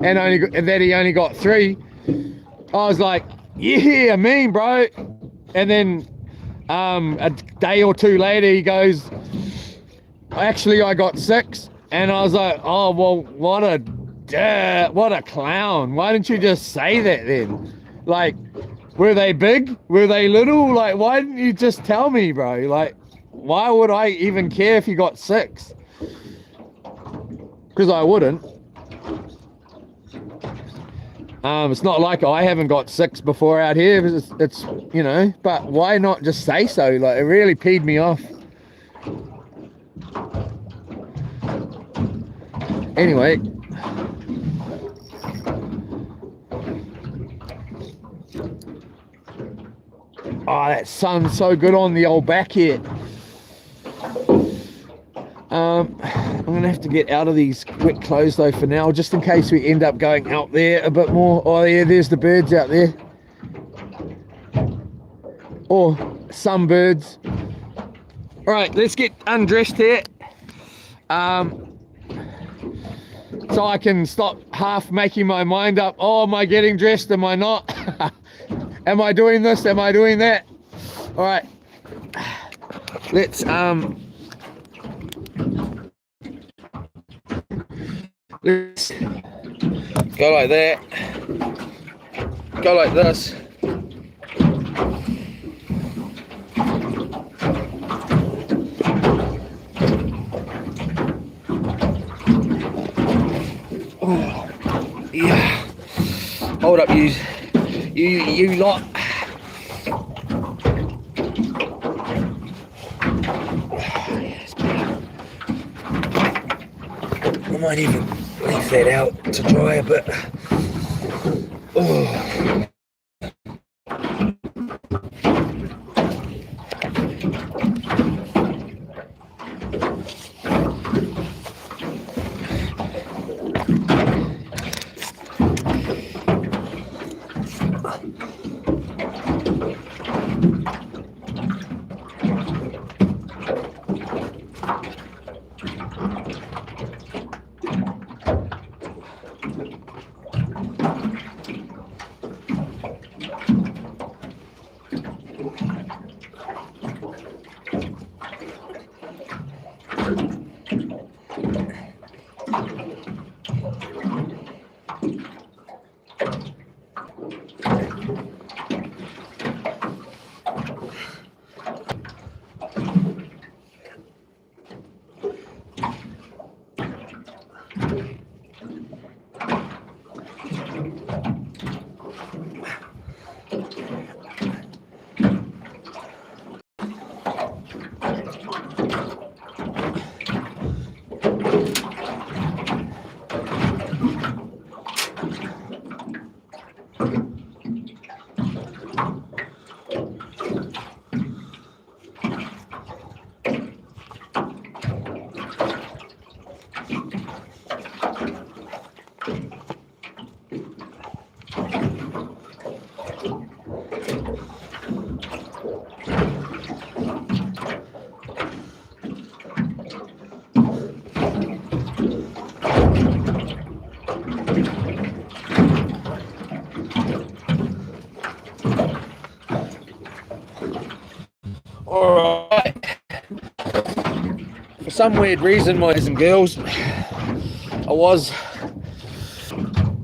Speaker 1: and that he only got 3. I was like, yeah, mean, bro. And then a day or 2 later, he goes, actually, I got 6. And I was like, oh, well, what a clown. Why didn't you just say that then? Like, were they big? Were they little? Like, why didn't you just tell me, bro? Like, why would I even care if you got 6? Because I wouldn't. It's not like I haven't got 6 before out here. It's you know, but why not just say so? Like, it really peed me off. Anyway. Oh, that sun's so good on the old back here. I'm gonna have to get out of these wet clothes though for now, just in case we end up going out there a bit more. Oh yeah, there's the birds out there, or some birds. All right, let's get undressed here, so I can stop half making my mind up. Oh, am I getting dressed? Am I not? Am I doing this? Am I doing that? All right, let's let's go like that, go like this. Oh, yeah. Hold up, you lot. I might even leave that out to dry a bit. Oh. Alright, for some weird reason, boys and girls,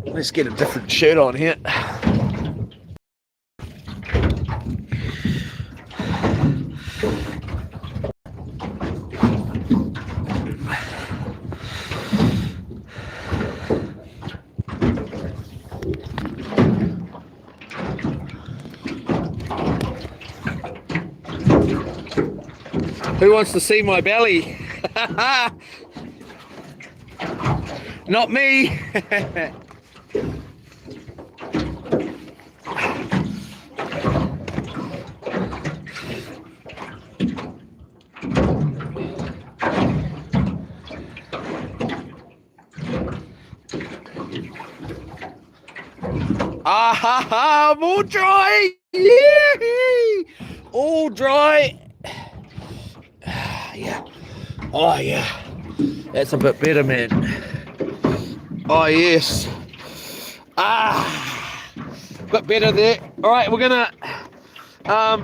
Speaker 1: let's get a different shirt on here. Who wants to see my belly? Not me. Ah ha ha, I'm all dry. Yeah, all dry. Yeah. Oh yeah. That's a bit better, man. Oh yes. Ah, bit better there. All right, we're gonna. I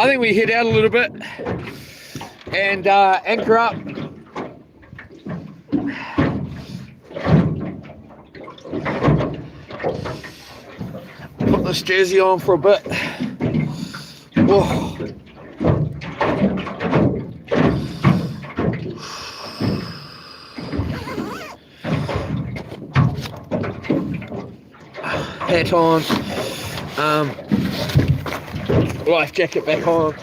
Speaker 1: think we head out a little bit and anchor up. Put this jersey on for a bit. Oh. Hat on. Life jacket back on.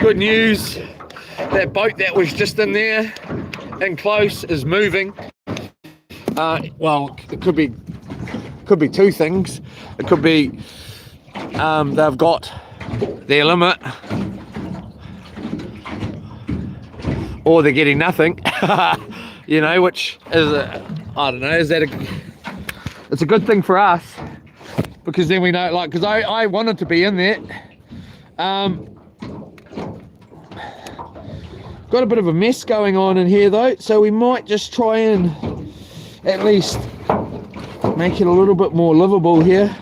Speaker 1: Good news, that boat that was just in there, in close, is moving. Well, it could be two things. It could be they've got their limit, or they're getting nothing. You know, which is I don't know. It's a good thing for us, because then we know, like, because I wanted to be in there. Got a bit of a mess going on in here though, so we might just try and at least make it a little bit more livable here.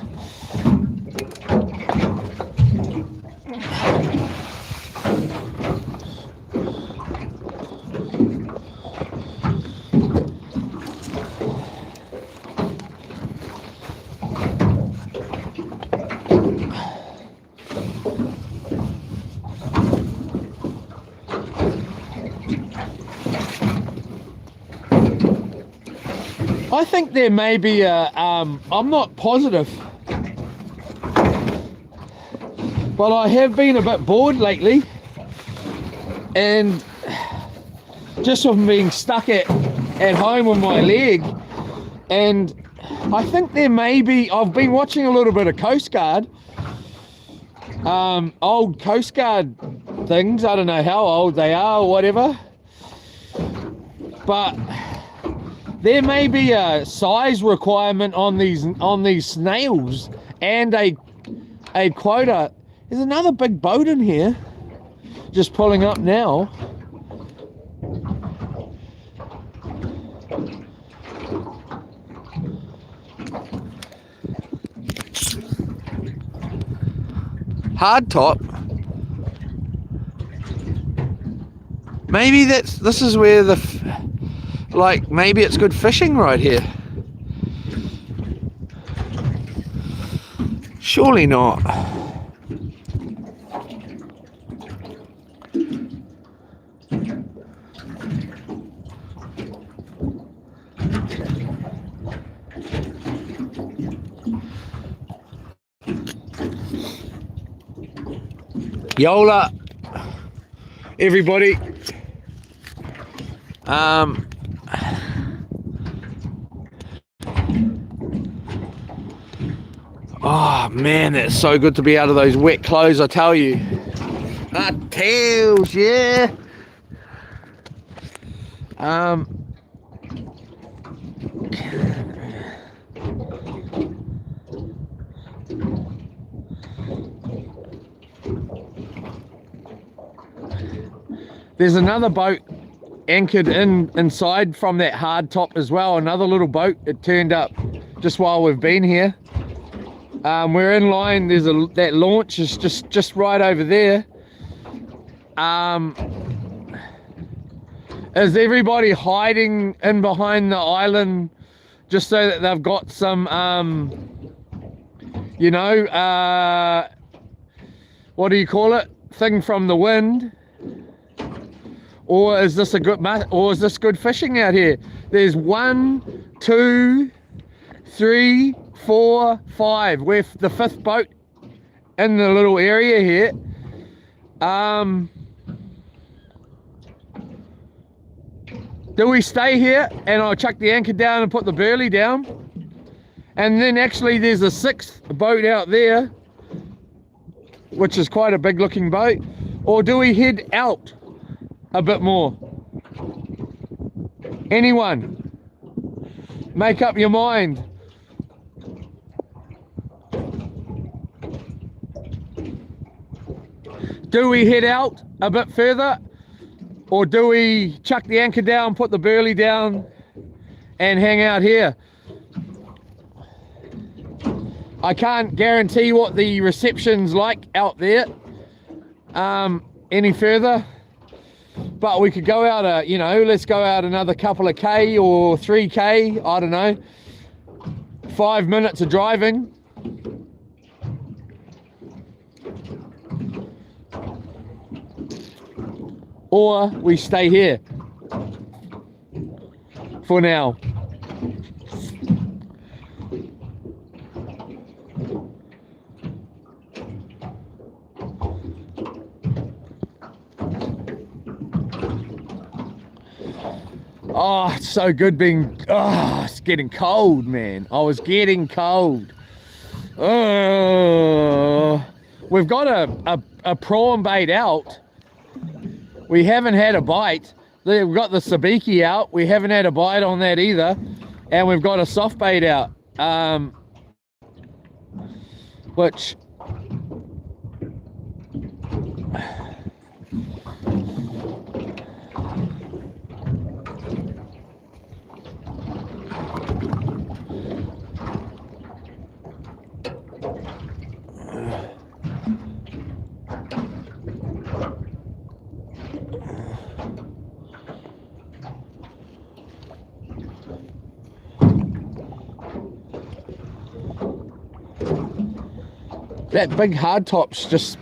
Speaker 1: I think there may be I'm not positive, but I have been a bit bored lately, and just from being stuck at home with my leg, and I think there may be, I've been watching a little bit of Coast Guard, old Coast Guard things. I don't know how old they are or whatever, but there may be a size requirement on these snails, and a quota. There's another big boat in here, just pulling up now. Hardtop. Maybe this is where like, maybe it's good fishing right here. Surely not. Yola, everybody. Oh man, it's so good to be out of those wet clothes, I tell you. Tails, yeah. There's another boat anchored inside from that hard top as well, another little boat. It turned up just while we've been here. We're in line. There's that launch is just right over there. Is everybody hiding in behind the island just so that they've got some you know, what do you call it, thing from the wind? Or is this good fishing out here? There's 1, 2, 3, 4, 5. We're the 5th boat in the little area here. Do we stay here and I'll chuck the anchor down and put the burley down? And then actually there's a sixth boat out there, which is quite a big looking boat. Or do we head out a bit more? Anyone? Make up your mind. Do we head out a bit further? Or do we chuck the anchor down, put the burley down and hang out here? I can't guarantee what the reception's like out there any further, but we could go out let's go out another couple of K or 3K, I don't know, 5 minutes of driving. Or we stay here for now. Oh, it's so good being, it's getting cold, man. I was getting cold. Oh, we've got a prawn bait out. We haven't had a bite. We've got the sabiki out. We haven't had a bite on that either. And we've got a soft bait out, which that big hardtop's just,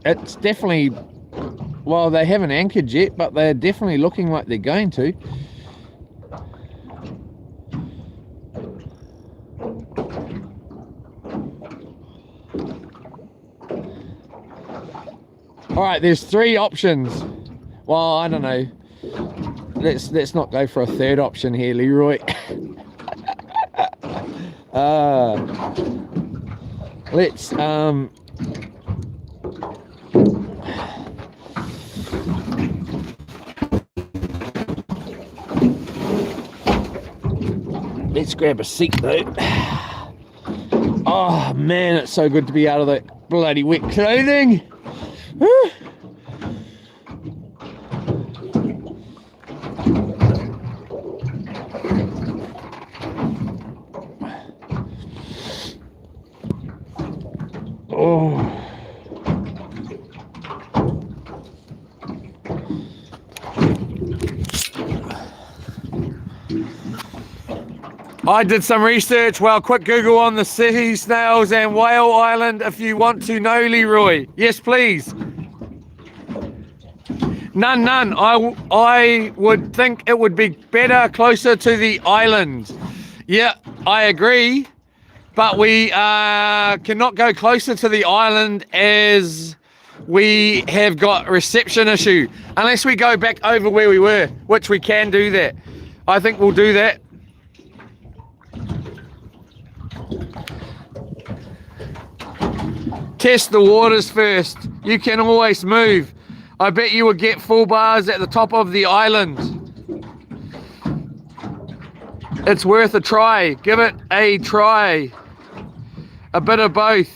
Speaker 1: it's definitely, well, they haven't anchored yet, but they're definitely looking like they're going to. All right, there's three options. Well, I don't know. Let's not go for a third option here, Leroy. Let's grab a seat though. Oh man, it's so good to be out of that bloody wet clothing. Oh. I did some research. Well, quick Google on the sea snails and whale island if you want to know, Leroy. Yes, please. None. I would think it would be better closer to the island. Yeah, I agree. But we cannot go closer to the island as we have got reception issue. Unless we go back over where we were, which we can do that. I think we'll do that. Test the waters first. You can always move. I bet you would get full bars at the top of the island. It's worth a try. Give it a try. A bit of both.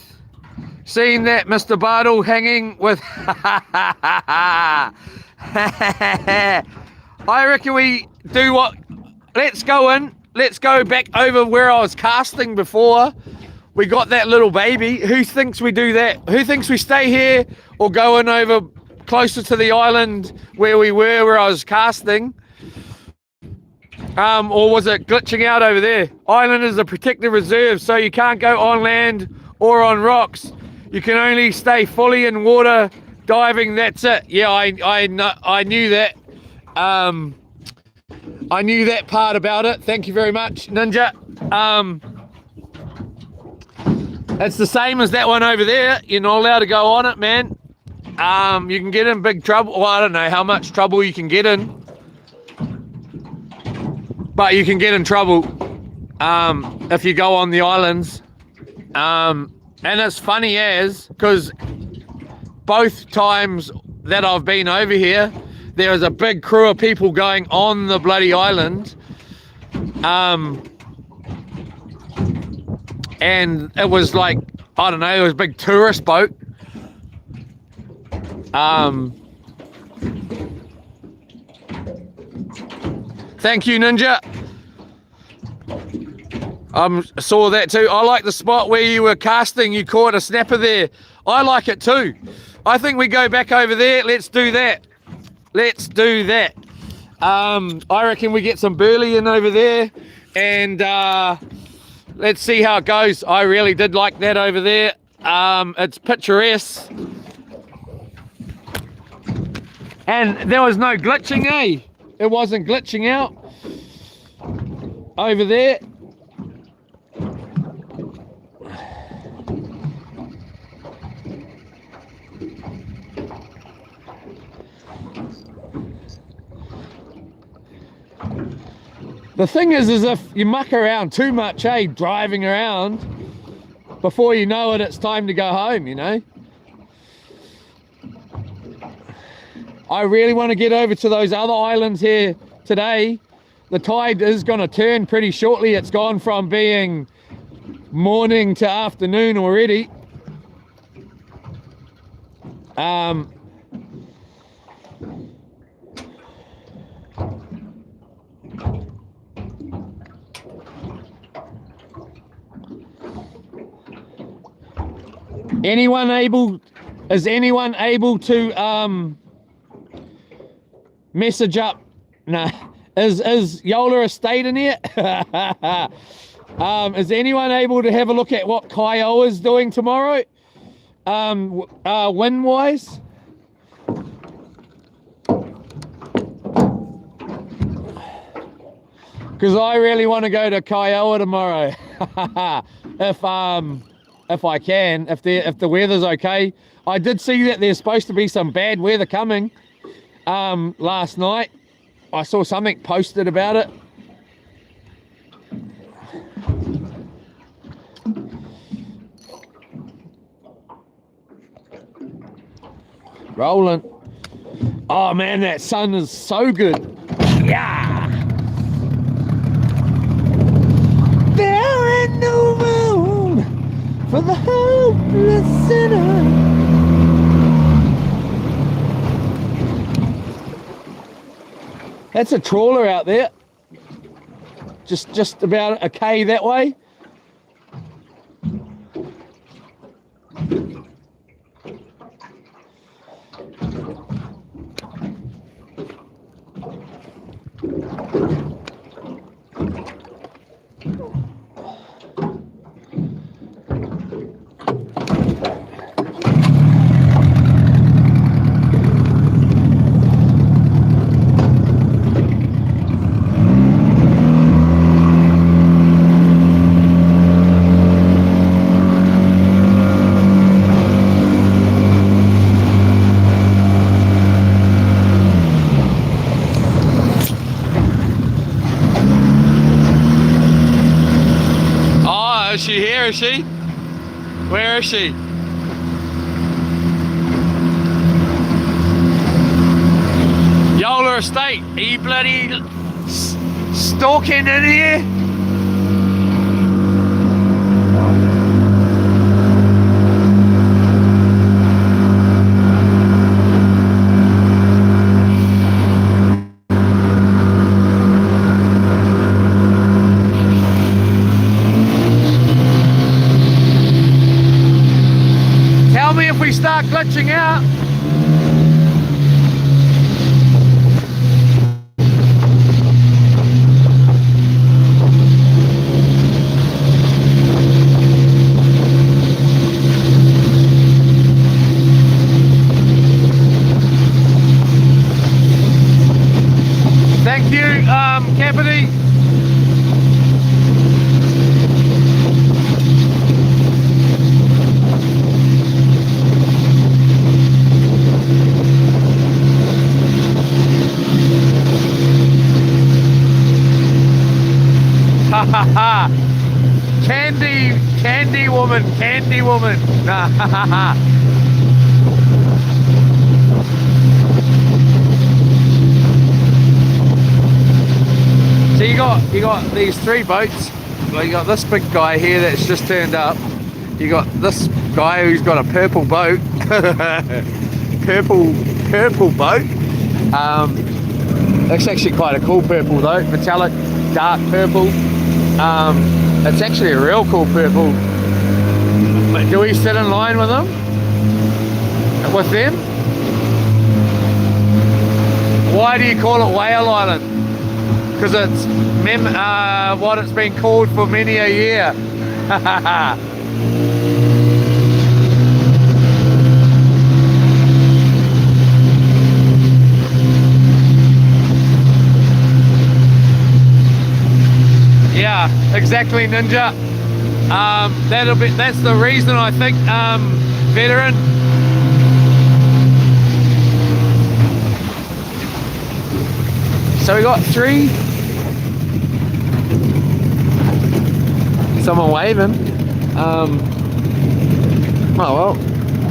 Speaker 1: Seeing that Mr. Bartle hanging with... I reckon we do what... Let's go in. Let's go back over where I was casting before. We got that little baby. Who thinks we do that? Who thinks we stay here or go in over closer to the island where we were, where I was casting? Or was it glitching out over there? Island is a protected reserve, so you can't go on land or on rocks. You can only stay fully in water diving. That's it. Yeah, I knew that. I knew that part about it. Thank you very much, Ninja. It's the same as that one over there. You're not allowed to go on it, man. You can get in big trouble. Well, I don't know how much trouble you can get in, but you can get in trouble. if you go on the islands. And it's funny because both times that I've been over here, there was a big crew of people going on the bloody island. And it was like, I don't know, it was a big tourist boat. Thank you, Ninja. Saw that too. I like the spot where you were casting. You caught a snapper there. I like it too. I think we go back over there. Let's do that. Let's do that. I reckon we get some burley in over there, and let's see how it goes. I really did like that over there. It's picturesque. And there was no glitching, eh? It wasn't glitching out over there. The thing is if you muck around too much, eh, driving around, before you know it, it's time to go home, you know. I really want to get over to those other islands here today. The tide is going to turn pretty shortly. It's gone from being morning to afternoon already. Is anyone able to message up? No. Is Yola Estate in here? Is anyone able to have a look at what Kiowa's doing tomorrow? Wind wise? Because I really want to go to Kiowa tomorrow. If I can, if the weather's okay. I did see that there's supposed to be some bad weather coming. Last night I saw something posted about it. Rolling. Oh man, that sun is so good. Yeah. There ain't no room for the hopeless sinner. That's a trawler out there. Just about a K that way. Is she here? Is she? Where is she? Yola Estate, are you bloody stalking in here? If we start glitching out. Thank you, Cappity. Candy woman, candy woman. So you got these 3 boats. Well, you got this big guy here that's just turned up. You got this guy who's got a purple boat. purple boat. It's actually quite a cool purple though, metallic, dark purple. It's actually a real cool purple. But do we sit in line with them? With them? Why do you call it Whale Island? Because it's what it's been called for many a year. Yeah, exactly, Ninja. That's the reason, I think, veteran. So we got 3. Someone waving. Oh well.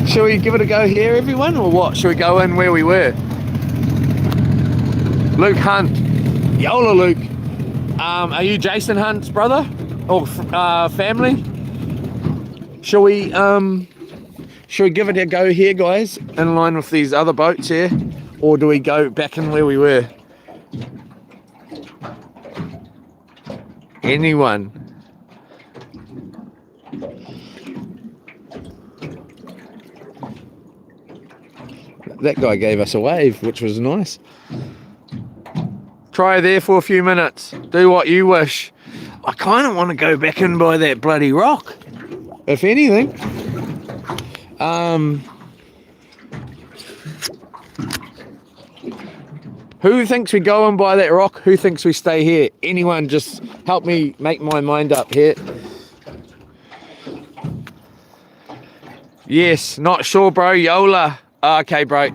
Speaker 1: Shall we give it a go here, everyone, or what? Shall we go in where we were? Luke Hunt. Yola Luke. Are you Jason Hunt's brother or family? Shall we give it a go here, guys, in line with these other boats here, or do we go back in where we were? Anyone? That guy gave us a wave, which was nice. Try there for a few minutes. Do what you wish. I kind of want to go back in by that bloody rock, if anything. Who thinks we go in by that rock? Who thinks we stay here? Anyone, just help me make my mind up here. Yes, not sure, bro. Yola. Okay, bro.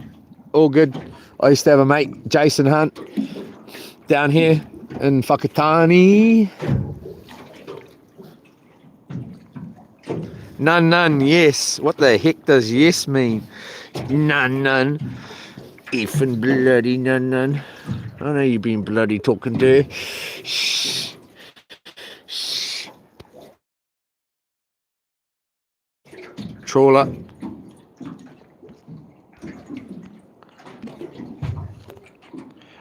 Speaker 1: All good. I used to have a mate, Jason Hunt, down here in Whakatane. None, yes. What the heck does yes mean? None. Effing bloody none. I know you've been bloody talking to her. Shh. Trawler.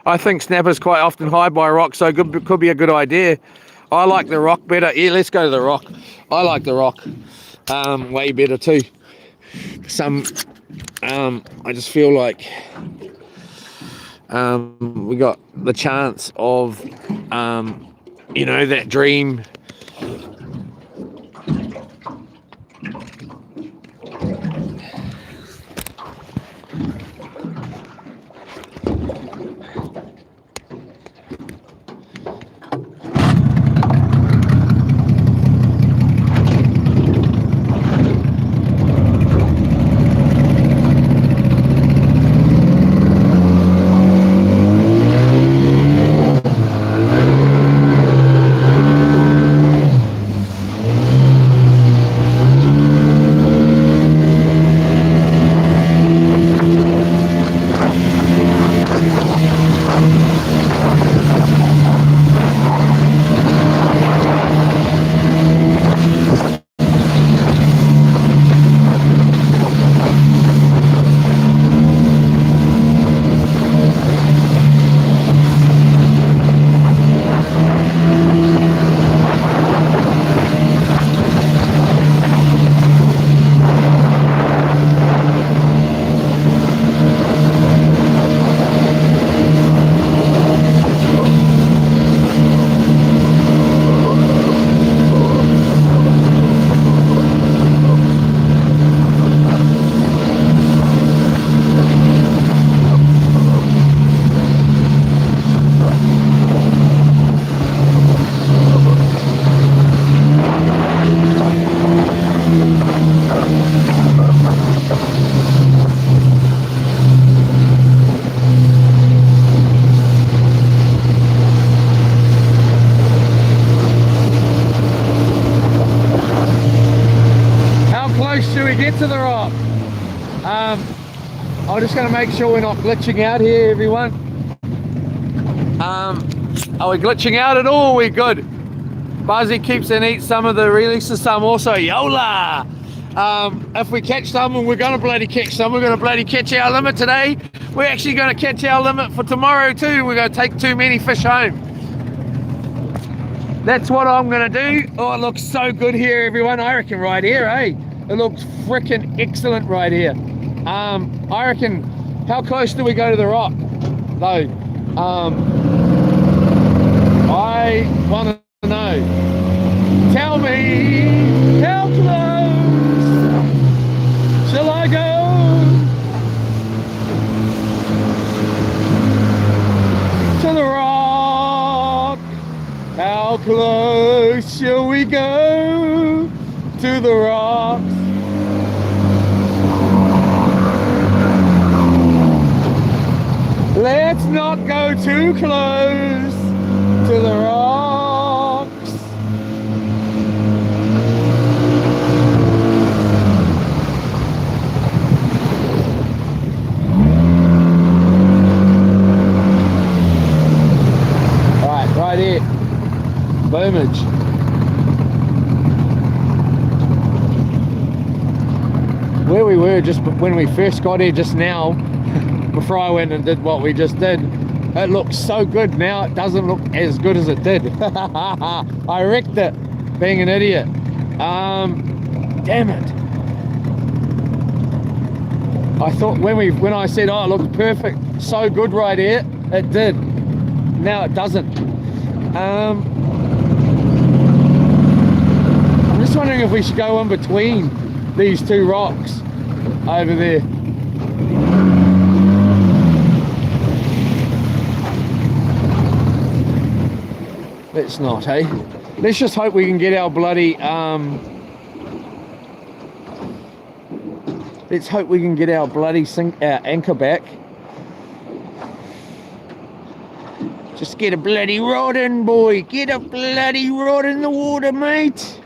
Speaker 1: I think snappers quite often hide by rocks, so could be a good idea. I like the rock better. Yeah, let's go to the rock. I like the rock way better too. I just feel like we got the chance of that dream. to the rock. I'm just going to make sure we're not glitching out here, everyone. Are we glitching out at all? We're good. Buzzy keeps and eats some of the releases, some also. Yola! If we catch some, and we're going to bloody catch some, we're going to bloody catch our limit today. We're actually going to catch our limit for tomorrow too. We're going to take too many fish home. That's what I'm going to do. Oh, it looks so good here, everyone. I reckon right here, eh? It looks freaking excellent right here. I reckon, how close do we go to the rock, though? I want to know. Tell me, how close shall I go? To the rock. How close shall we go to the rocks? Let's not go too close to the rocks. Alright, right here. Boomage. Where we were just when we first got here just now, before I went and did what we just did, it looks so good. Now it doesn't look as good as it did. I wrecked it, being an idiot. Damn it. I thought when I said, oh, it looks perfect, so good right here, it did. Now it doesn't. I'm just wondering if we should go in between these two rocks over there. Let's not, hey? Let's just hope we can get our bloody, let's hope we can get our bloody anchor back. Just get a bloody rod in, boy. Get a bloody rod in the water, mate.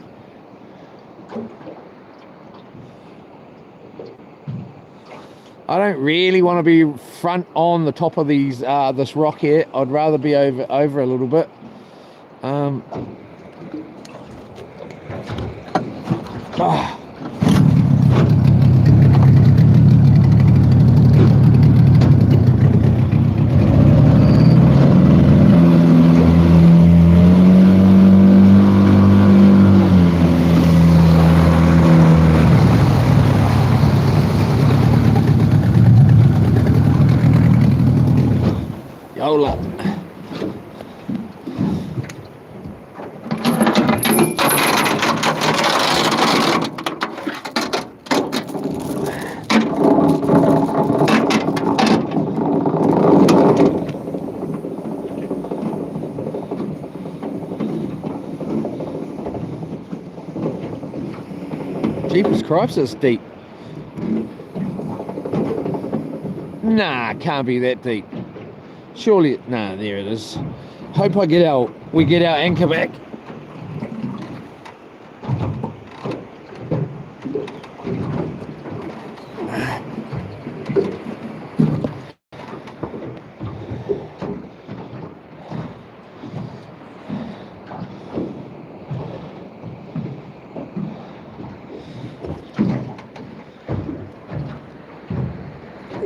Speaker 1: I don't really want to be front on the top of these this rock here. I'd rather be over a little bit. Yola. Jeepers Cripes, it's deep. Nah, can't be that deep. Surely, nah, there it is. Hope we get our anchor back.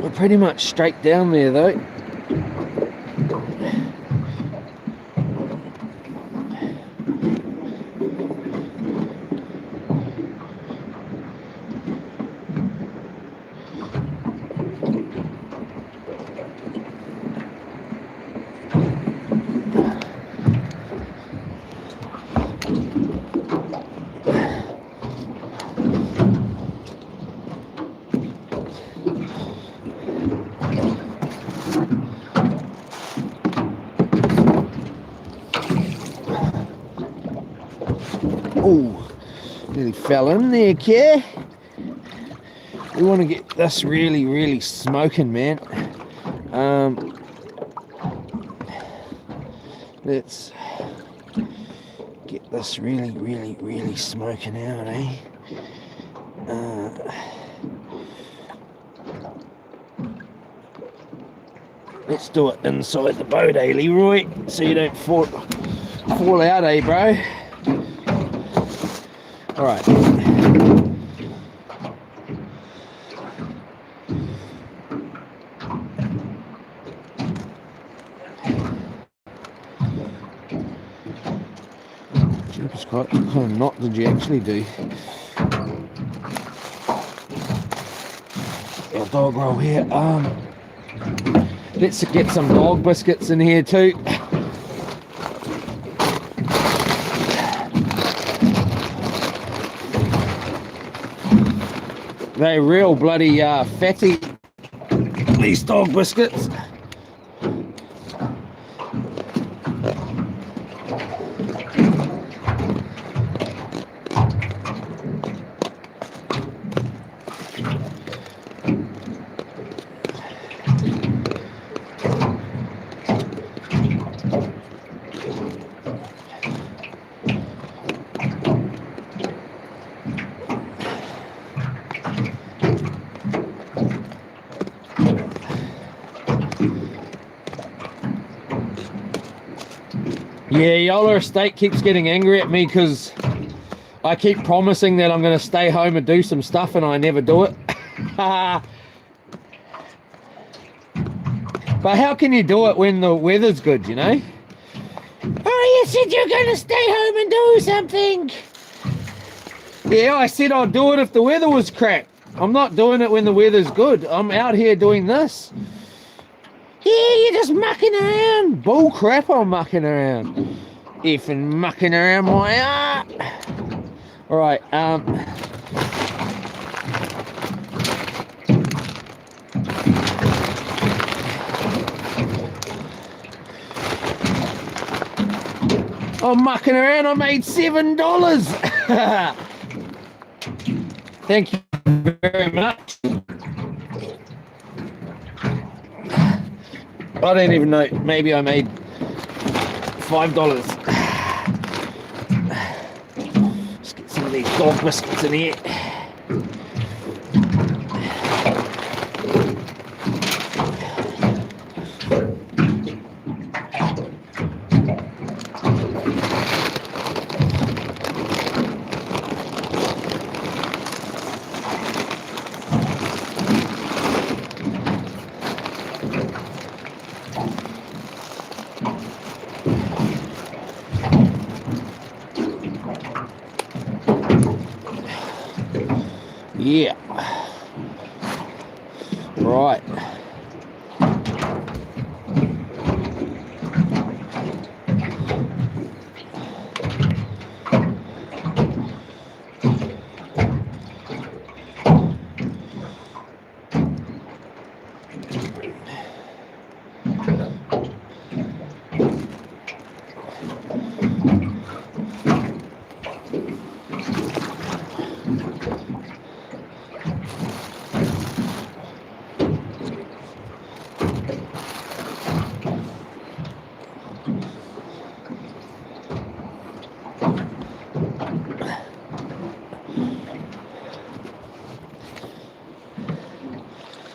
Speaker 1: We're pretty much straight down there though. Oh, nearly fell in there, Care. We want to get this really smoking, man. Let's get this really smoking out, eh? Let's do it inside the boat, eh, Leroy? So you don't fall out, eh, bro? All right. Jeepers, what kind of knot did you actually do? Our dog roll here. Let's get some dog biscuits in here too. They're real bloody fatty, these dog biscuits. Yeah, Yola Estate keeps getting angry at me because I keep promising that I'm going to stay home and do some stuff and I never do it. But how can you do it when the weather's good, you know? Oh, you said you're going to stay home and do something. Yeah, I said I'd do it if the weather was crap. I'm not doing it when the weather's good. I'm out here doing this. Yeah, you're just mucking around. Bull crap, I'm mucking around. Effing mucking around my art. Alright, I'm mucking around, I made $7. Thank you very much. I don't even know, maybe I made $5. Let's get some of these dog biscuits in here. Yeah. Right.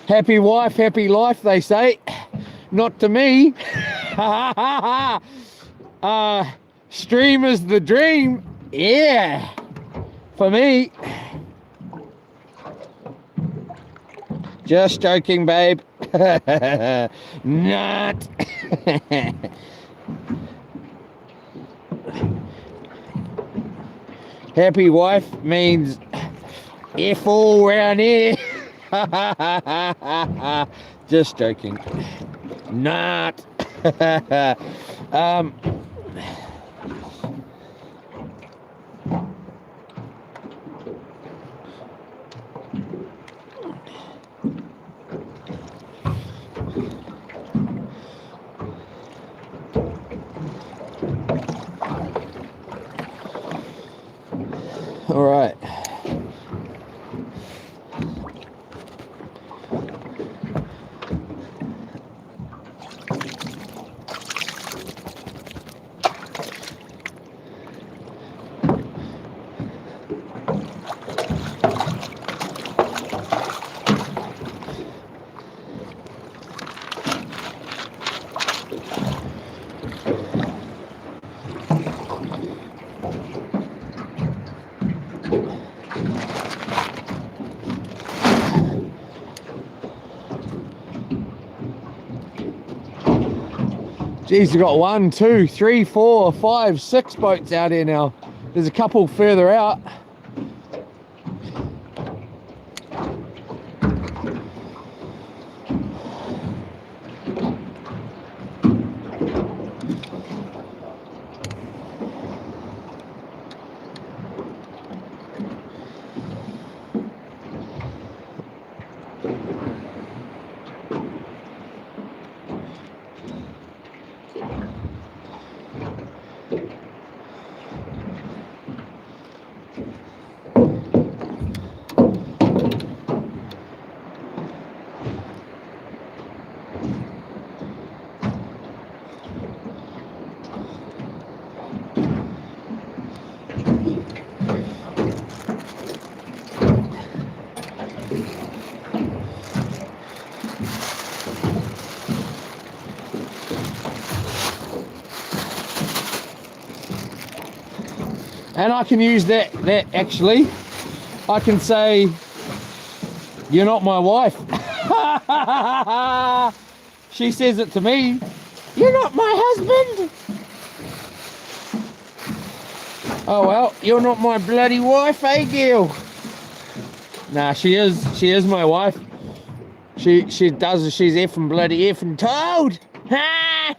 Speaker 1: Happy wife, happy life, they say. Not to me. Stream is the dream. Yeah. For me. Just joking, babe. Not. Happy wife means F all round here. Just joking. Not. All right. Geez, we've got 1, 2, 3, 4, 5, 6 boats out here now. There's a couple further out. And I can use that actually. I can say, you're not my wife. She says it to me, you're not my husband. Oh well, you're not my bloody wife, eh, girl? Nah, she is my wife. She's effing bloody effing told. Ha!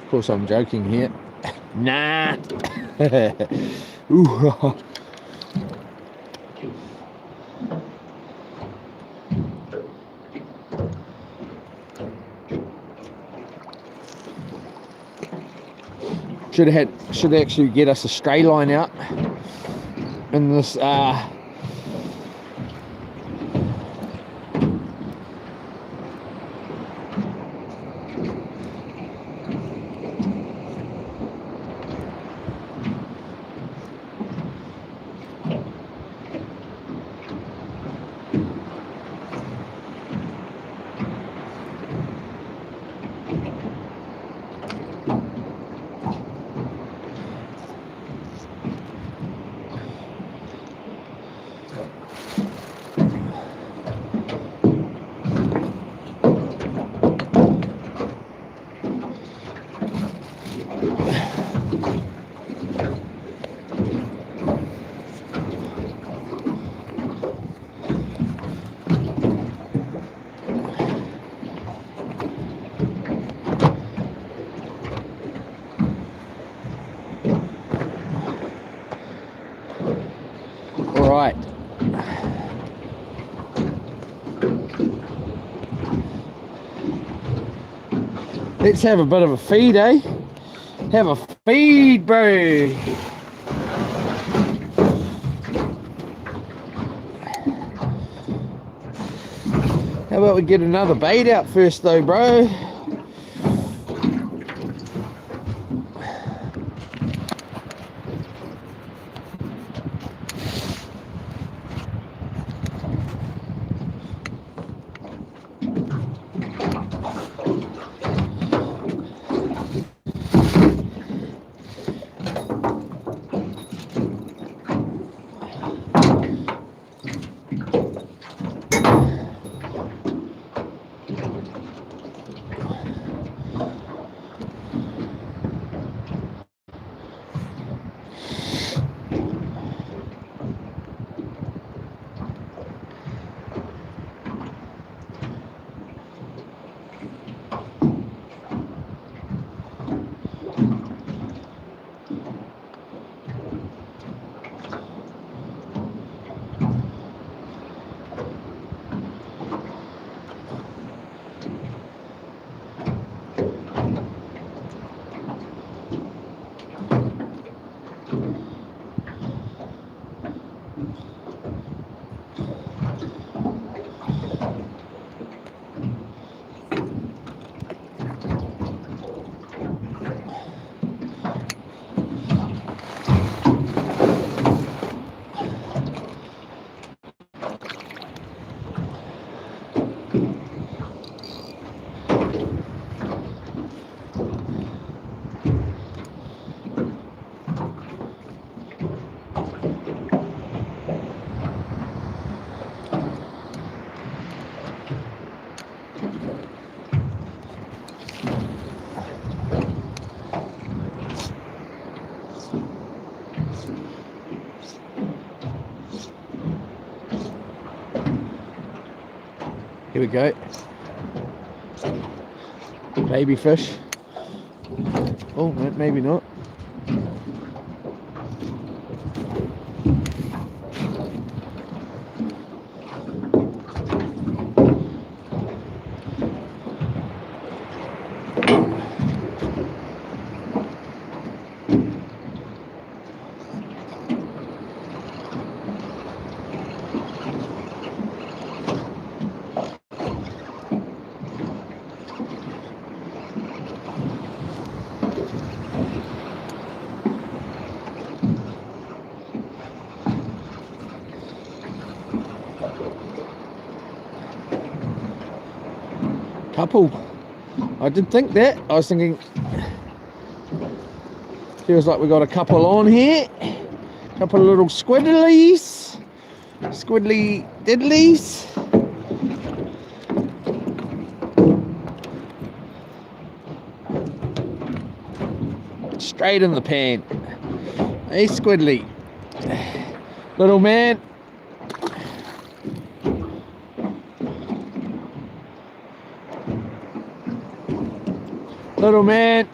Speaker 1: Of course I'm joking here. Nah. Ooh. Should actually get us a stray line out in this right. Let's have a bit of a feed, eh? Have a feed, bro. How about we get another bait out first though, bro? Here we go. Baby fish. Oh, maybe not. Couple. I did think that. I was thinking, feels like we got a couple on here. Couple of little squiddlies. Squiddly diddlies. Straight in the pan. Hey, squiddly. Little man. Little man.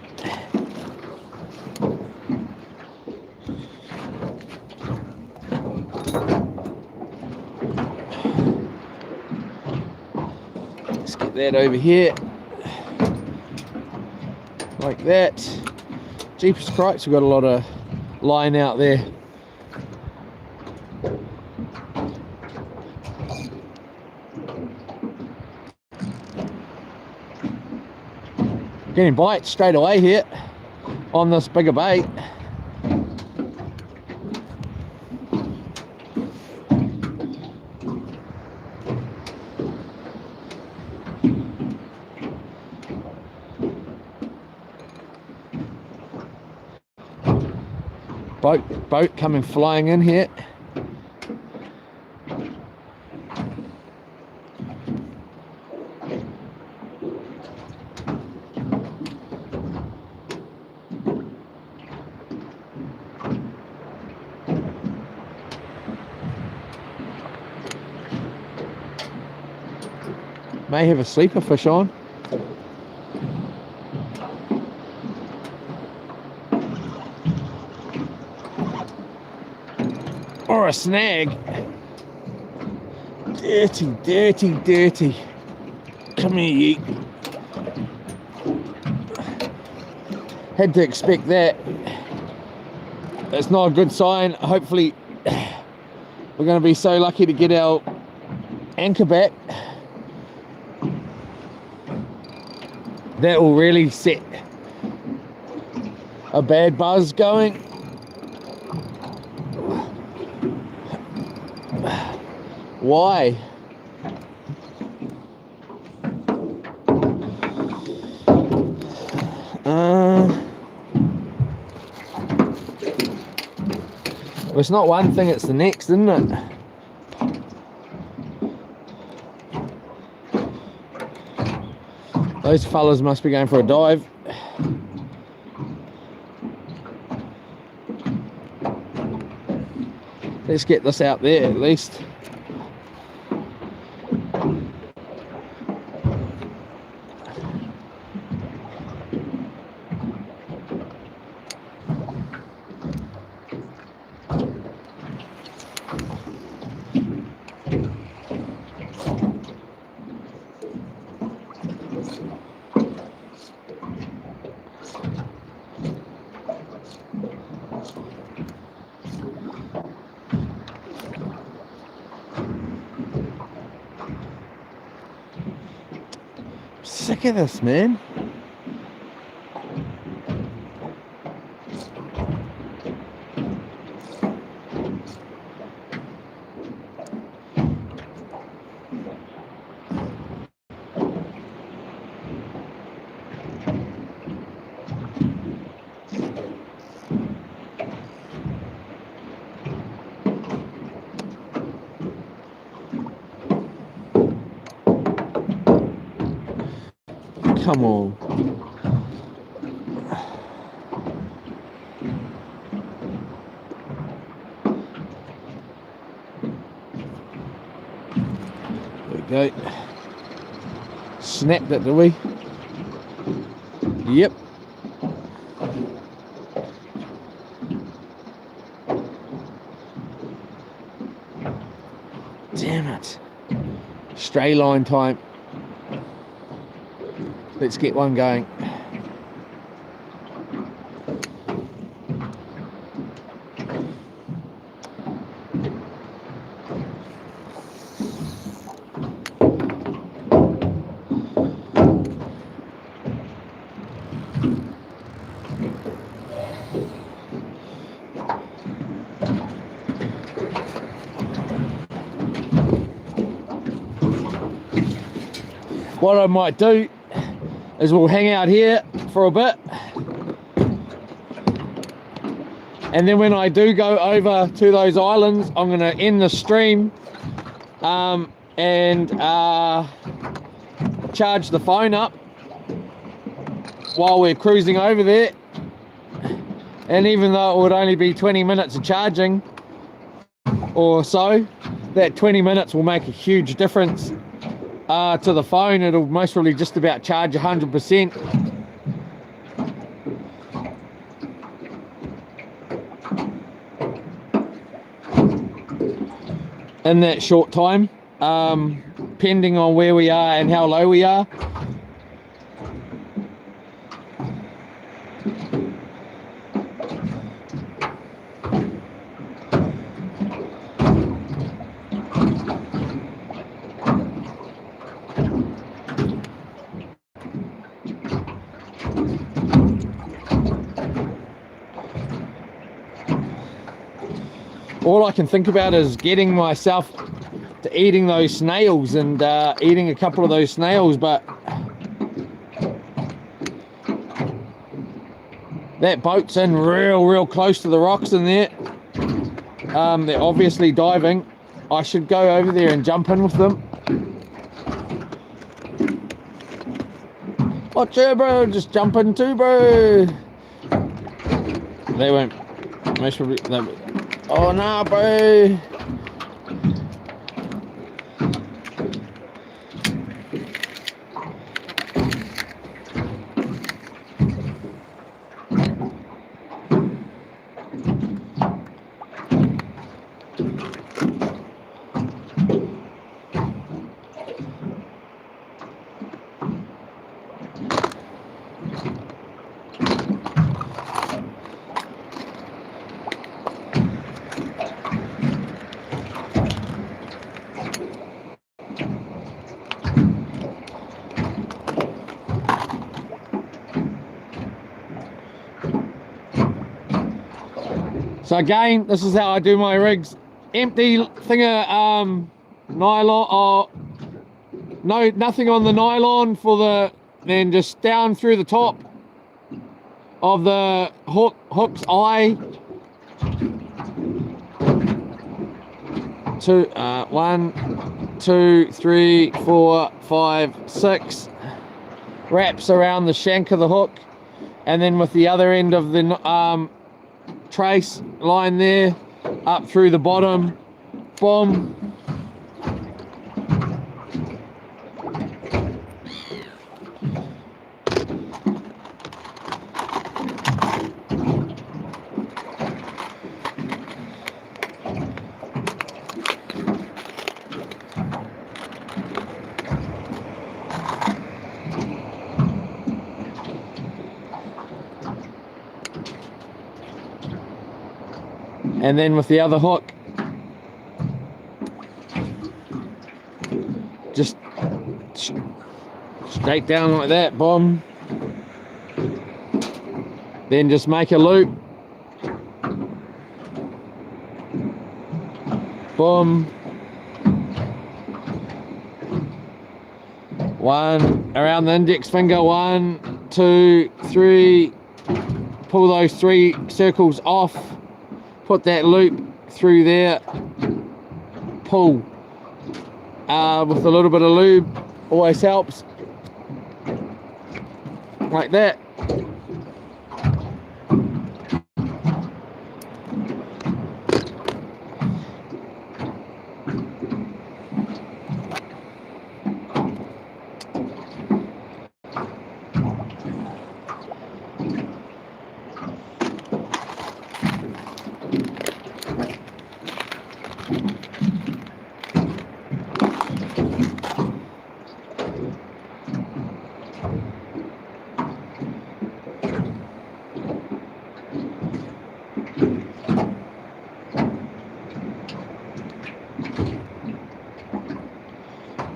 Speaker 1: Let's get that over here. Like that. Jeepers Crikes, we've got a lot of line out there. Getting bites straight away here on this bigger bait. Boat coming flying in here. May have a sleeper fish on. Or a snag. Dirty, dirty, dirty. Come here, you. Had to expect that. That's not a good sign. Hopefully we're going to be so lucky to get our anchor back. That will really set a bad buzz going. Why? Well, it's not one thing, it's the next, isn't it? Those fellas must be going for a dive. Let's get this out there at least. Sick of this, man. Come on. There we go. snapped it, did we? Yep. Damn it. Stray line time. Let's get one going. What I might do is we'll hang out here for a bit, and then when I do go over to those islands, I'm going to end the stream and charge the phone up while we're cruising over there. And even though it would only be 20 minutes of charging or so, that 20 minutes will make a huge difference to the phone. It'll most probably just about charge 100% in that short time, depending on where we are and how low we are. All I can think about is getting myself to eating those snails and eating a couple of those snails, but that boat's in real close to the rocks in there. They're obviously diving. I should go over there and jump in with them. Watch out, bro, just jump in too, bro. They won't, most probably, oh no, bro. So again, this is how I do my rigs. Empty thing of nylon, or no, nothing on the nylon for the, then just down through the top of the hook's eye. 1, 2, 3, 4, 5, 6 wraps around the shank of the hook, and then with the other end of the trace line there up through the bottom, boom. And then with the other hook, just straight down like that, boom. Then just make a loop, boom. One around the index finger, 1, 2, 3. Pull those 3 circles off. Put that loop through there, pull with a little bit of lube, always helps, like that.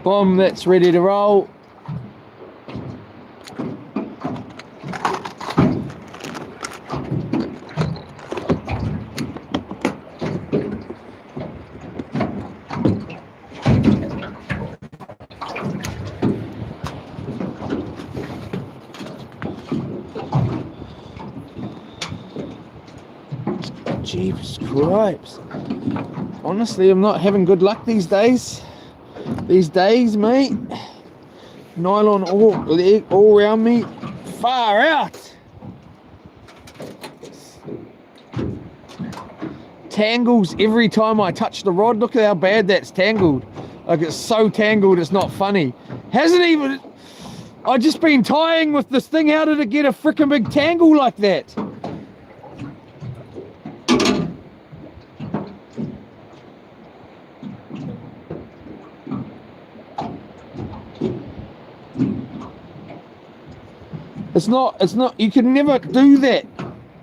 Speaker 1: Boom, that's ready to roll. Jeepers cripes. Honestly, I'm not having good luck these days. These days, mate. Nylon all around me. Far out. Tangles every time I touch the rod. Look at how bad that's tangled. Like, it's so tangled, it's not funny. Hasn't even... I've just been tying with this thing. How did it get a freaking big tangle like that? It's not, you can never do that.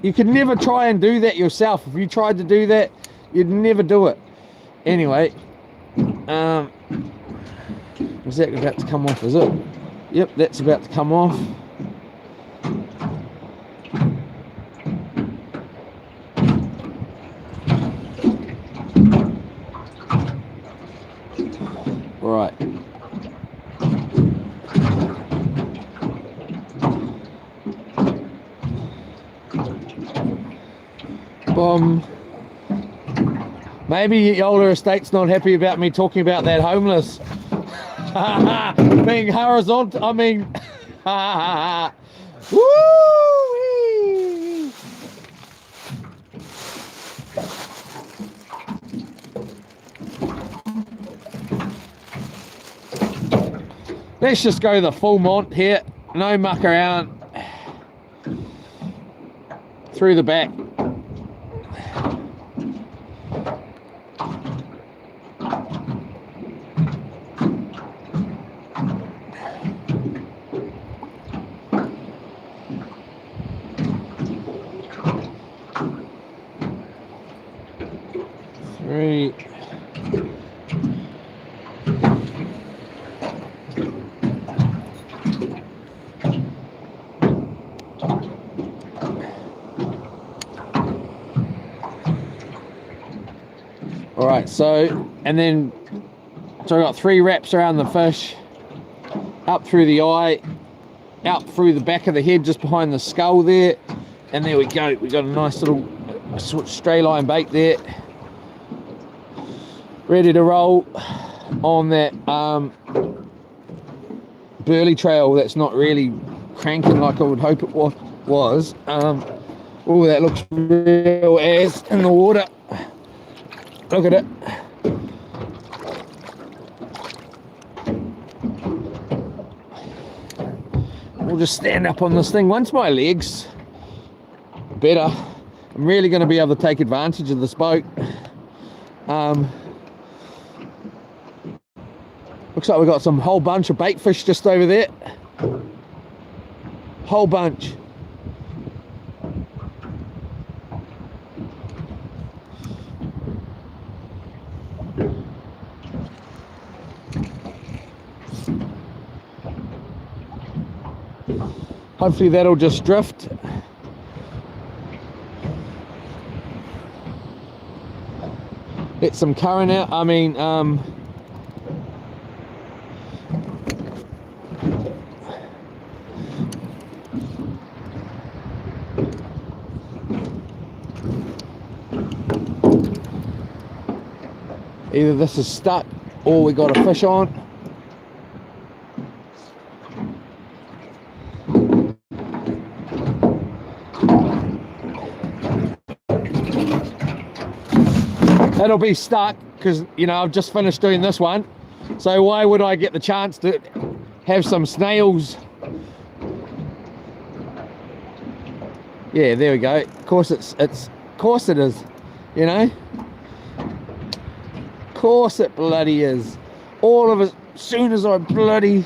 Speaker 1: You can never try and do that yourself. If you tried to do that, you'd never do it. Anyway, is that about to come off, is it? Yep, that's about to come off. Right. Maybe Yola Estate's not happy about me talking about that homeless being horizontal. I mean, woo! Let's just go the full mont here. No muck around. Through the back. Three. All right, so, and then, so I got 3 wraps around the fish, up through the eye, out through the back of the head, just behind the skull there, and there we go. We got a nice little stray line bait there, ready to roll on that burley trail that's not really cranking like I would hope it was. Oh, that looks real ass in the water. Look at it. We'll just stand up on this thing. Once my legs better, I'm really going to be able to take advantage of this boat. Looks like we've got some whole bunch of bait fish just over there. Whole bunch. Hopefully that'll just drift. Get some current out. I mean, either this is stuck or we got a fish on. It'll be stuck because, you know, I've just finished doing this one. So why would I get the chance to have some snails? Yeah, there we go. Of course of course it is, you know. course it bloody is. All of it, as soon as I bloody...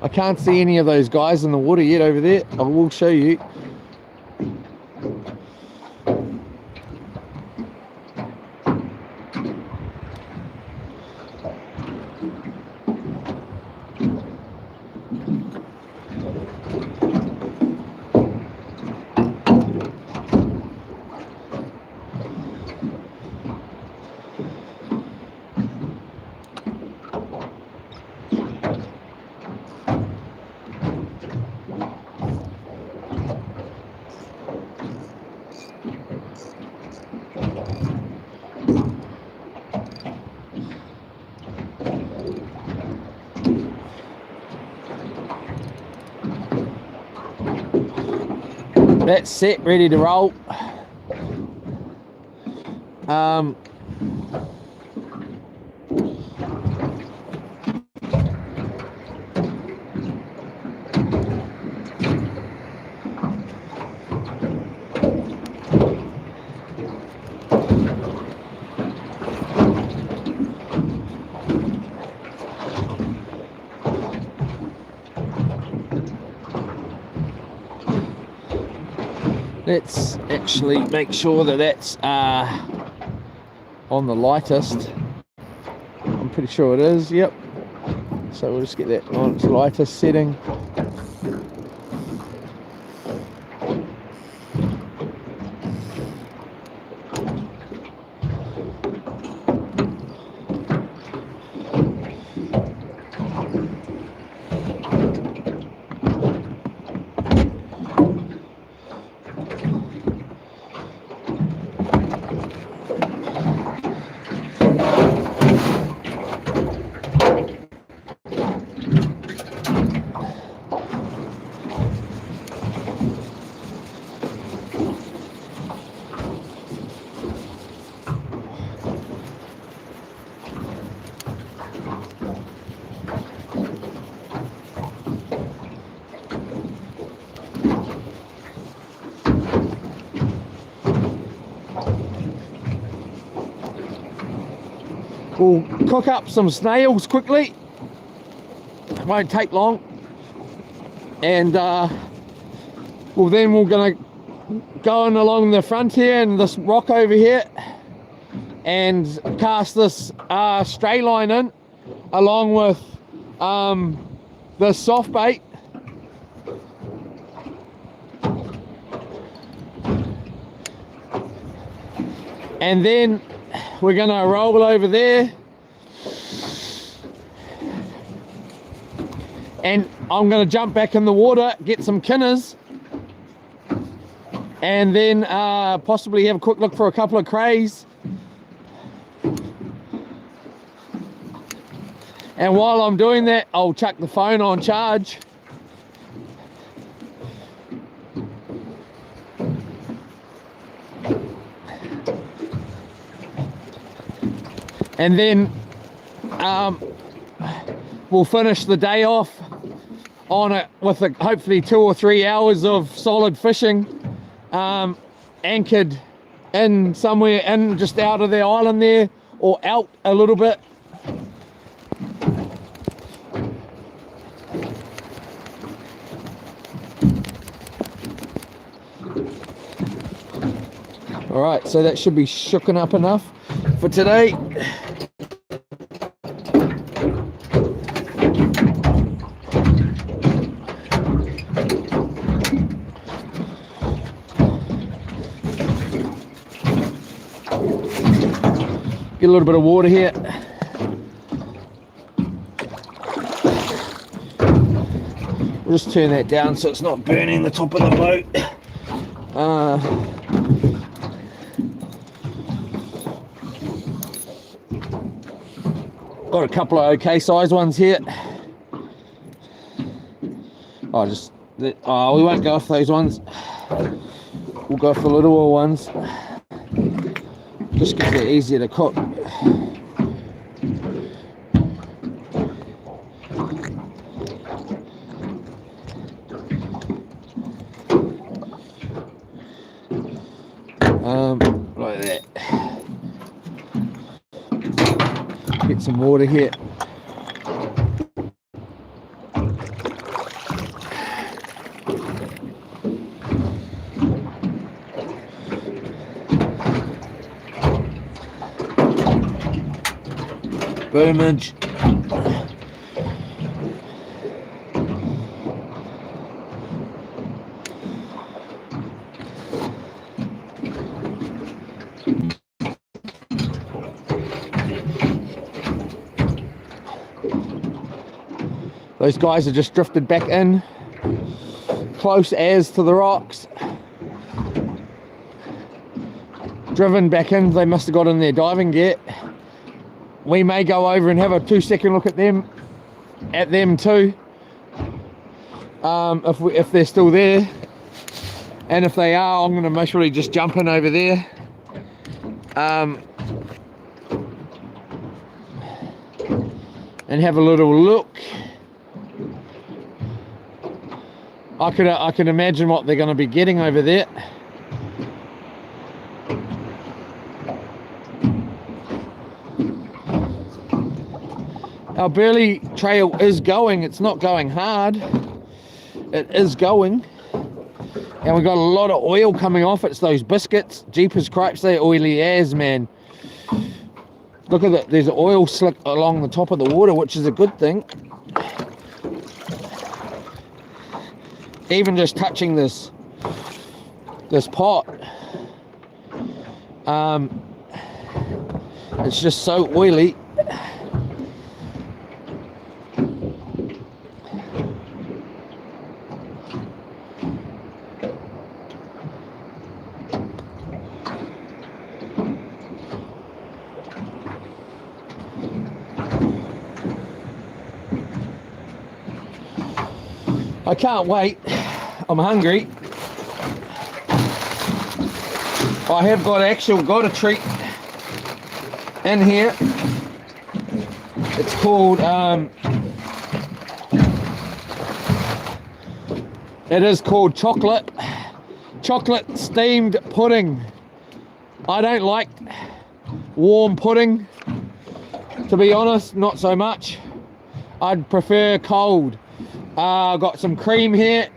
Speaker 1: I can't see any of those guys in the water yet over there. I will show you. That's set, ready to roll. Let's actually make sure that that's on the lightest. I'm pretty sure it is, yep. So we'll just get that on its lightest setting. We'll cook up some snails quickly. It won't take long. And we're gonna go in along the front here and this rock over here and cast this stray line in along with the soft bait. And then we're gonna roll over there, and I'm gonna jump back in the water, get some kinners, and then possibly have a quick look for a couple of crays. And while I'm doing that, I'll chuck the phone on charge. And then we'll finish the day off on it with hopefully 2 or 3 hours of solid fishing, anchored in somewhere in just out of the island there, or out a little bit. All right, so that should be shooken up enough for today. Get a little bit of water here. We'll just turn that down so it's not burning the top of the boat. Got a couple of okay size ones here. I'll just Oh, we won't go off those ones. We'll go for the little ones. Just because they're easier to cook. Like that. Get some water here. Boomage. Those guys are just drifted back in, close as to the rocks. Driven back in, they must have got in their diving gear. We may go over and have a 2-second look at them too, if they're still there, and if they are, I'm going to most probably just jump in over there. And have a little look. I can imagine what they're going to be getting over there. Our Burley trail is going. It's not going hard. It is going. And we've got a lot of oil coming off. It's those biscuits. Jeepers cripes, they're oily as, man. Look at that. There's oil slick along the top of the water, which is a good thing. Even just touching this pot, it's just so oily. I can't wait. I'm hungry. I have got a treat in here. It's called it is called chocolate steamed pudding. I don't like warm pudding, to be honest, not so much. I'd prefer cold. I've got some cream here.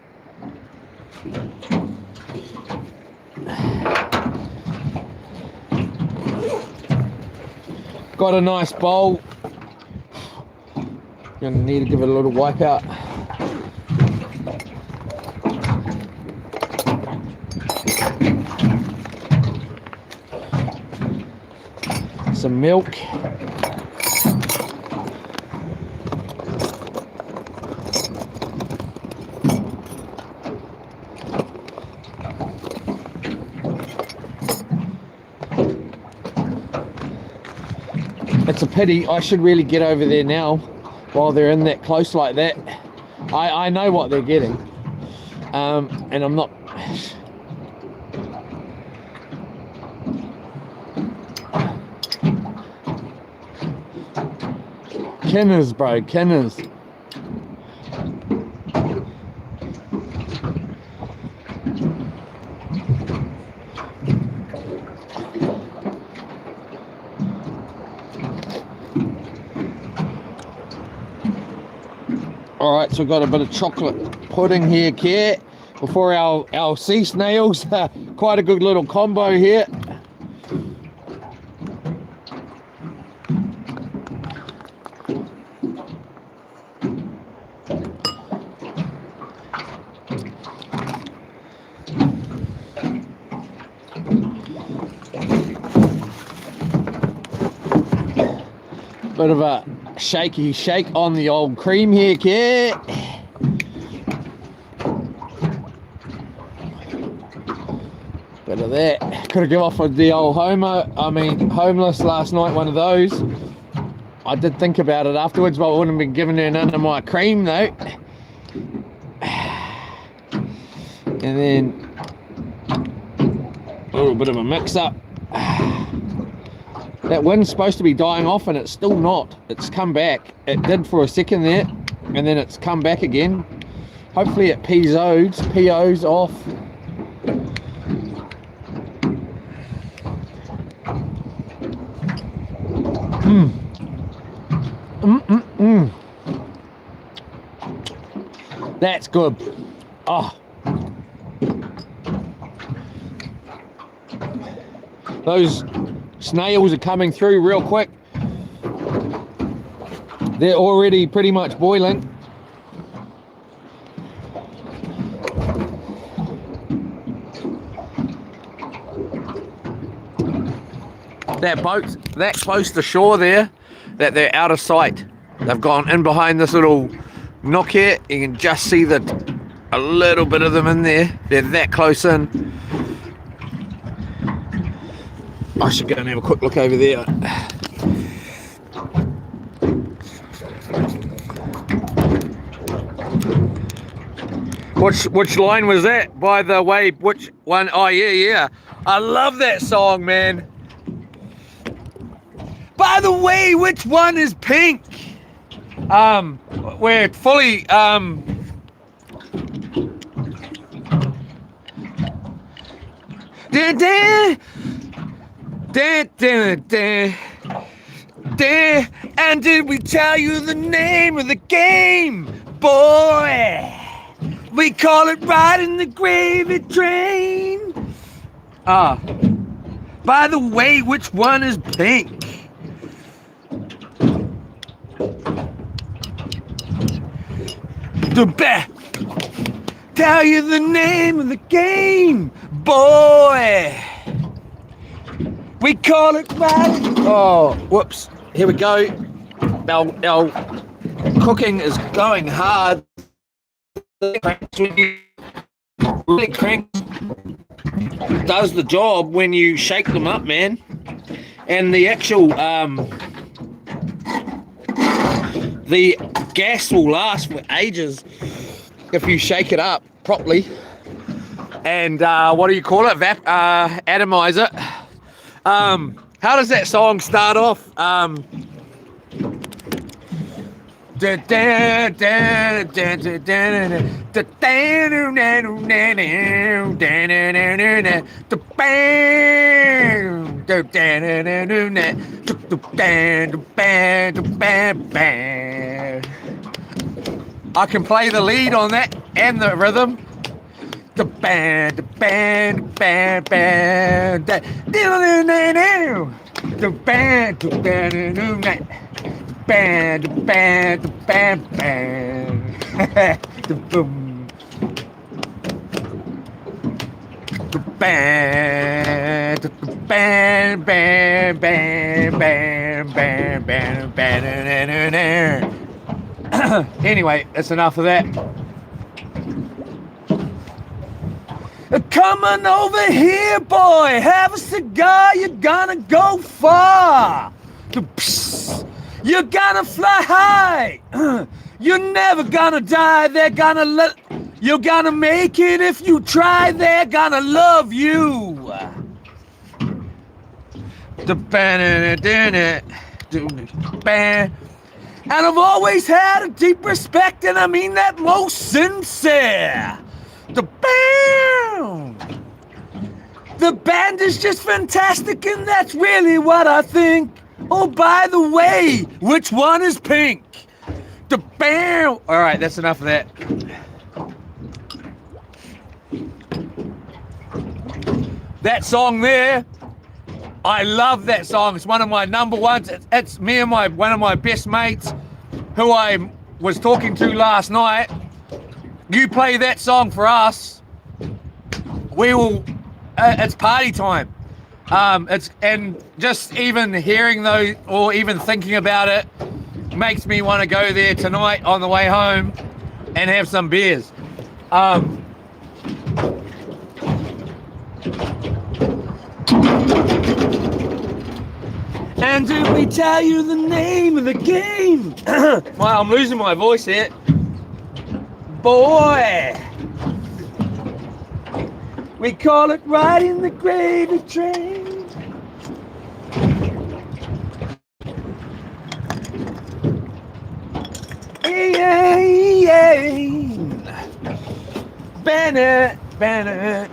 Speaker 1: Got a nice bowl. Gonna need to give it a little wipe out. Some milk. It's a pity. I should really get over there now while they're in that close like that. I know what they're getting, and I'm not. Kinners, bro, kinners. All right, so we've got a bit of chocolate pudding here, Care, before our sea snails. Quite a good little combo here. Bit of a shaky shake on the old cream here, Care. Bit of that. Could have given off with the old homeless last night, one of those. I did think about it afterwards, but I wouldn't have been giving her none of my cream though. And then a little bit of a mix-up. That wind's supposed to be dying off and it's still not. It's come back. It did for a second there, and then it's come back again. Hopefully it POs off. That's good. Oh. Those snails are coming through real quick. They're already pretty much boiling. That boat's that close to shore there that they're out of sight. They've gone in behind this little nook here. You can just see a little bit of them in there. They're that close in. I should go and have a quick look over there. Which line was that, by the way? Which one? Oh, yeah. I love that song, man. By the way, which one is pink? We're fully, and did we tell you the name of the game? Boy, we call it riding the gravy train. By the way, which one is pink? Tell you the name of the game, boy. We call it riding. Oh, whoops. Here we go. Our cooking is going hard. Really cranks. Does the job when you shake them up, man. And the actual the gas will last for ages if you shake it up properly. And what do you call it? Atomize it. How does that song start off? I can play the lead on that and the rhythm. The band, the band, the band, band, the band, the band, the band, the band, the band, band, the boom, the band, the band, band, band, band, band, band, band. Anyway, that's enough of that. Come on over here, boy. Have a cigar. You're gonna go far. You're gonna fly high. You're never gonna die. You're gonna make it if you try. They're gonna love you. And I've always had a deep respect, and I mean that most sincere. The band is just fantastic, and that's really what I think. Oh, by the way, which one is pink? All right, that's enough of that. That song there, I love that song. It's one of my number ones. It's me and one of my best mates who I was talking to last night. You play that song for us, we will. It's party time. And just even hearing those or even thinking about it makes me want to go there tonight on the way home and have some beers. And did we tell you the name of the game? Well, I'm losing my voice here. Boy, We call it riding the gravy train. Bennett.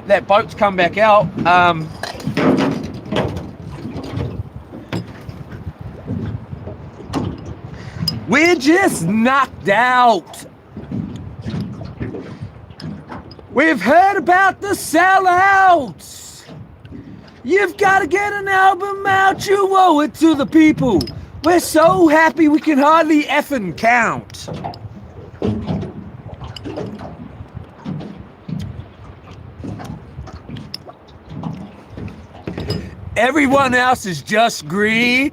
Speaker 1: That boat's come back out. We're just knocked out. We've heard about the sellouts. You've got to get an album out. You owe it to the people. We're so happy we can hardly effing count. Everyone else is just green.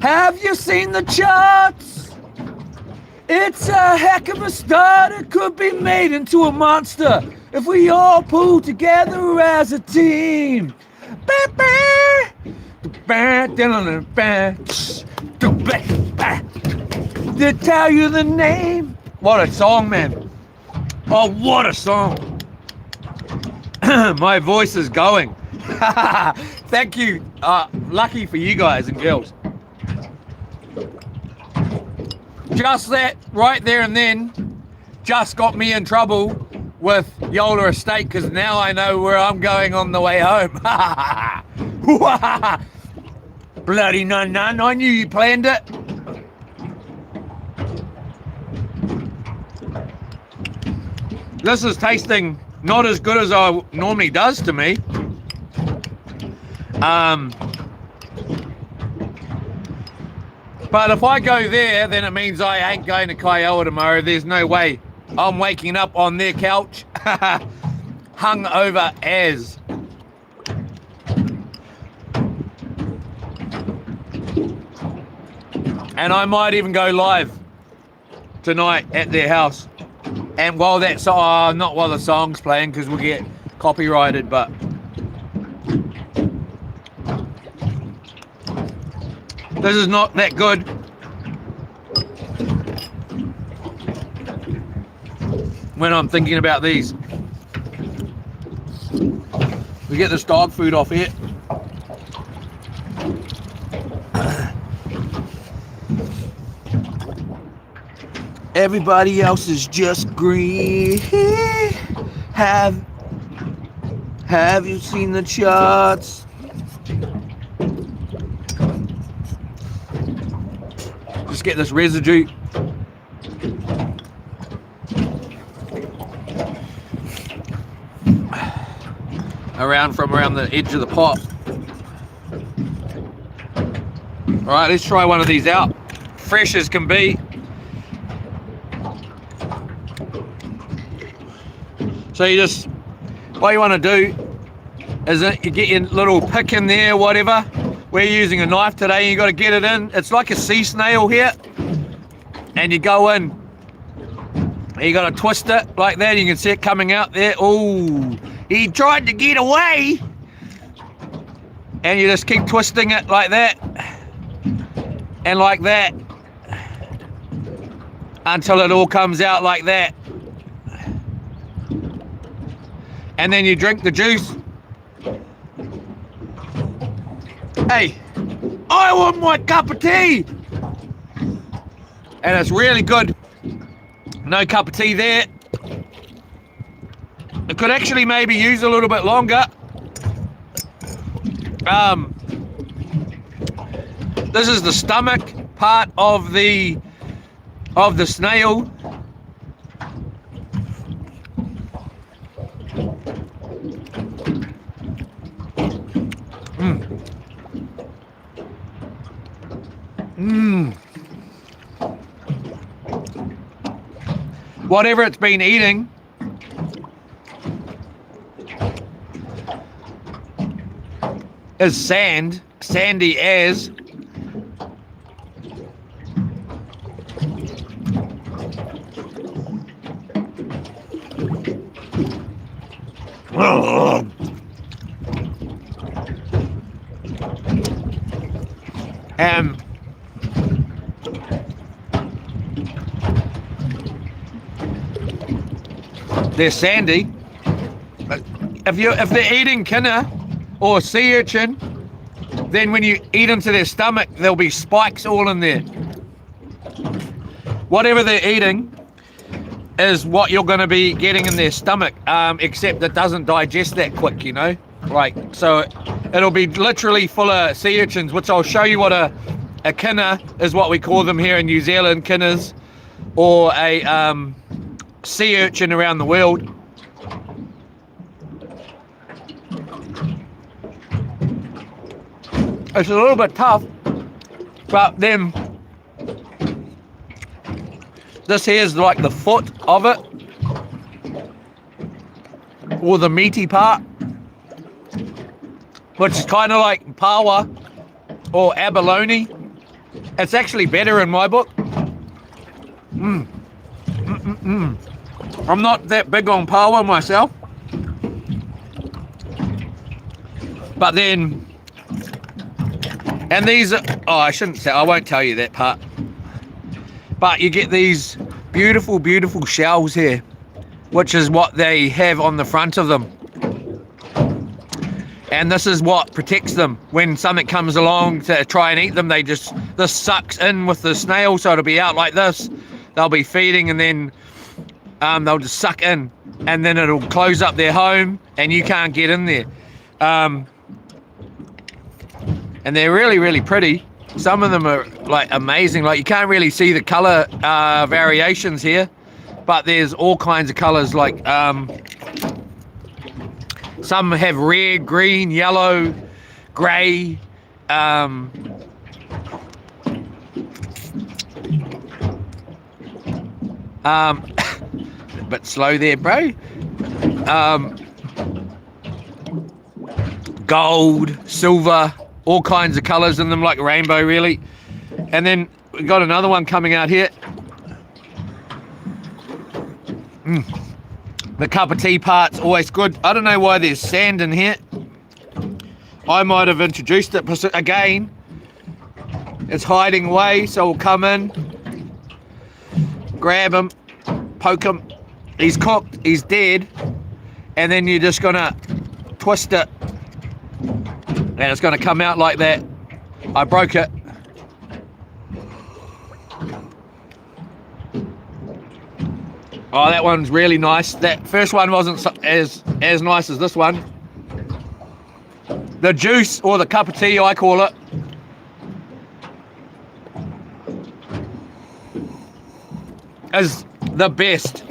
Speaker 1: Have you seen the charts? It's a heck of a start. It could be made into a monster if we all pull together as a team. To tell you the name. What a song, man. Oh, what a song. My voice is going. Thank you. Lucky for you guys and girls. Just that right there and then just got me in trouble with Yola Estate, because now I know where I'm going on the way home. Bloody none, I knew you planned it. This is tasting not as good as I normally does to me. But if I go there, then it means I ain't going to Kiowa tomorrow. There's no way I'm waking up on their couch, hung over as. And I might even go live tonight at their house. And while that's not while the song's playing, because we'll get copyrighted, but this is not that good. When I'm thinking about these. We get this dog food off here. Everybody else is just green. Have you seen the charts? Just get this residue. Around the edge of the pot. All right, let's try one of these out. Fresh as can be. So what you want to do is you get your little pick in there, whatever. We're using a knife today, and you got to get it in. It's like a sea snail here, and you go in. And you got to twist it like that. You can see it coming out there. Oh, he tried to get away, and you just keep twisting it like that, and like that, until it all comes out like that. And then you drink the juice. Hey, I want my cup of tea. And it's really good. No cup of tea there. It could actually maybe use a little bit longer. This is the stomach part of the snail. Whatever it's been eating is sandy as. they're sandy. If they're eating kinna or sea urchin, then when you eat into their stomach, there'll be spikes all in there. Whatever they're eating is what you're going to be getting in their stomach, except it doesn't digest that quick, you know. Like, so it'll be literally full of sea urchins, which I'll show you what a kinna is, what we call them here in New Zealand, kinnas, or a sea urchin around the world. It's a little bit tough, but then this here's like the foot of it, or the meaty part, which is kind of like pawa or abalone. It's actually better in my book. I'm not that big on pawa myself, but then, and these are, oh, I shouldn't say, I won't tell you that part, but you get these beautiful, beautiful shells here, which is what they have on the front of them. And this is what protects them. When something comes along to try and eat them, this sucks in with the snail, so it'll be out like this. They'll be feeding, and then they'll just suck in, and then it'll close up their home, and you can't get in there. And they're really, really pretty. Some of them are like amazing. Like, you can't really see the color variations here, but there's all kinds of colors. Like some have red, green, yellow, grey. A bit slow there, bro. Gold, silver, all kinds of colors in them, like rainbow, really. And then we got another one coming out here. The cup of tea part's always good. I don't know why there's sand in here. I might have introduced it, but again, it's hiding away, so we'll come in, grab him, poke him. He's cooked, he's dead, and then you're just gonna twist it, and it's gonna come out like that. I broke it. Oh, that one's really nice. That first one wasn't as nice as this one. The juice, or the cup of tea, I call it, is the best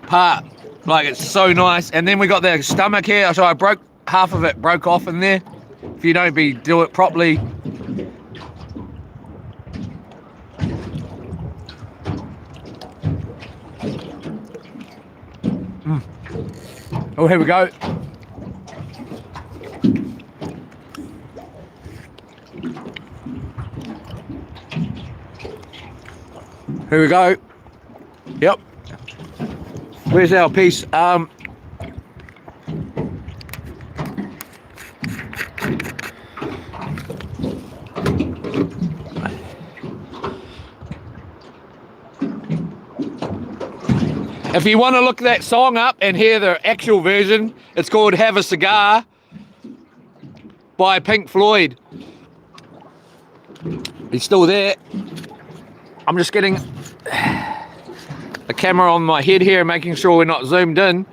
Speaker 1: part. Like, it's so nice. And then we got the stomach here, so I broke half of it, broke off in there. If you don't do it properly. Oh, here we go. Here we go. Yep. Where's our piece? If you want to look that song up and hear the actual version, it's called Have a Cigar by Pink Floyd. He's still there. I'm just getting the camera on my head here, making sure we're not zoomed in.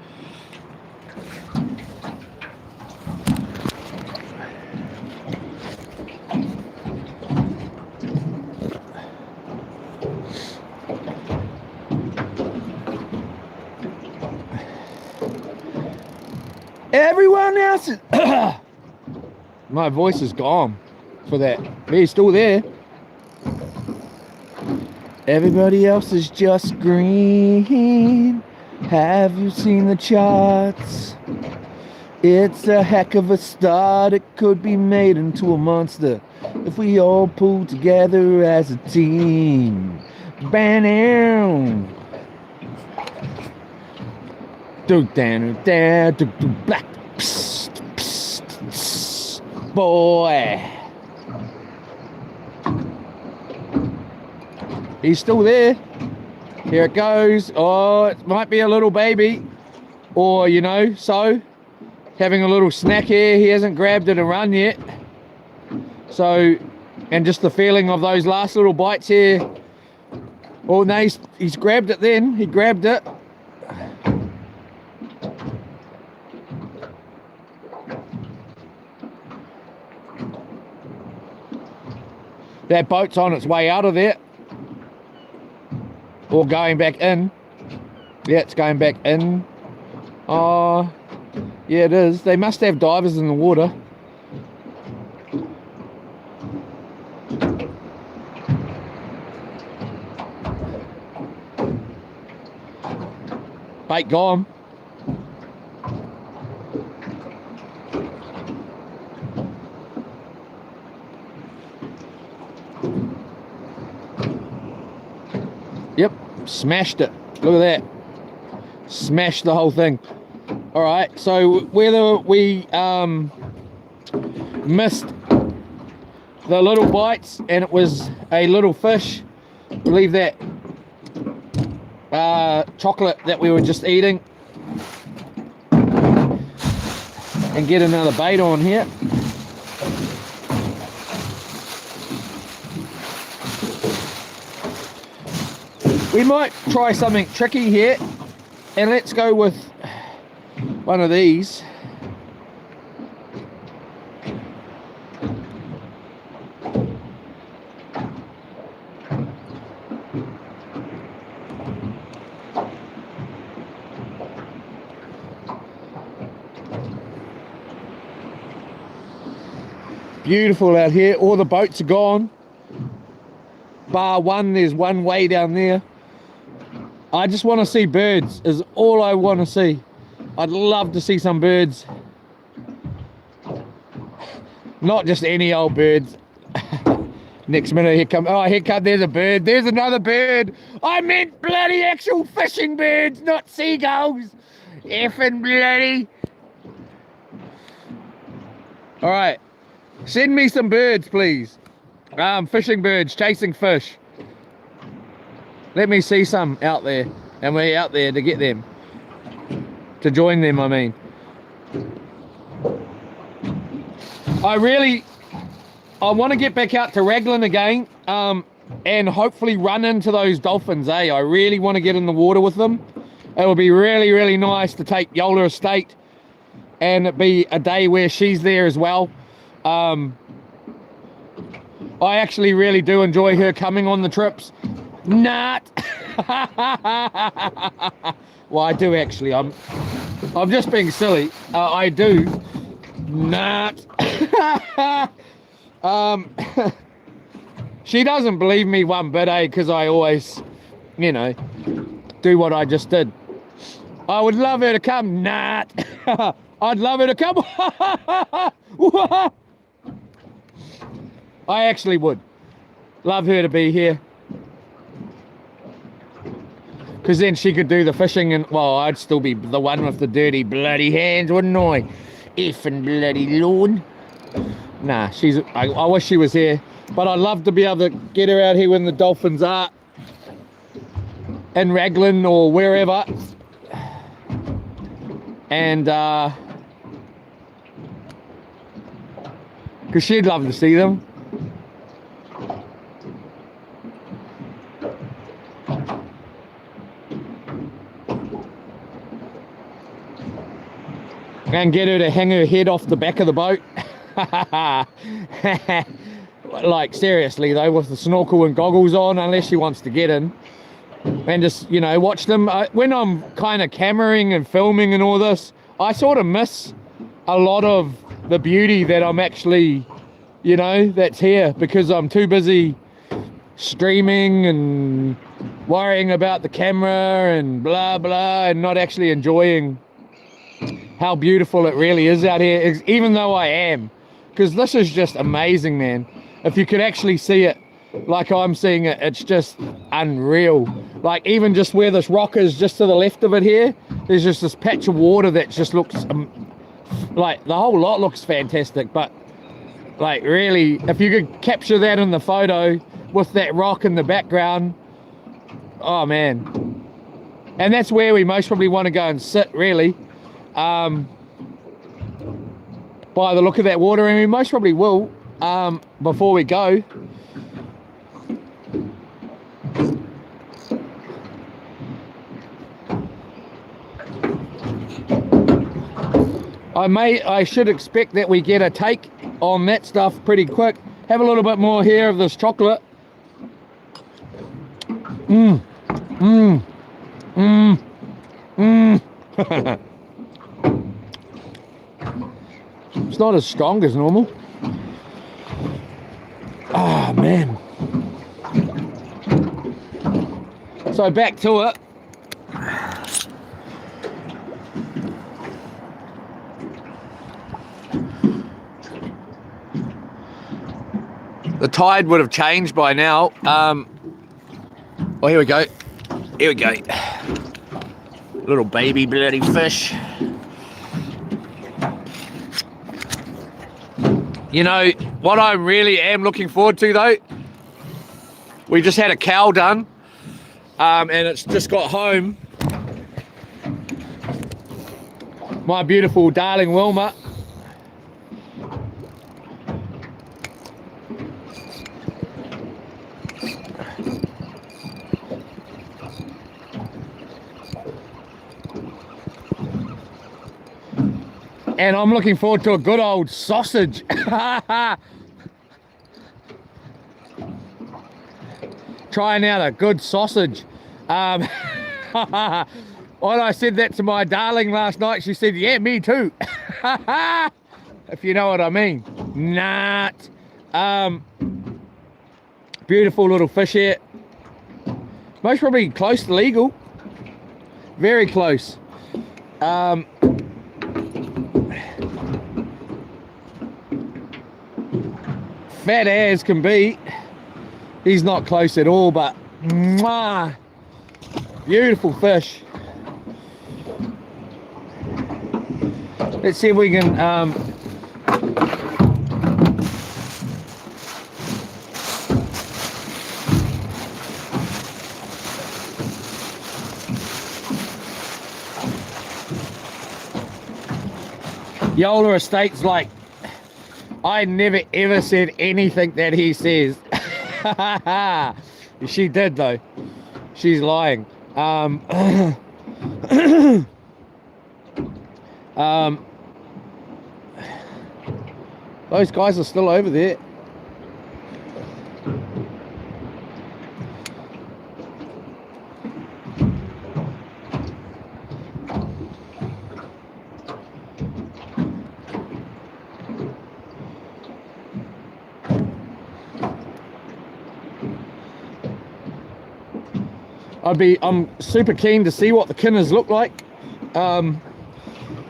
Speaker 1: Everyone else is my voice is gone for that. He's still there. Everybody else is just green. Have you seen the charts? It's a heck of a start. It could be made into a monster if we all pull together as a team. Bam! Black. Psst, psst, psst. Boy. He's still there. Here it goes. Oh, it might be a little baby. or you know, so having a little snack here. He hasn't grabbed it and run yet, so, and just the feeling of those last little bites here. Oh no, he's grabbed it then. He grabbed it. That boat's on its way out of there. Or going back in. Yeah, it's going back in. Oh, yeah, it is. They must have divers in the water. Bait gone. Yep, smashed it. Look at that. Smashed the whole thing. All right, so whether we missed the little bites and it was a little fish, we'll leave that chocolate that we were just eating and get another bait on here. We might try something tricky here, and let's go with one of these. Beautiful out here. All the boats are gone, bar one. There's one way down there. I just want to see birds, is all I want to see. I'd love to see some birds. Not just any old birds. Next minute, here come, there's a bird. There's another bird. I meant bloody actual fishing birds, not seagulls. Effing bloody. All right, send me some birds, please. Fishing birds, chasing fish. Let me see some out there, and we're out there to get them. To join them, I mean. I want to get back out to Raglan again, and hopefully run into those dolphins, eh? I really want to get in the water with them. It would be really, really nice to take Yola Estate, and it be a day where she's there as well. I actually really do enjoy her coming on the trips. Not. Well, I do actually. I'm just being silly. I do. Not. She doesn't believe me one bit, eh? Because I always, you know, do what I just did. I would love her to come. Not. I'd love her to come. I actually would love her to be here. Because then she could do the fishing, and, well, I'd still be the one with the dirty bloody hands, wouldn't I? Effing bloody Lord. Nah, I wish she was here. But I'd love to be able to get her out here when the dolphins are in Raglan or wherever. And, because she'd love to see them. And get her to hang her head off the back of the boat. Like, seriously though, with the snorkel and goggles on, unless she wants to get in. And just, you know, watch them. When I'm kind of cameraing and filming and all this, I sort of miss a lot of the beauty that I'm actually, you know, that's here, because I'm too busy streaming and worrying about the camera and blah blah, and not actually enjoying how beautiful it really is out here, even though I am. Because this is just amazing, man. If you could actually see it like I'm seeing it, it's just unreal. Like, even just where this rock is, just to the left of it here, there's just this patch of water that just looks like, the whole lot looks fantastic. But like, really, if you could capture that in the photo with that rock in the background, oh man, And that's where we most probably want to go and sit, really. By the look of that water, and we most probably will before we go. I should expect that we get a take on that stuff pretty quick. Have a little bit more here of this chocolate. It's not as strong as normal. Ah, man. So back to it. The tide would have changed by now. Oh, here we go. Here we go. Little baby bloody fish. You know, what I really am looking forward to, though, we just had a cow done, and it's just got home. My beautiful darling Wilma. And I'm looking forward to a good old sausage. Trying out a good sausage. When I said that to my darling last night, she said, yeah, me too. If you know what I mean. Nah. Beautiful little fish here. Most probably close to legal. Very close. Fat as can be. He's not close at all, but mwah, beautiful fish. Let's see if we can Yola Estates, like, I never ever said anything that he says. She did though. She's lying. Those guys are still over there. I'm super keen to see what the kinners look like,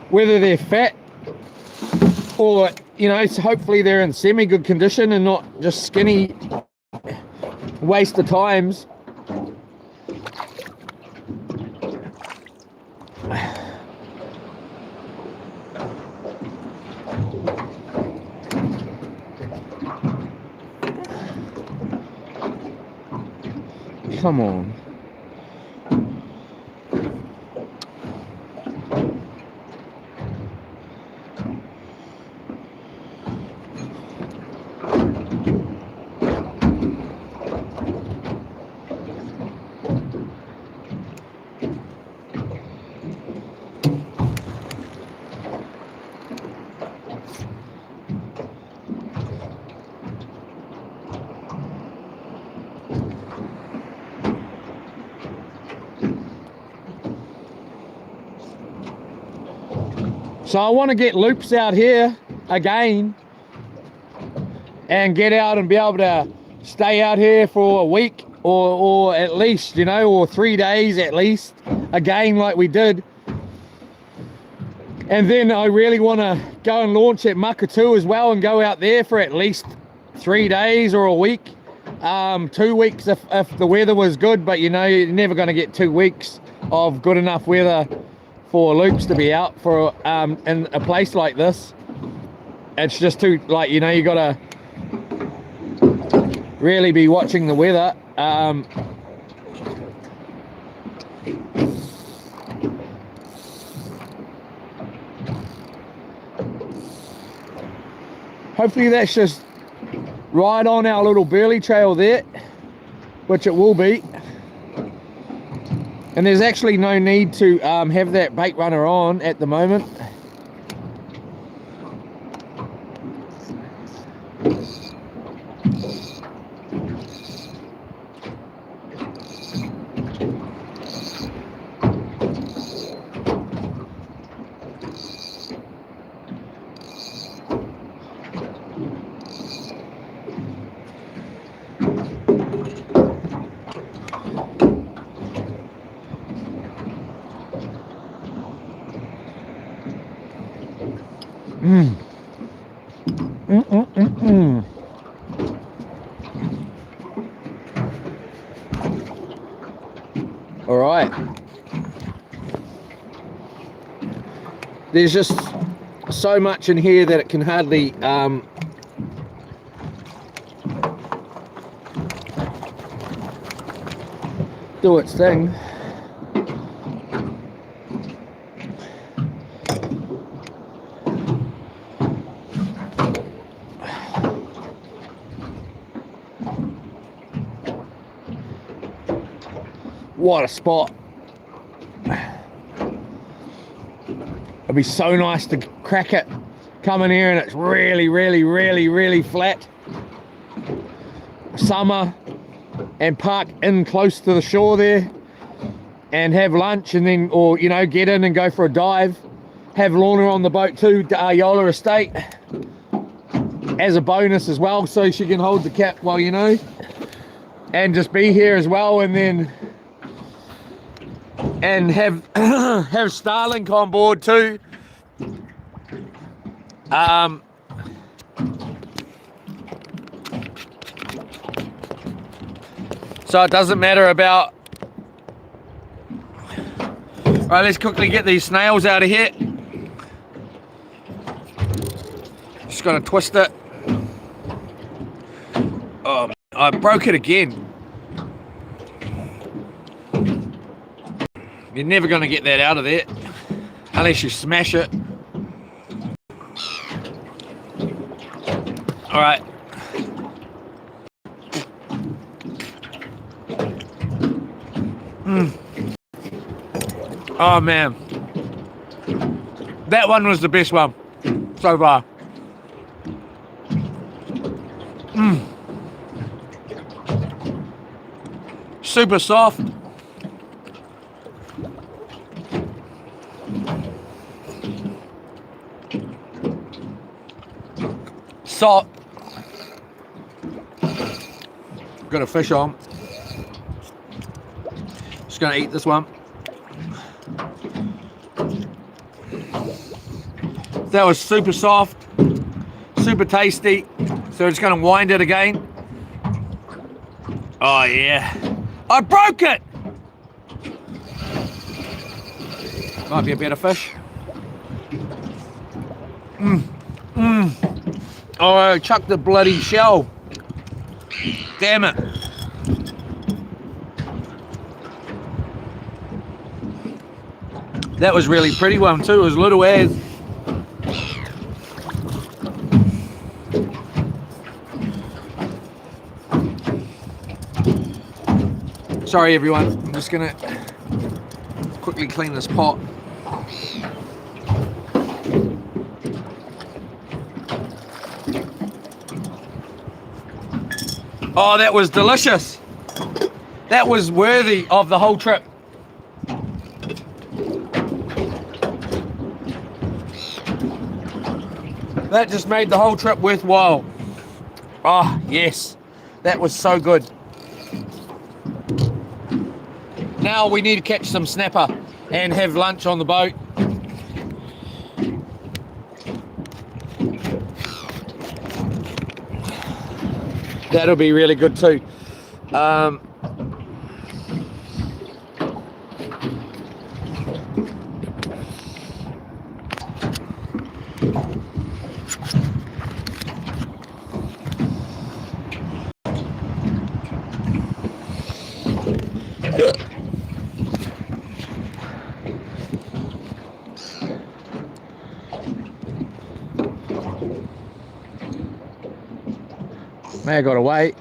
Speaker 1: whether they're fat or, you know, hopefully they're in semi-good condition and not just skinny waste of times. Come on. So I want to get loops out here again and get out and be able to stay out here for a week or at least, you know, or 3 days at least, again like we did. And then I really want to go and launch at Makatu as well and go out there for at least 3 days or a week. 2 weeks if the weather was good, but you know, you're never going to get 2 weeks of good enough weather for loops to be out for in a place like this. It's just too, like, you know, you gotta really be watching the weather. hopefully that's just right on our little burley trail there, which it will be. And there's actually no need to have that bait runner on at the moment. All right. There's just so much in here that it can hardly do its thing. What a spot. It'd be so nice to crack it, come in here and it's really flat. Summer, and park in close to the shore there and have lunch, and then, or you know, get in and go for a dive. Have Lorna on the boat too, to Yola Estate, as a bonus as well, so she can hold the cap while, you know, and just be here as well, and then have have Starlink on board too. So it doesn't matter about. All right, let's quickly get these snails out of here. Just gonna twist it. Oh, I broke it again. You're never gonna get that out of there unless you smash it. All right. Oh man, that one was the best one so far. Super soft. Salt. Got a fish on. Just gonna eat this one. That was super soft, super tasty. So we're just gonna wind it again. Oh yeah, I broke it. Might be a better fish. Oh, I chucked the bloody shell. Damn it. That was really pretty one too. It was little as. Sorry everyone, I'm just gonna quickly clean this pot. Oh, that was delicious. That was worthy of the whole trip. That just made the whole trip worthwhile. Oh, yes. That was so good. Now we need to catch some snapper and have lunch on the boat. That'll be really good too. May have got away.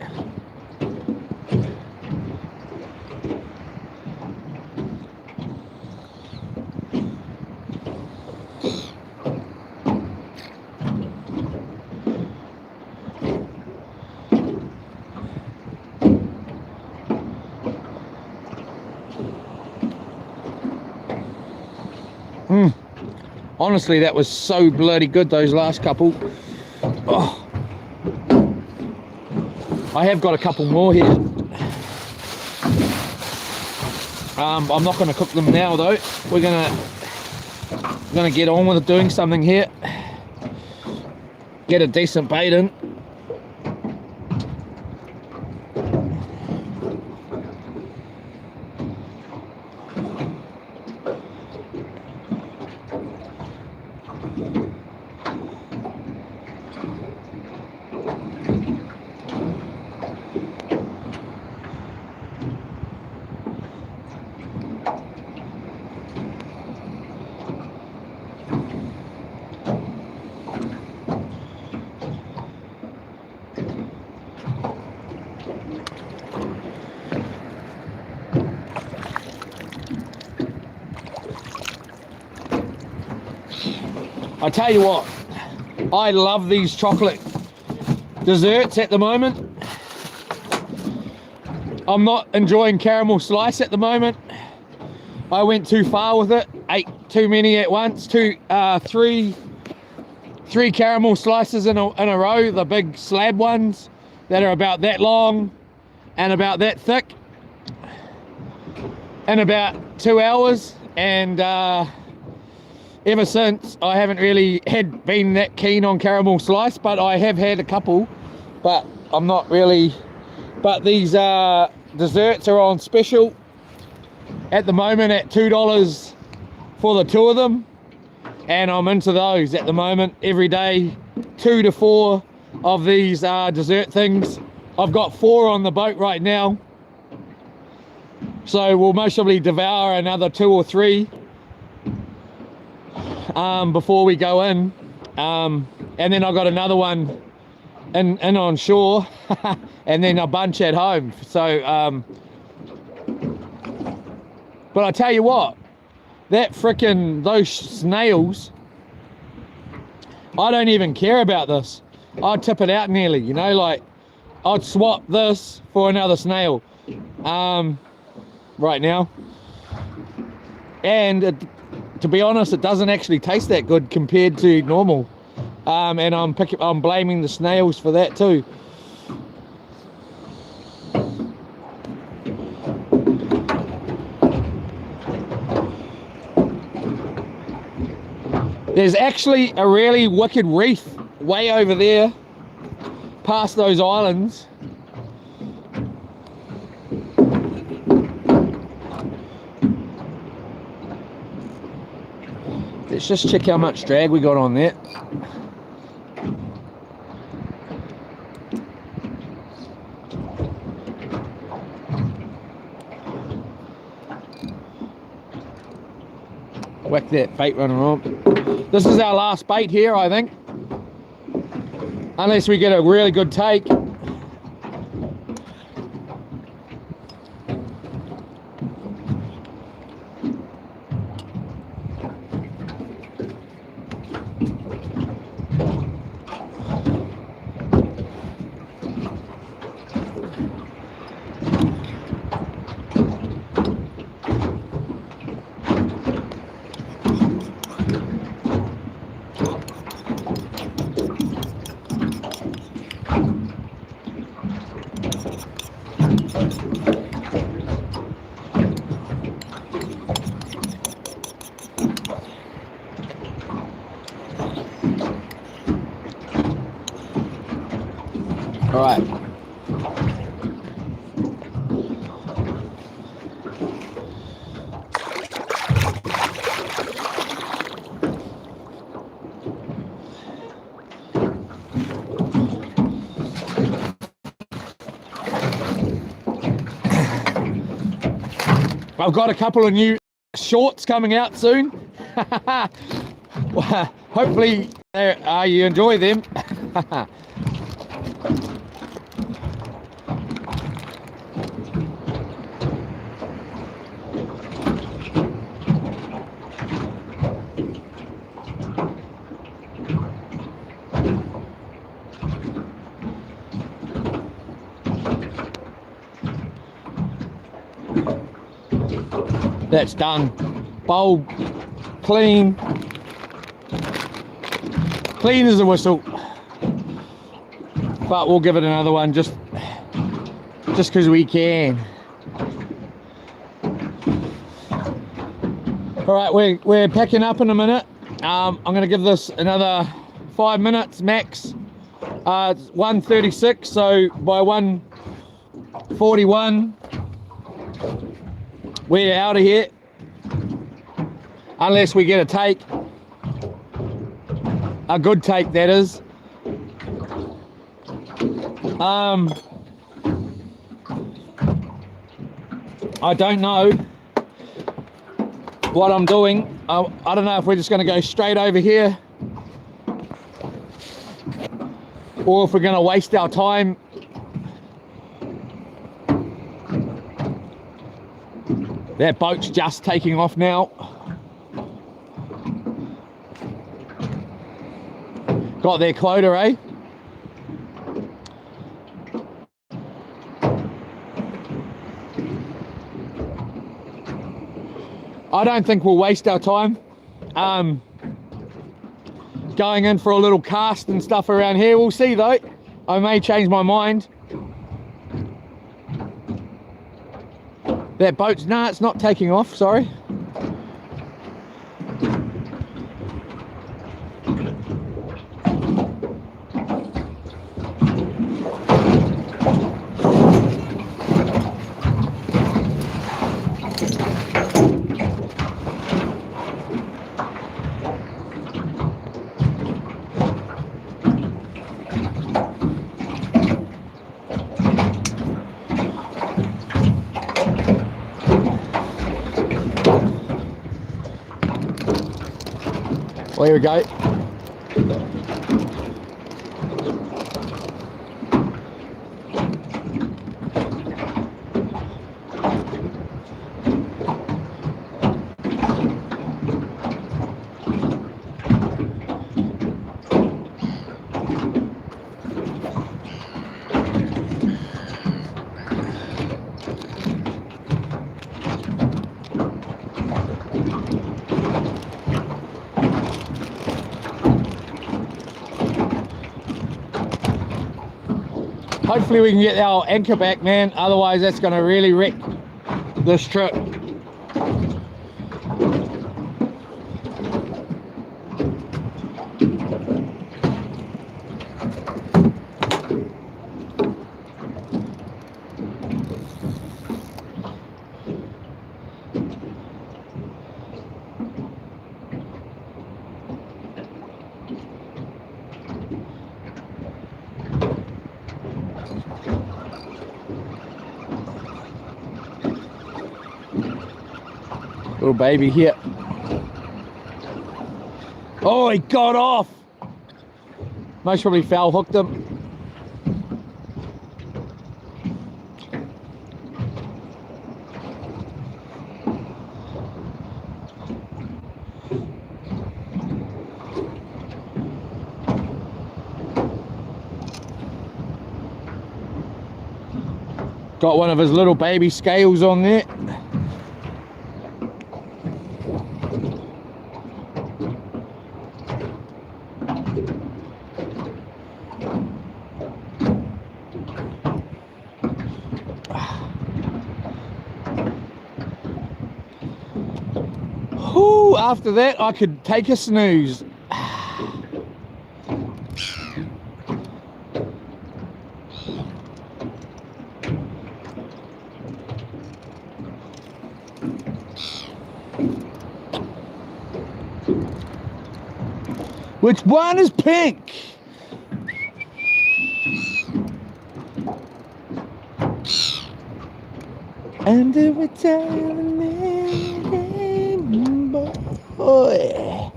Speaker 1: Honestly, that was so bloody good, those last couple. Oh. I have got a couple more here. I'm not going to cook them now though. We're gonna get on with doing something here. Get a decent bait in. I tell you what, I love these chocolate desserts at the moment. I'm not enjoying caramel slice at the moment. I went too far with it, ate too many at once, three caramel slices in a row, the big slab ones that are about that long and about that thick, in about 2 hours, and ever since I haven't really been that keen on caramel slice, but I have had a couple, but I'm not really. But these desserts are on special at the moment at $2 for the two of them, and I'm into those at the moment. Every day 2 to 4 of these dessert things. I've got 4 on the boat right now, so we'll most probably devour another 2 or 3 before we go in, and then I got another one in on shore and then a bunch at home. So but I tell you what, that frickin' those snails, I don't even care about this. I'd tip it out nearly, you know, like I'd swap this for another snail right now. And to be honest, it doesn't actually taste that good compared to normal, and I'm blaming the snails for that too. There's actually a really wicked reef way over there past those islands. Let's just check how much drag we got on that. Whack that bait runner on. This is our last bait here, I think. Unless we get a really good take. All right. I've got a couple of new shorts coming out soon. Hopefully you enjoy them. That's done. Bulb clean. Clean as a whistle. But we'll give it another one just because we can. All right, we're packing up in a minute. I'm going to give this another 5 minutes max. It's 1:36, so by 1:41 we're out of here, unless we get a take, a good take that is. I don't know what I'm doing. I don't know if we're just going to go straight over here, or if we're going to waste our time. That boat's just taking off now. Got their quota, eh? I don't think we'll waste our time going in for a little cast and stuff around here. We'll see though. I may change my mind. That boat's, nah, it's not taking off, sorry. Well, here we go. Hopefully we can get our anchor back, man. Otherwise that's going to really wreck this trip. Little baby here. Oh, he got off. Most probably foul hooked him. Got one of his little baby scales on there. Ooh, after that I could take a snooze. Which one is pink? And every time boy,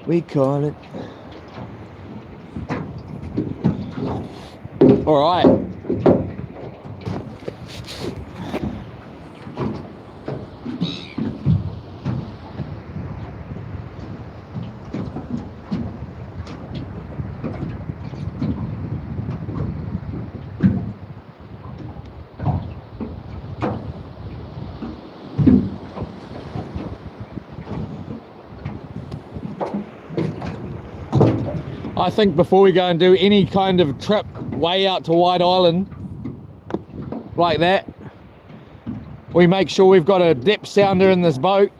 Speaker 1: we call it. All right. I think before we go and do any kind of trip way out to White Island like that, we make sure we've got a depth sounder in this boat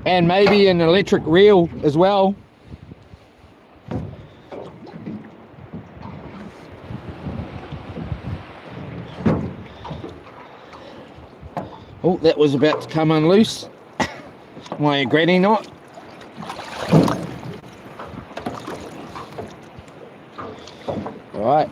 Speaker 1: and maybe an electric reel as well. Oh, that was about to come unloose. My granny knot. All right.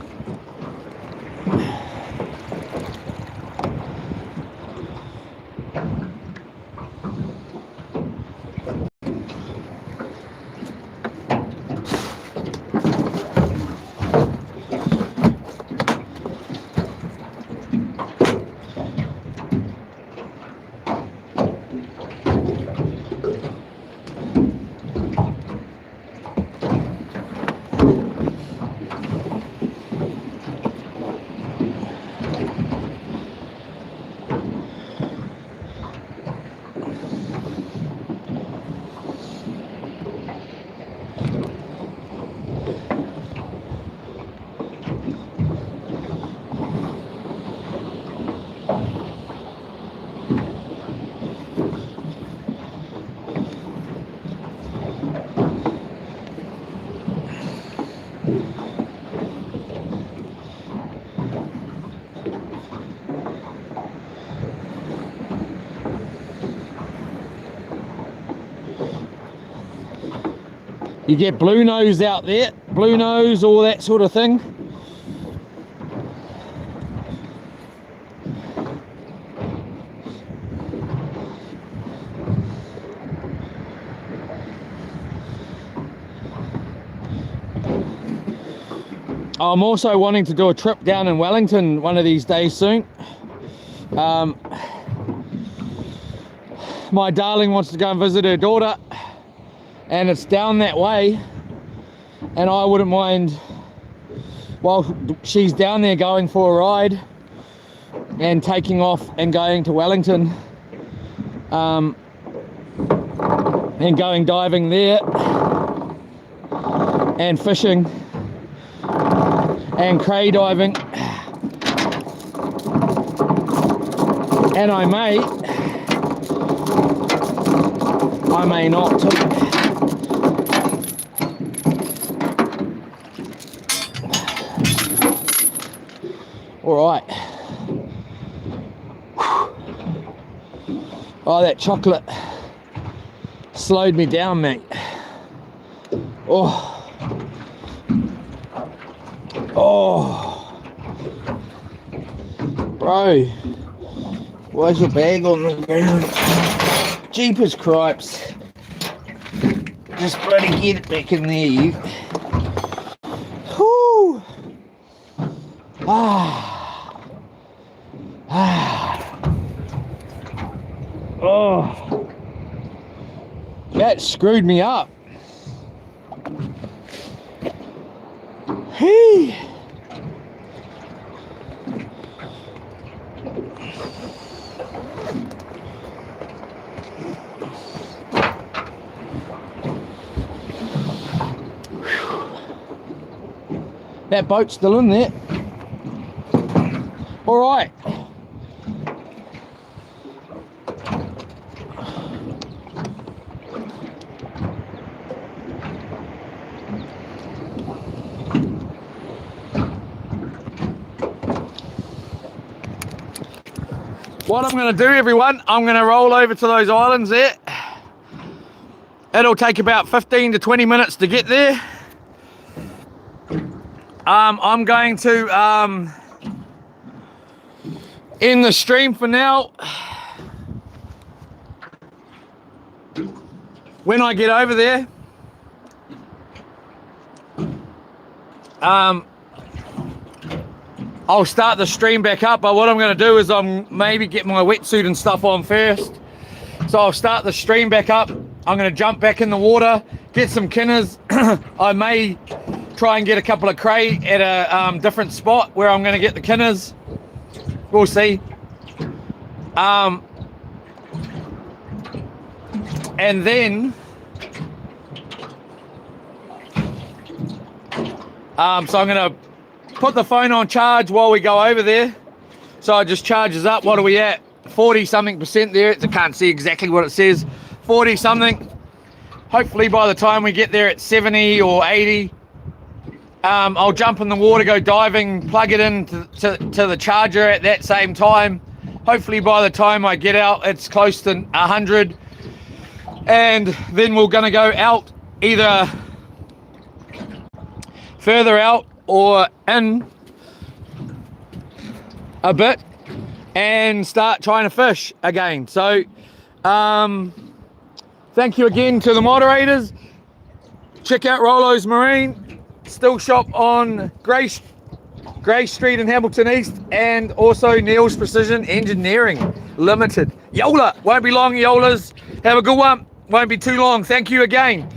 Speaker 1: You get blue nose out there, blue nose, all that sort of thing. I'm also wanting to do a trip down in Wellington one of these days soon. My darling wants to go and visit her daughter, and it's down that way, and I wouldn't mind while she's down there going for a ride and taking off and going to Wellington, and going diving there and fishing and cray diving, and I may not too. All right. Oh, that chocolate slowed me down, mate. Oh. Oh. Bro. Why's your bag on the ground? Jeepers cripes. Just bloody get it back in there, you. Whew. Oh, that screwed me up. Hey. That boat's still in there. All right. What I'm going to do, everyone, I'm going to roll over to those islands there. It'll take about 15 to 20 minutes to get there. I'm going to end the stream for now. When I get over there, I'll start the stream back up, but what I'm going to do is I'm maybe get my wetsuit and stuff on first. So I'll start the stream back up. I'm going to jump back in the water, get some kinners. I may try and get a couple of cray at a different spot where I'm going to get the kinners. We'll see. And then So I'm going to put the phone on charge while we go over there. So it just charges up. What are we at? 40 something percent there. I can't see exactly what it says. 40 something. Hopefully by the time we get there at 70 or 80, I'll jump in the water, go diving, plug it in to the charger at that same time. Hopefully by the time I get out, it's close to 100. And then we're going to go out, either further out or in a bit, and start trying to fish again. So thank you again to the moderators. Check out Rolo's Marine, still shop on Gray Street in Hamilton East, and also Neil's Precision Engineering Limited. Yola, won't be long, Yolas. Have a good one. Won't be too long. Thank you again.